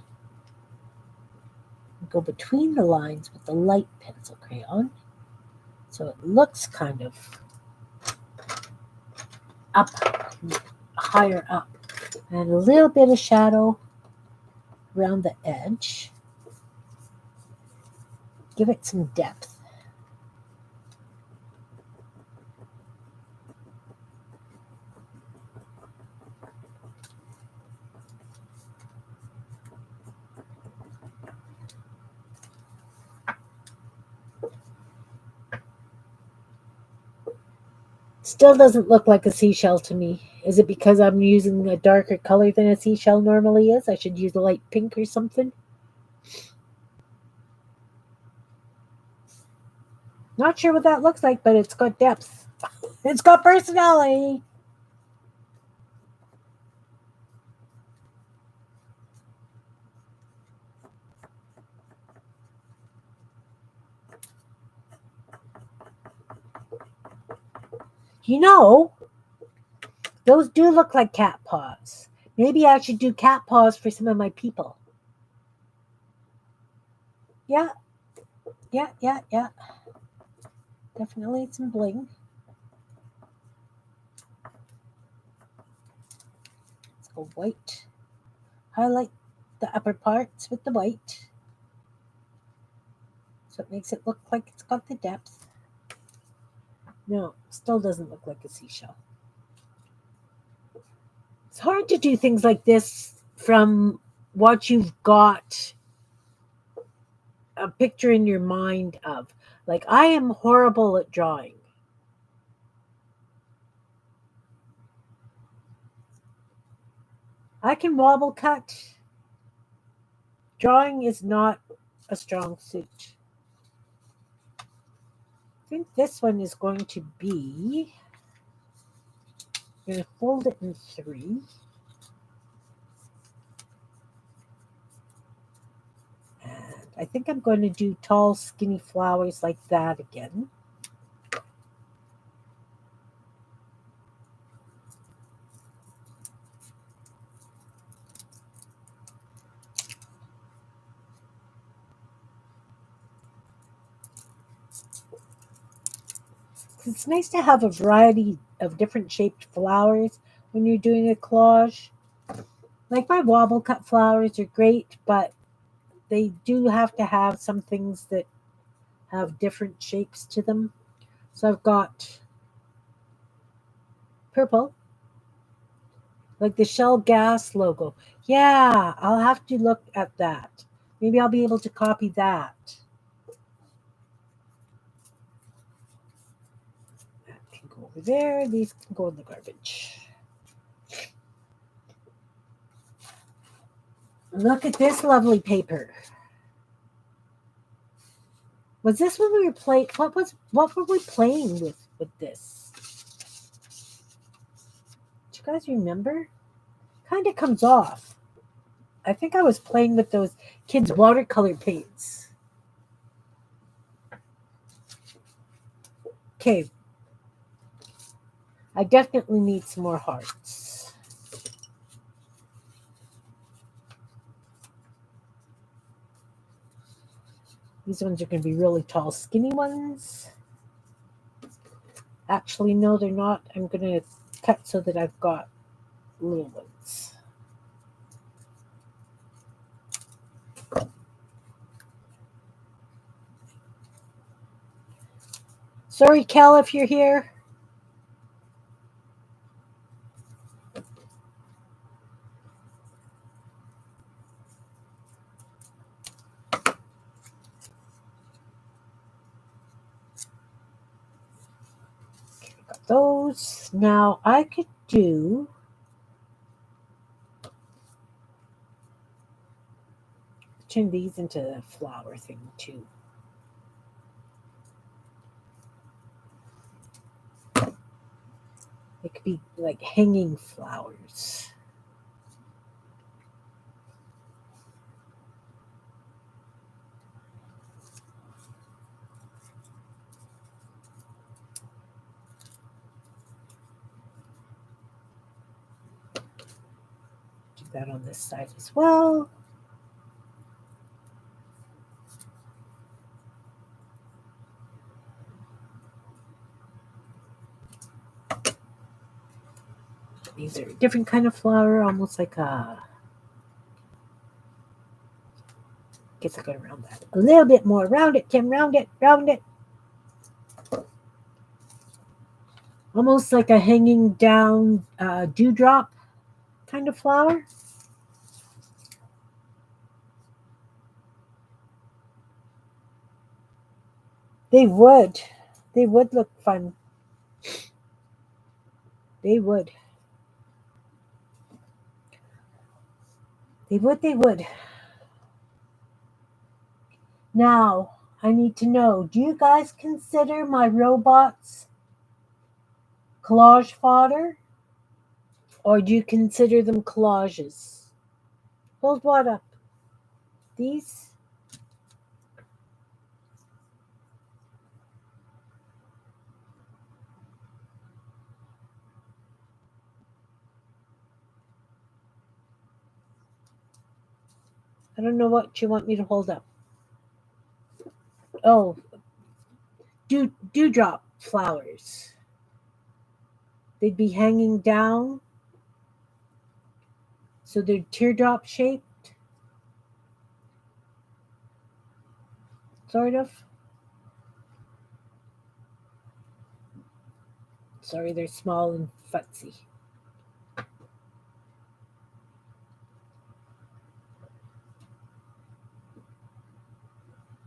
and go between the lines with the light pencil crayon. So it looks kind of up, higher up. And a little bit of shadow around the edge. Give it some depth. Still doesn't look like a seashell to me. Is it because I'm using a darker color than a seashell normally is? I should use a light pink or something. Not sure what that looks like, but it's got depth. It's got personality. You know, Those do look like cat paws. Maybe I should do cat paws for some of my people. Yeah, yeah. Definitely some bling. Let's go white. Highlight the upper parts with the white. So it makes it look like it's got the depth. No, still doesn't look like a seashell. It's hard to do things like this from what you've got a picture in your mind of. Like, I am horrible at drawing. I can wobble cut. Drawing is not a strong suit. I think this one is going to be, I'm going to fold it in 3. And I think I'm going to do tall, skinny flowers like that again. It's nice to have a variety of different shaped flowers when you're doing a collage. Like my wobble cut flowers are great, but they do have to have some things that have different shapes to them. So I've got purple, like the Shell Gas logo. Yeah, I'll have to look at that. Maybe I'll be able to copy that. That can go over there. These can go in the garbage. Look at this lovely paper. Was this when we were playing? What were we playing with this? Do you guys remember? Kind of comes off. I think I was playing with those kids' watercolor paints. Okay. I definitely need some more hearts. These ones are going to be really tall, skinny ones. Actually, no, they're not. I'm going to cut so that I've got little ones. Sorry, Cal, if you're here. Okay, got those. Now I could turn these into a flower thing too. It could be like hanging flowers. Do that on this side as well. These are a different kind of flower, almost like a. Guess I gotta round that a little bit more. Round it, Kim. Round it. Round it. Almost like a hanging down dewdrop kind of flower. They would. They would look fun. They would. They would. Now, I need to know, do you guys consider my robots collage fodder? Or do you consider them collages? Hold what up? These? I don't know what you want me to hold up. Oh, dewdrop flowers. They'd be hanging down, so they're teardrop shaped, sort of. Sorry, they're small and futzy.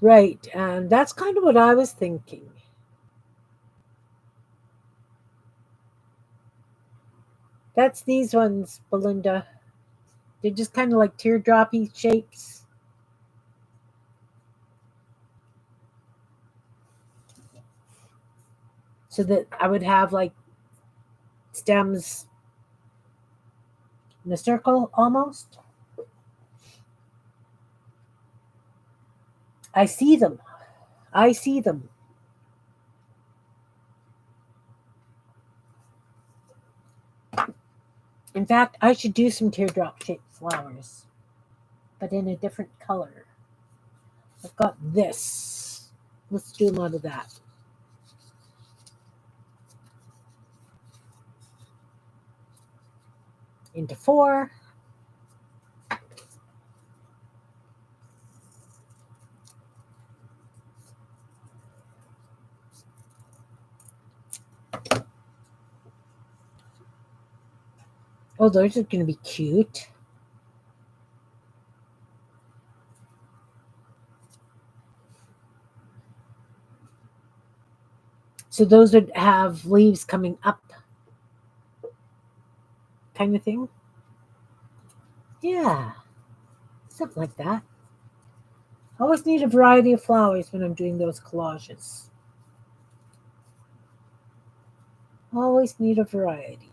Right, and that's kind of what I was thinking. That's these ones, Belinda. They're just kind of like teardroppy shapes. So that I would have like stems in a circle almost. I see them. I see them. In fact, I should do some teardrop shaped flowers, but in a different color. I've got this. Let's do a lot of that. Into 4. Oh, those are going to be cute. So those would have leaves coming up, kind of thing. Yeah, something like that. I always need a variety of flowers when I'm doing those collages. Always need a variety.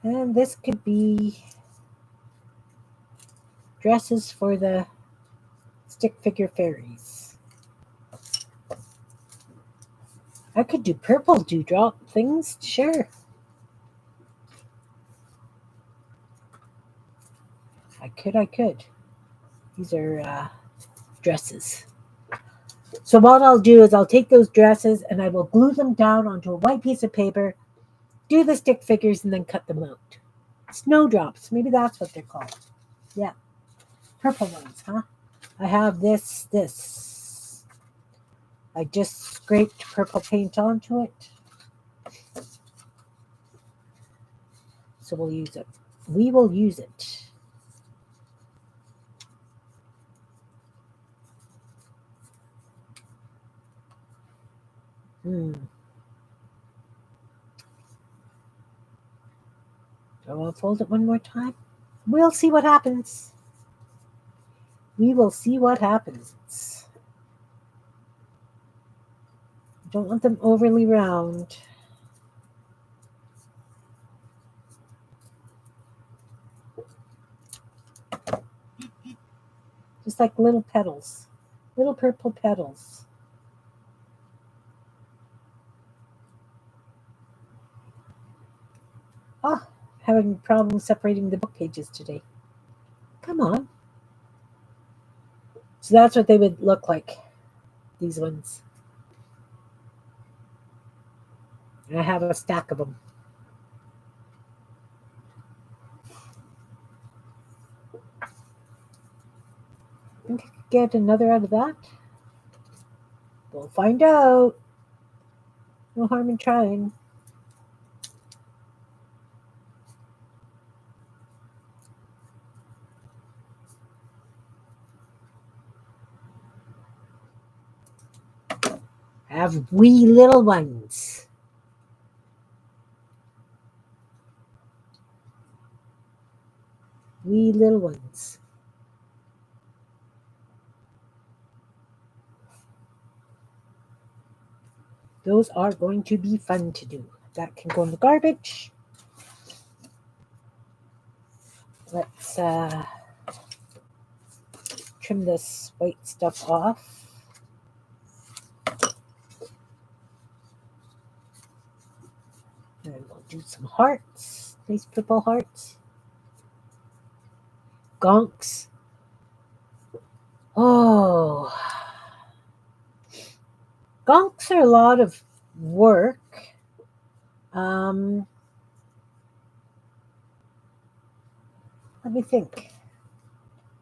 And this could be dresses for the stick figure fairies. I could do purple dewdrop things, sure. I could. These are dresses. So what I'll do is I'll take those dresses and I will glue them down onto a white piece of paper, do the stick figures, and then cut them out. Snowdrops, maybe that's what they're called. Yeah. Purple ones, huh? I have this. I just scraped purple paint onto it. So we'll use it. We will use it. So I'll fold it one more time. We'll see what happens. We will see what happens. Don't want them overly round. Just like little petals. Little purple petals. Oh, having problems separating the book pages today. Come on. So that's what they would look like, these ones. And I have a stack of them. I think I could get another out of that. We'll find out. No harm in trying. I have wee little ones. Wee little ones. Those are going to be fun to do. That can go in the garbage. Let's trim this white stuff off. And we'll do some hearts. Nice purple hearts. Gonks. Oh, gonks are a lot of work. Um, let me think.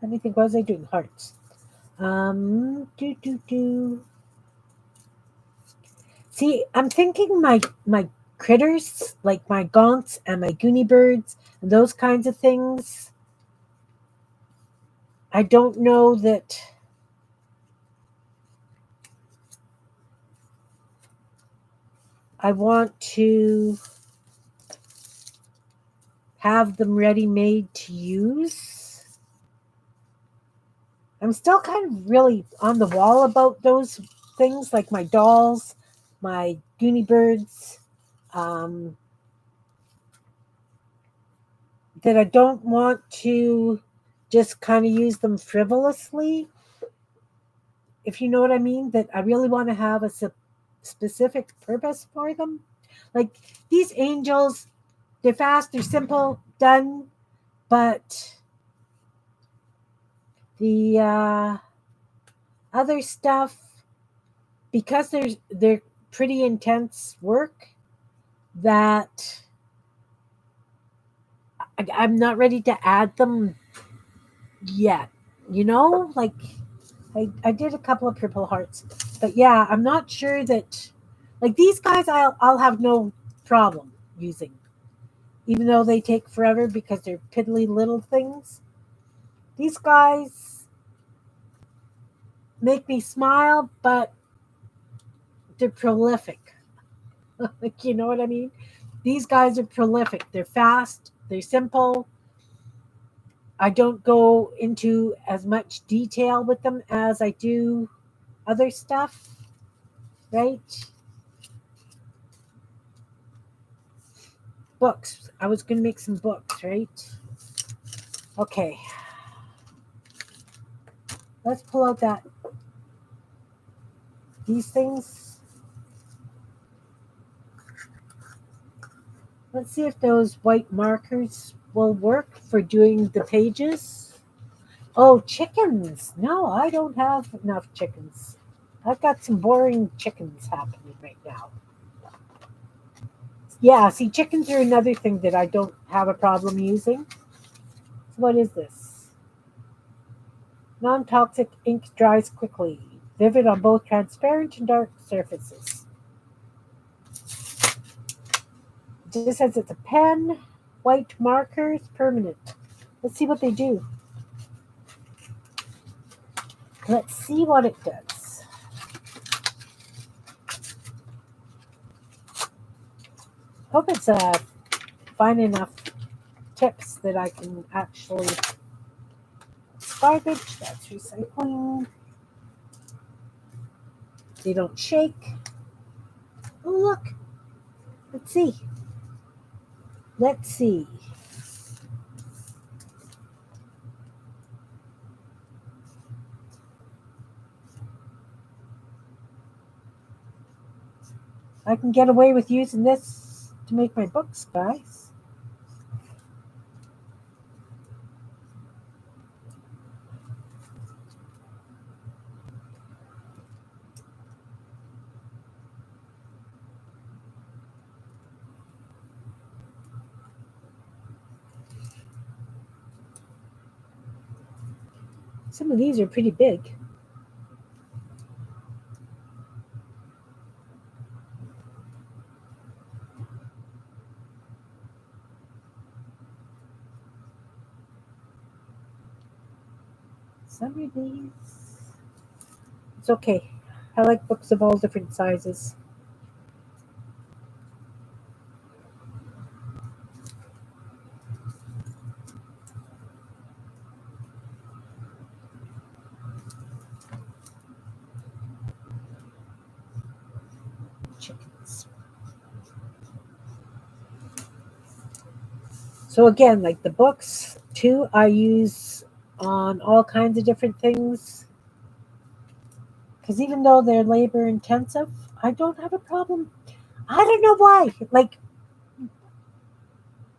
Let me think. What was I doing? Hearts. Do do do. See, I'm thinking my critters, like my gonks and my goonie birds, and those kinds of things. I don't know that I want to have them ready made to use. I'm still kind of really on the wall about those things, like my dolls, my goonie birds, um, that I don't want to just kind of use them frivolously, if you know what I mean, that I really want to have a specific purpose for them. Like these angels, they're fast, they're simple, done, but the other stuff, because they're pretty intense work, that I'm not ready to add them yet. You know, like I did a couple of purple hearts, but yeah, I'm not sure that like these guys I'll have no problem using, even though they take forever because they're piddly little things. These guys make me smile, but they're prolific. Like you know what I mean? These guys are prolific. They're fast. They're simple. I don't go into as much detail with them as I do other stuff, right? Books. I was going to make some books, right? Okay. Let's pull out these things. Let's see if those white markers will work for doing the pages. Oh, chickens. No, I don't have enough chickens. I've got some boring chickens happening right now. Yeah, see, chickens are another thing that I don't have a problem using. So what is this? Non-toxic ink dries quickly. Vivid on both transparent and dark surfaces. It just says it's a pen, white markers, permanent. Let's see what they do. Let's see what it does. Hope it's fine enough tips that I can actually. It's garbage. That's recycling. They don't shake. Oh look. Let's see. Let's see. I can get away with using this to make my books, guys. Some of these are pretty big. Some of these. It's okay. I like books of all different sizes. Chickens. So again, like the books too, I use on all kinds of different things. Because even though they're labor intensive, I don't have a problem. I don't know why. Like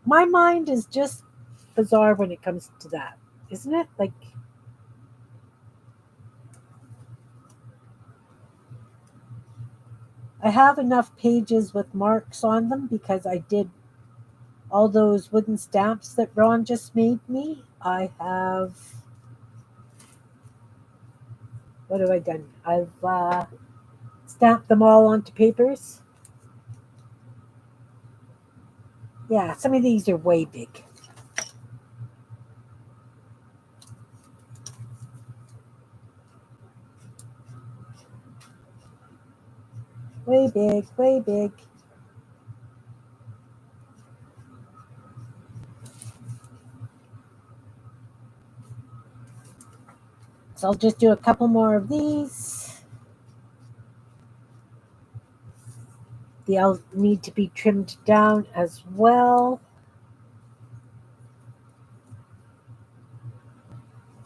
my mind is just bizarre when it comes to that. isn't it? Like, I have enough pages with marks on them because I did all those wooden stamps that Ron just made me. I have, what have I done? I've stamped them all onto papers. Yeah, some of these are way big. Way big, way big. So I'll just do a couple more of these. They'll need to be trimmed down as well.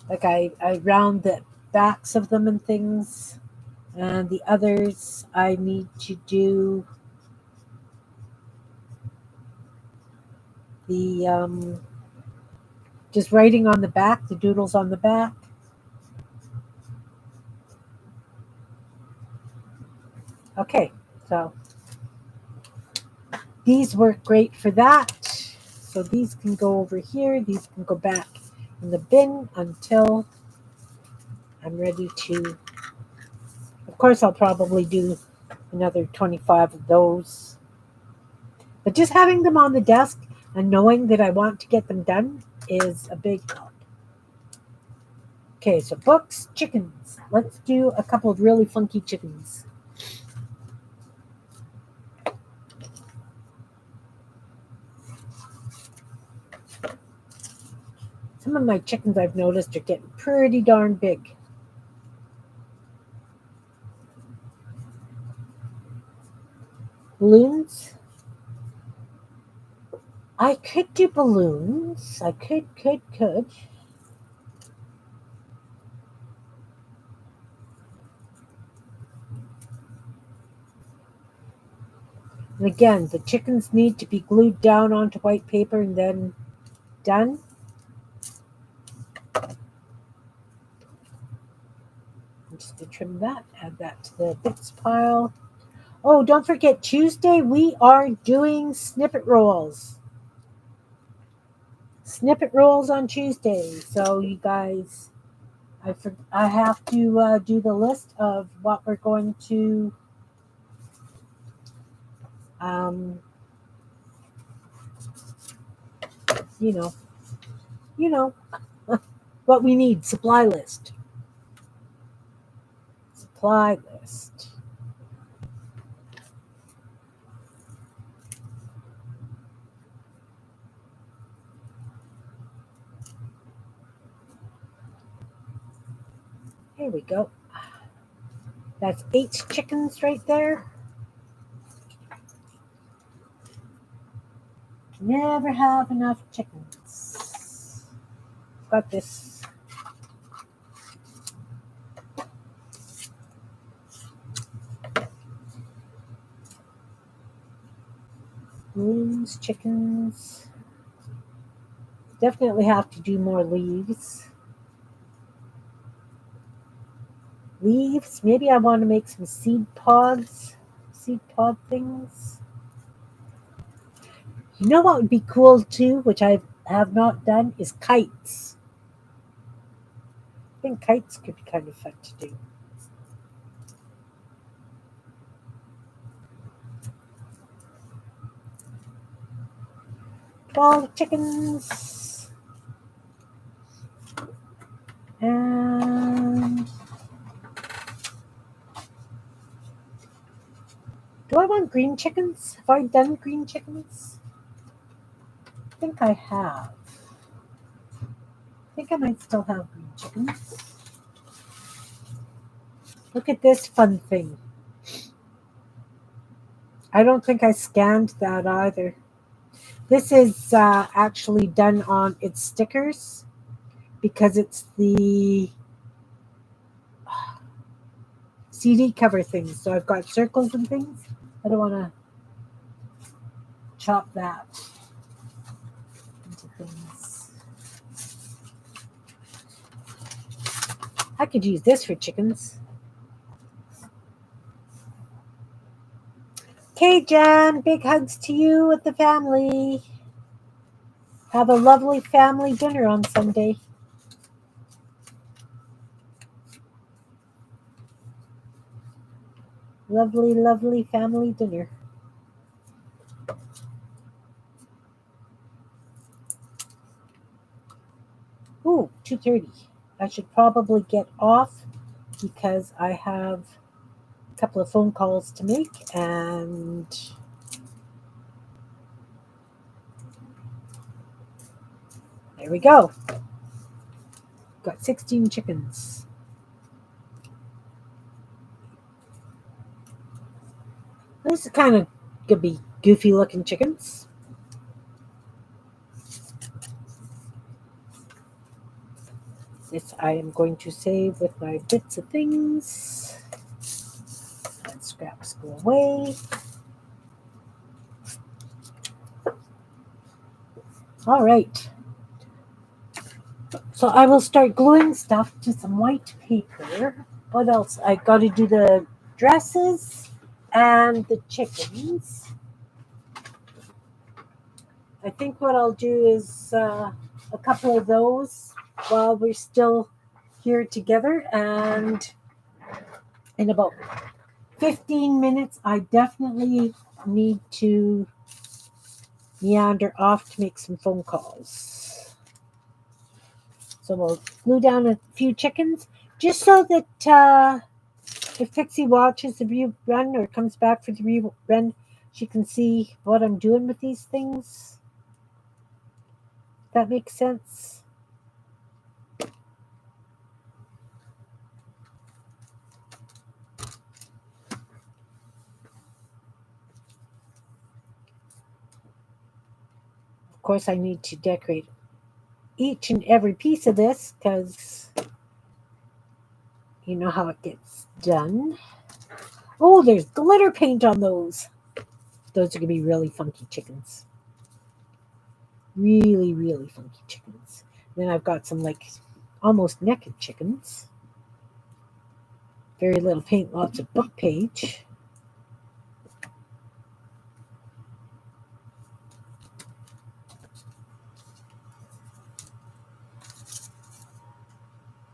Like I round the backs of them and things. And the others I need to do the just writing on the back, the doodles on the back. Okay, so these work great for that. So these can go over here. These can go back in the bin until I'm ready to. Of course, I'll probably do another 25 of those. But just having them on the desk and knowing that I want to get them done is a big help. Okay, so books, chickens. Let's do a couple of really funky chickens. Some of my chickens I've noticed are getting pretty darn big. Balloons. I could do balloons. I could. And again, the chickens need to be glued down onto white paper and then done. I'm just going to trim that, add that to the bits pile. Oh, don't forget, Tuesday we are doing snippet rolls. Snippet rolls on Tuesday. So you guys, I have to do the list of what we're going to you know what we need. Supply list. Here we go. That's 8 chickens right there. Never have enough chickens. Got this. Balloons, chickens. Definitely have to do more leaves. Maybe I want to make some seed pod things. You know what would be cool too, which I have not done, is kites. I think kites could be kind of fun to do. All chickens. And do I want green chickens? Have I done green chickens? I think I have. I think I might still have green chickens. Look at this fun thing. I don't think I scanned that either. This is actually done on its stickers because it's the CD cover things. So I've got circles and things. I don't want to chop that into things. I could use this for chickens. Okay, Jan, big hugs to you with the family. Have a lovely family dinner on Sunday. Lovely, lovely family dinner. Ooh, 2:30. I should probably get off because I have a couple of phone calls to make, and there we go. Got 16 chickens. This is kind of gonna be goofy looking chickens. This I am going to save with my bits of things. And scraps go away. All right. So I will start gluing stuff to some white paper. What else? I got to do the dresses and the chickens. I think what I'll do is a couple of those while we're still here together, and in about 15 minutes I definitely need to meander off to make some phone calls. So we'll glue down a few chickens just so that if Pixie watches the rerun or comes back for the rerun, she can see what I'm doing with these things. That makes sense. Of course, I need to decorate each and every piece of this because you know how it gets done. Oh, there's glitter paint on those. Those are going to be really funky chickens. Really, really funky chickens. Then I've got some like almost naked chickens. Very little paint, lots of book page.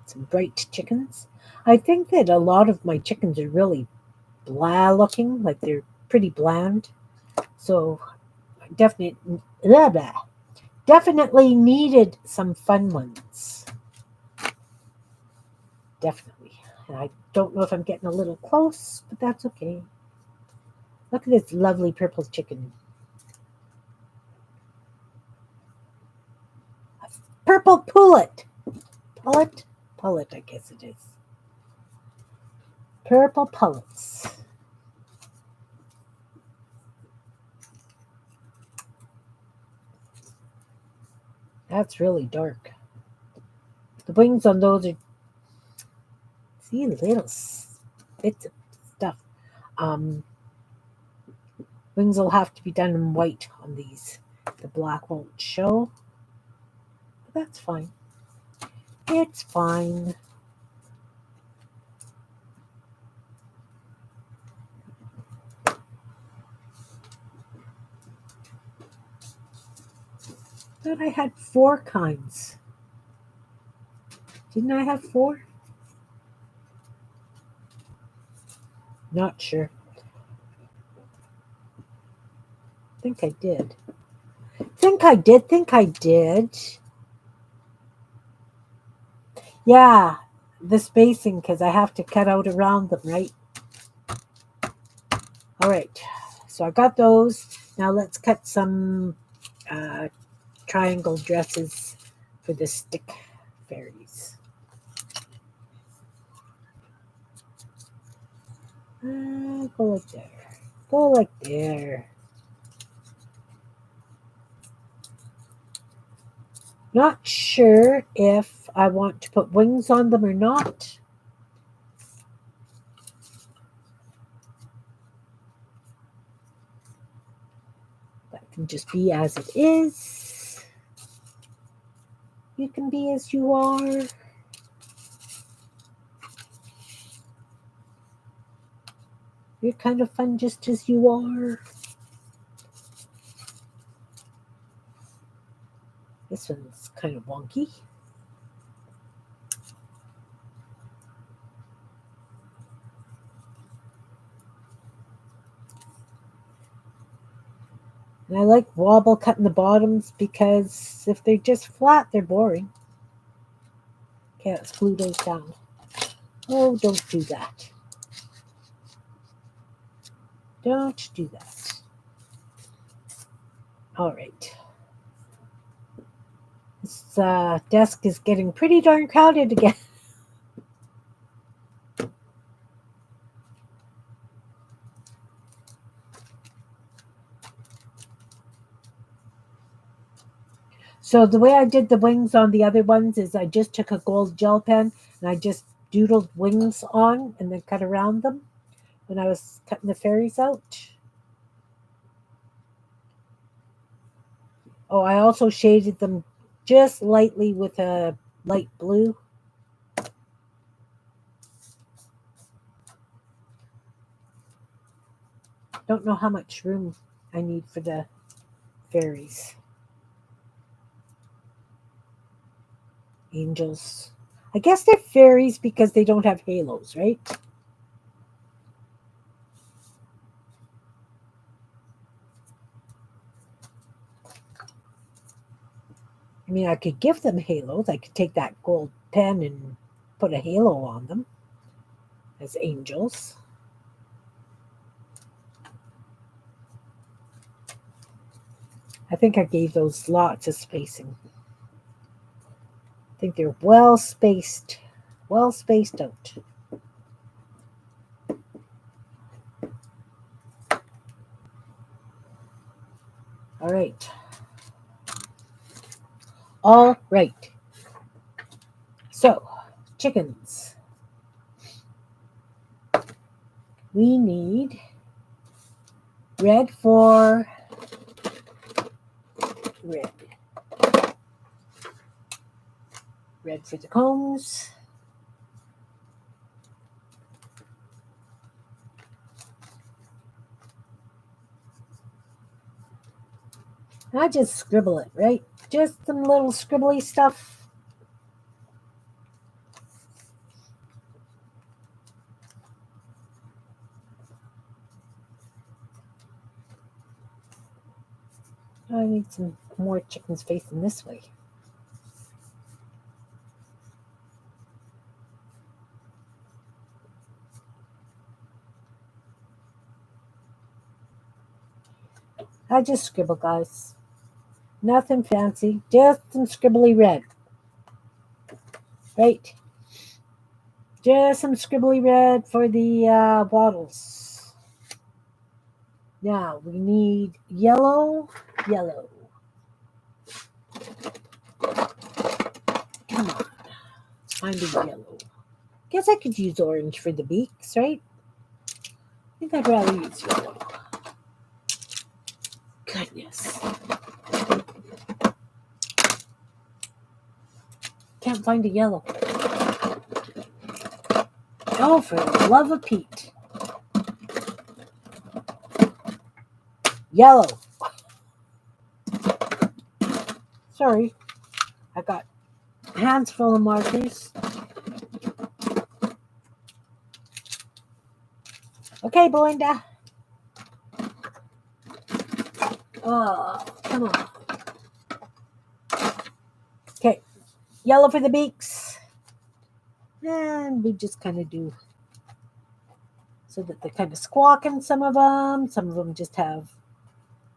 Some bright chickens. I think that a lot of my chickens are really blah looking, like they're pretty bland. So definitely needed some fun ones. Definitely. And I don't know if I'm getting a little close, but that's okay. Look at this lovely purple chicken. Purple pullet. Pullet, I guess it is. Purple pullets. That's really dark. The wings on those are, see, little bits of stuff. Wings will have to be done in white on these. The black won't show. But that's fine. It's fine. Thought I had 4 kinds. Didn't I have 4? Not sure. Think I did. Think I did. Yeah, the spacing, because I have to cut out around them, right? All right, so I got those. Now let's cut some triangle dresses for the stick fairies. Go like there. Go like there. Not sure if I want to put wings on them or not. That can just be as it is. You can be as you are. You're kind of fun just as you are. This one's kind of wonky. And I like wobble cutting the bottoms because if they're just flat, they're boring. Okay, let's glue those down. Oh, don't do that. Don't do that. All right. This desk is getting pretty darn crowded again. So the way I did the wings on the other ones is I just took a gold gel pen and I just doodled wings on and then cut around them when I was cutting the fairies out. Oh, I also shaded them just lightly with a light blue. Don't know how much room I need for the fairies. Angels. I guess they're fairies because they don't have halos, right? I mean, I could give them halos. I could take that gold pen and put a halo on them as angels. I think I gave those lots of spacing. I think they're well spaced out. All right. All right. So, chickens. We need red for red. Red for the combs. I just scribble it, right? Just some little scribbly stuff. I need some more chickens facing this way. I just scribble, guys. Nothing fancy, just some scribbly red. Right? Just some scribbly red for the wattles. Now we need yellow. Come on. Find a yellow. Guess I could use orange for the beaks, right? I think I'd rather use yellow. Goodness. Can't find a yellow. Oh, for the love of Pete. Yellow. Sorry. I got hands full of markers. Okay, Belinda. Oh, come on. Okay. Yellow for the beaks. And we just kind of do so that they're kind of squawking, some of them. Some of them just have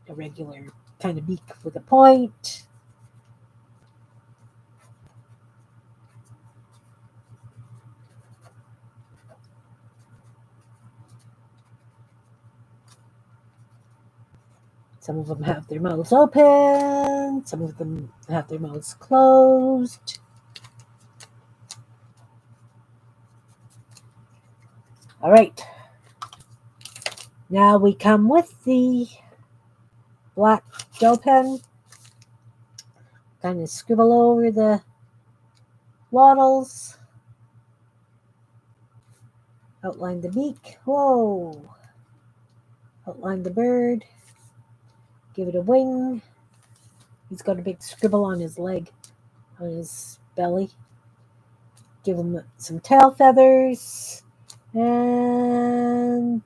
a regular kind of beak with a point. Some of them have their mouths open. Some of them have their mouths closed. All right. Now we come with the black gel pen. Kind of scribble over the wattles. Outline the beak. Whoa. Outline the bird. Give it a wing. He's got a big scribble on his leg, on his belly. Give him some tail feathers and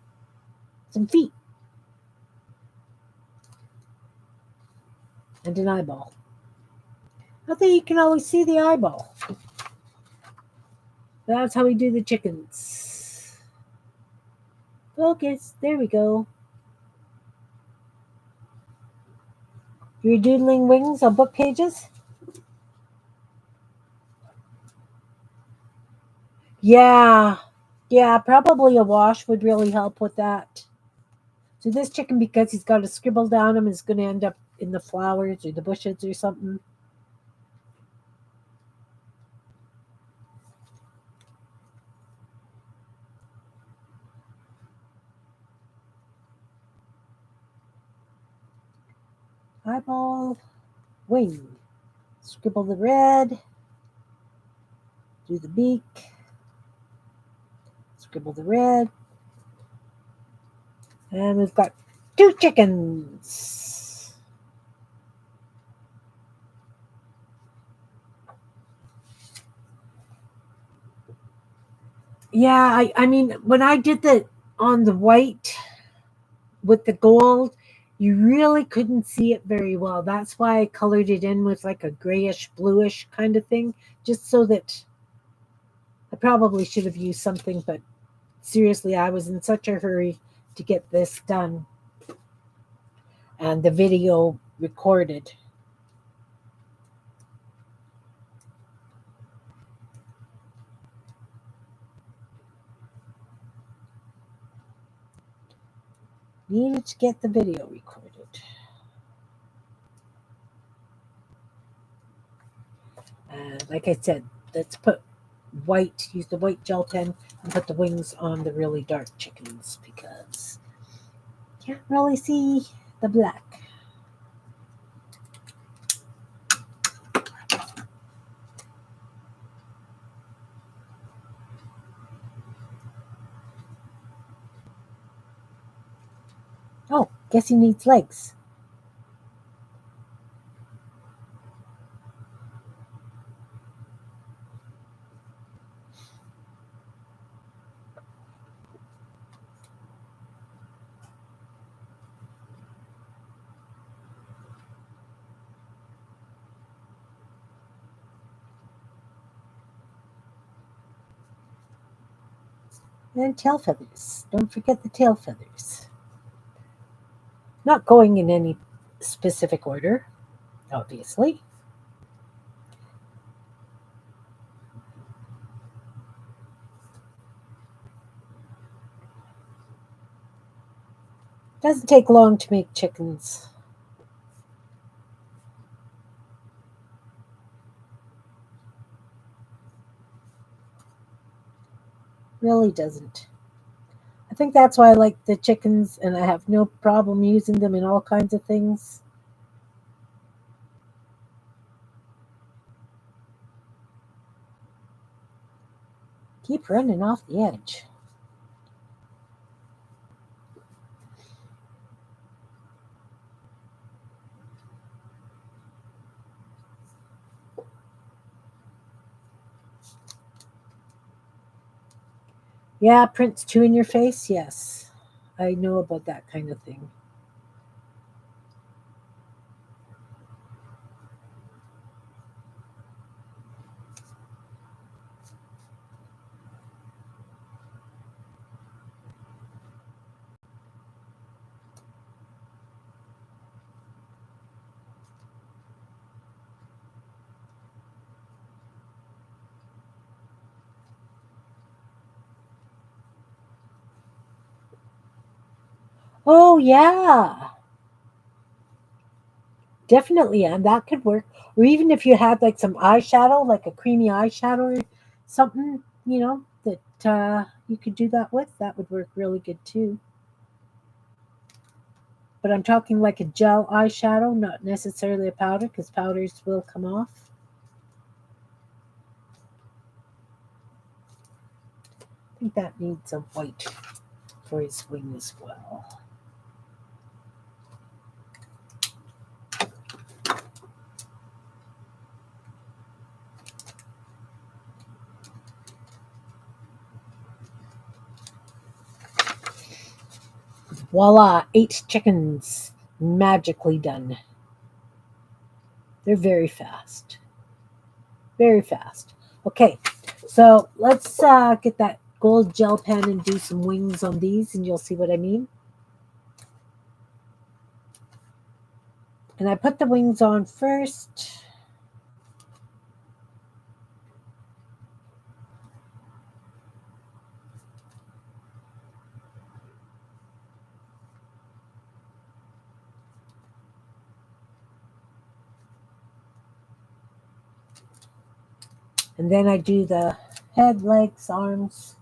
some feet and an eyeball. I think you can always see the eyeball. That's how we do the chickens. Focus. There we go. You're doodling wings on book pages? Yeah. Yeah, probably a wash would really help with that. So this chicken, because he's got a scribble down him, is going to end up in the flowers or the bushes or something. Eyeball, wing. Scribble the red. Do the beak. Scribble the red. And we've got 2 chickens. Yeah, I mean, when I did the on the white with the gold, you really couldn't see it very well. That's why I colored it in with like a grayish, bluish kind of thing, just so that I probably should have used something, but seriously, I was in such a hurry to get this done and the video recorded. Needed to get the video recorded. And like I said, let's put white, use the white gel pen and put the wings on the really dark chickens because you can't really see the black. Oh, guess he needs legs. And tail feathers. Don't forget the tail feathers. Not going in any specific order, obviously. Doesn't take long to make chickens. Really doesn't. I think that's why I like the chickens and I have no problem using them in all kinds of things. Keep running off the edge. Yeah, prints 2 in your face? Yes. I know about that kind of thing. Oh, yeah. Definitely, and that could work. Or even if you had like some eyeshadow, like a creamy eyeshadow or something, that you could do that with, that would work really good too. But I'm talking like a gel eyeshadow, not necessarily a powder, because powders will come off. I think that needs a white for his wing as well. Voila, 8 chickens magically done. They're very fast. Very fast. Okay, so let's get that gold gel pen and do some wings on these, and you'll see what I mean. And I put the wings on first. And then I do the head, legs, arms.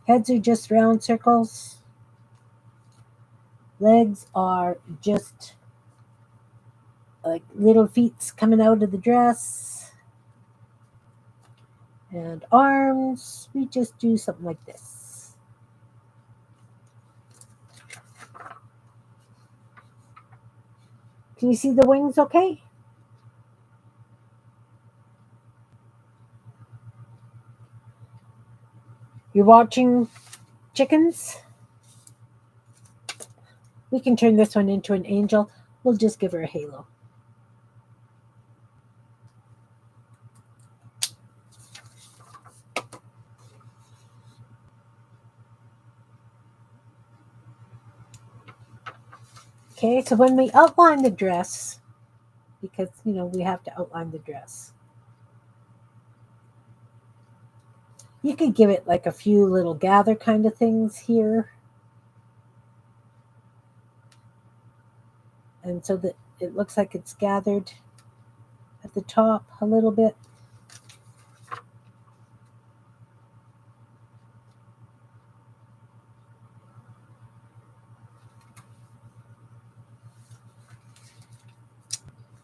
Heads are just round circles. Legs are just like little feet coming out of the dress. And arms, we just do something like this. Can you see the wings okay? You're watching chickens? We can turn this one into an angel. We'll just give her a halo. Okay, so when we outline the dress, because, we have to outline the dress, you could give it like a few little gather kind of things here. And so that it looks like it's gathered at the top a little bit.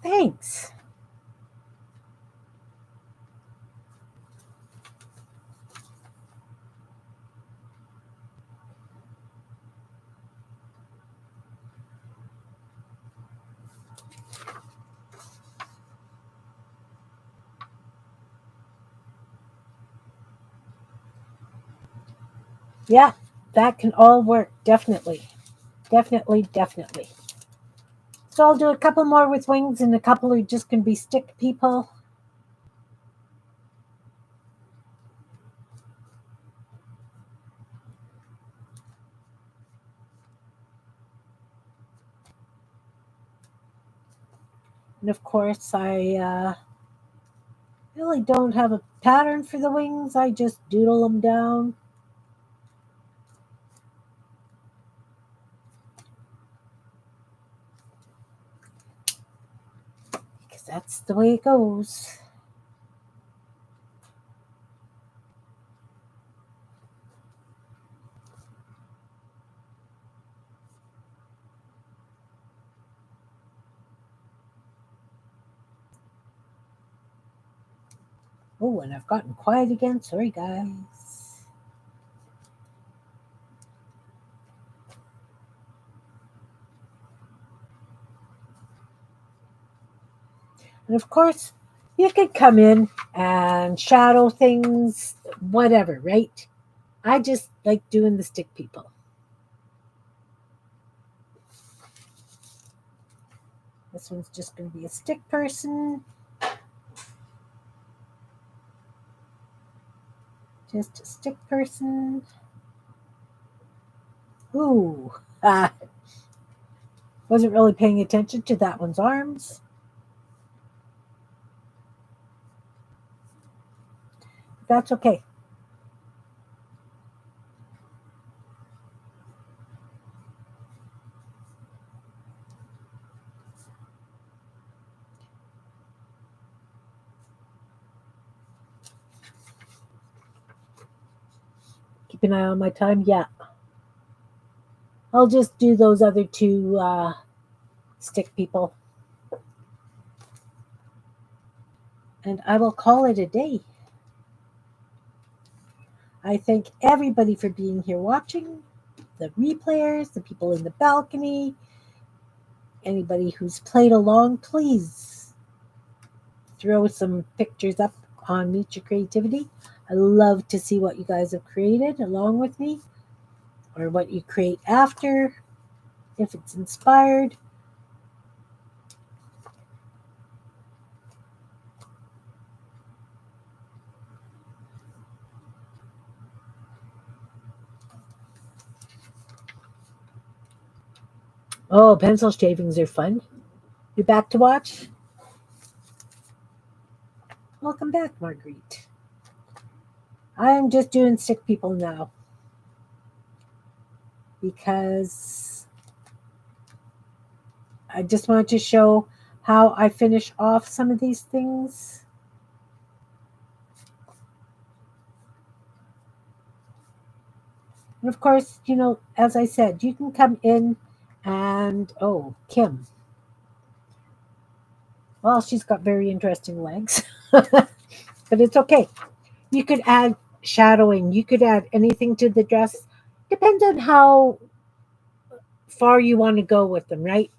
Thanks. Yeah, that can all work. Definitely. Definitely, definitely. So I'll do a couple more with wings and a couple are just going to be stick people. And of course, I really don't have a pattern for the wings. I just doodle them down. Because that's the way it goes. Oh, and I've gotten quiet again. Sorry, guys. And of course, you could come in and shadow things, whatever, right? I just like doing the stick people. This one's just going to be a stick person. Just a stick person. Ooh. Wasn't really paying attention to that one's arms. That's okay. Keep an eye on my time. Yeah. I'll just do those other two stick people. And I will call it a day. I thank everybody for being here watching, the replayers, the people in the balcony, anybody who's played along. Please throw some pictures up on Meet Your Creativity. I love to see what you guys have created along with me. or what you create after, if it's inspired. Oh, pencil shavings are fun. You back to watch? Welcome back, Marguerite. I'm just doing stick people now because I just wanted to show how I finish off some of these things. And of course, as I said, you can come in and, oh, Kim. Well, she's got very interesting legs, but it's okay. You could add shadowing. You could add anything to the dress. Depends on how far you want to go with them, right?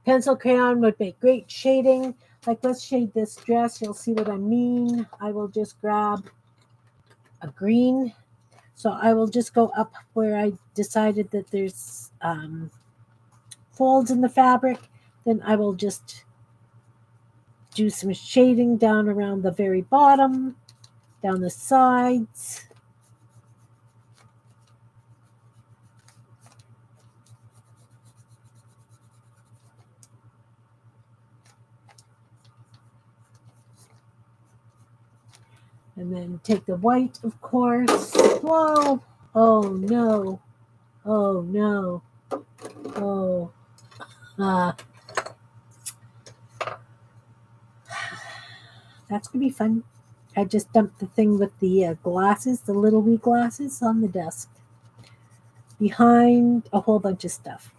Pencil crayon would make great shading. Like, let's shade this dress. You'll see what I mean. I will just grab a green. So I will just go up where I decided that there's folds in the fabric. Then I will just do some shading down around the very bottom, down the sides. And then take the white, of course. Whoa! Oh no! Oh no! Oh. That's going to be fun. I just dumped the thing with the glasses, the little wee glasses, on the desk behind a whole bunch of stuff.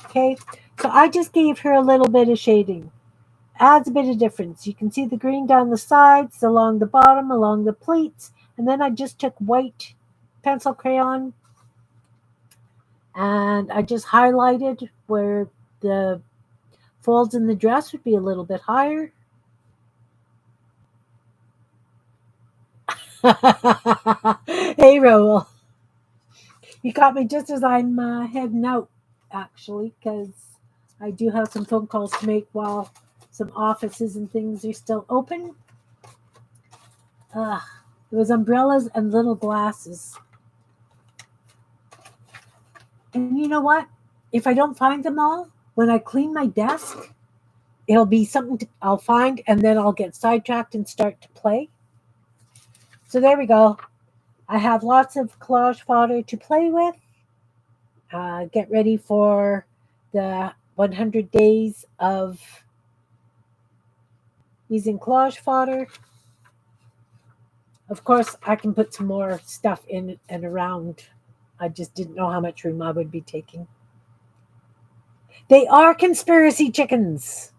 Okay, so I just gave her a little bit of shading. Adds a bit of difference. You can see the green down the sides, along the bottom, along the pleats, and then I just took white pencil crayon and I just highlighted where the folds in the dress would be a little bit higher. Hey, Raoul. You caught me just as I'm heading out, actually, because I do have some phone calls to make while some offices and things are still open. There was umbrellas and little glasses. And you know what? If I don't find them all, when I clean my desk, it'll be something I'll find, and then I'll get sidetracked and start to play. So there we go. I have lots of collage fodder to play with. Get ready for the 100 days of using collage fodder. Of course, I can put some more stuff in and around. I just didn't know how much room I would be taking. They are conspiracy chickens.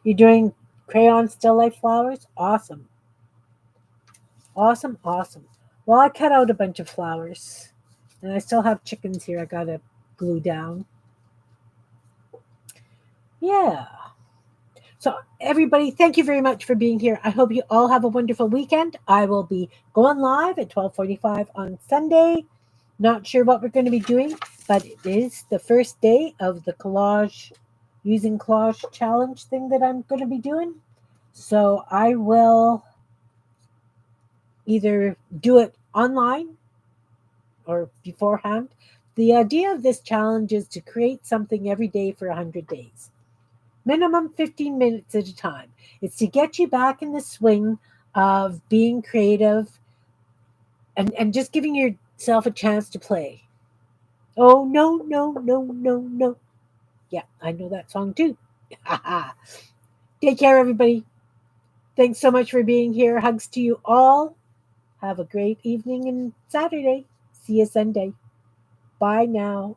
You're doing crayon still life flowers? Awesome. Awesome, awesome. Well, I cut out a bunch of flowers. And I still have chickens here I gotta glue down. Yeah. So everybody, thank you very much for being here. I hope you all have a wonderful weekend. I will be going live at 12:45 on Sunday. Not sure what we're going to be doing, but it is the first day of the using collage challenge thing that I'm going to be doing. So I will either do it online or beforehand. The idea of this challenge is to create something every day for 100 days. Minimum 15 minutes at a time. It's to get you back in the swing of being creative and just giving yourself a chance to play. Oh, no, no, no, no, no. Yeah, I know that song too. Take care, everybody. Thanks so much for being here. Hugs to you all. Have a great evening and Saturday. See you Sunday. Bye now.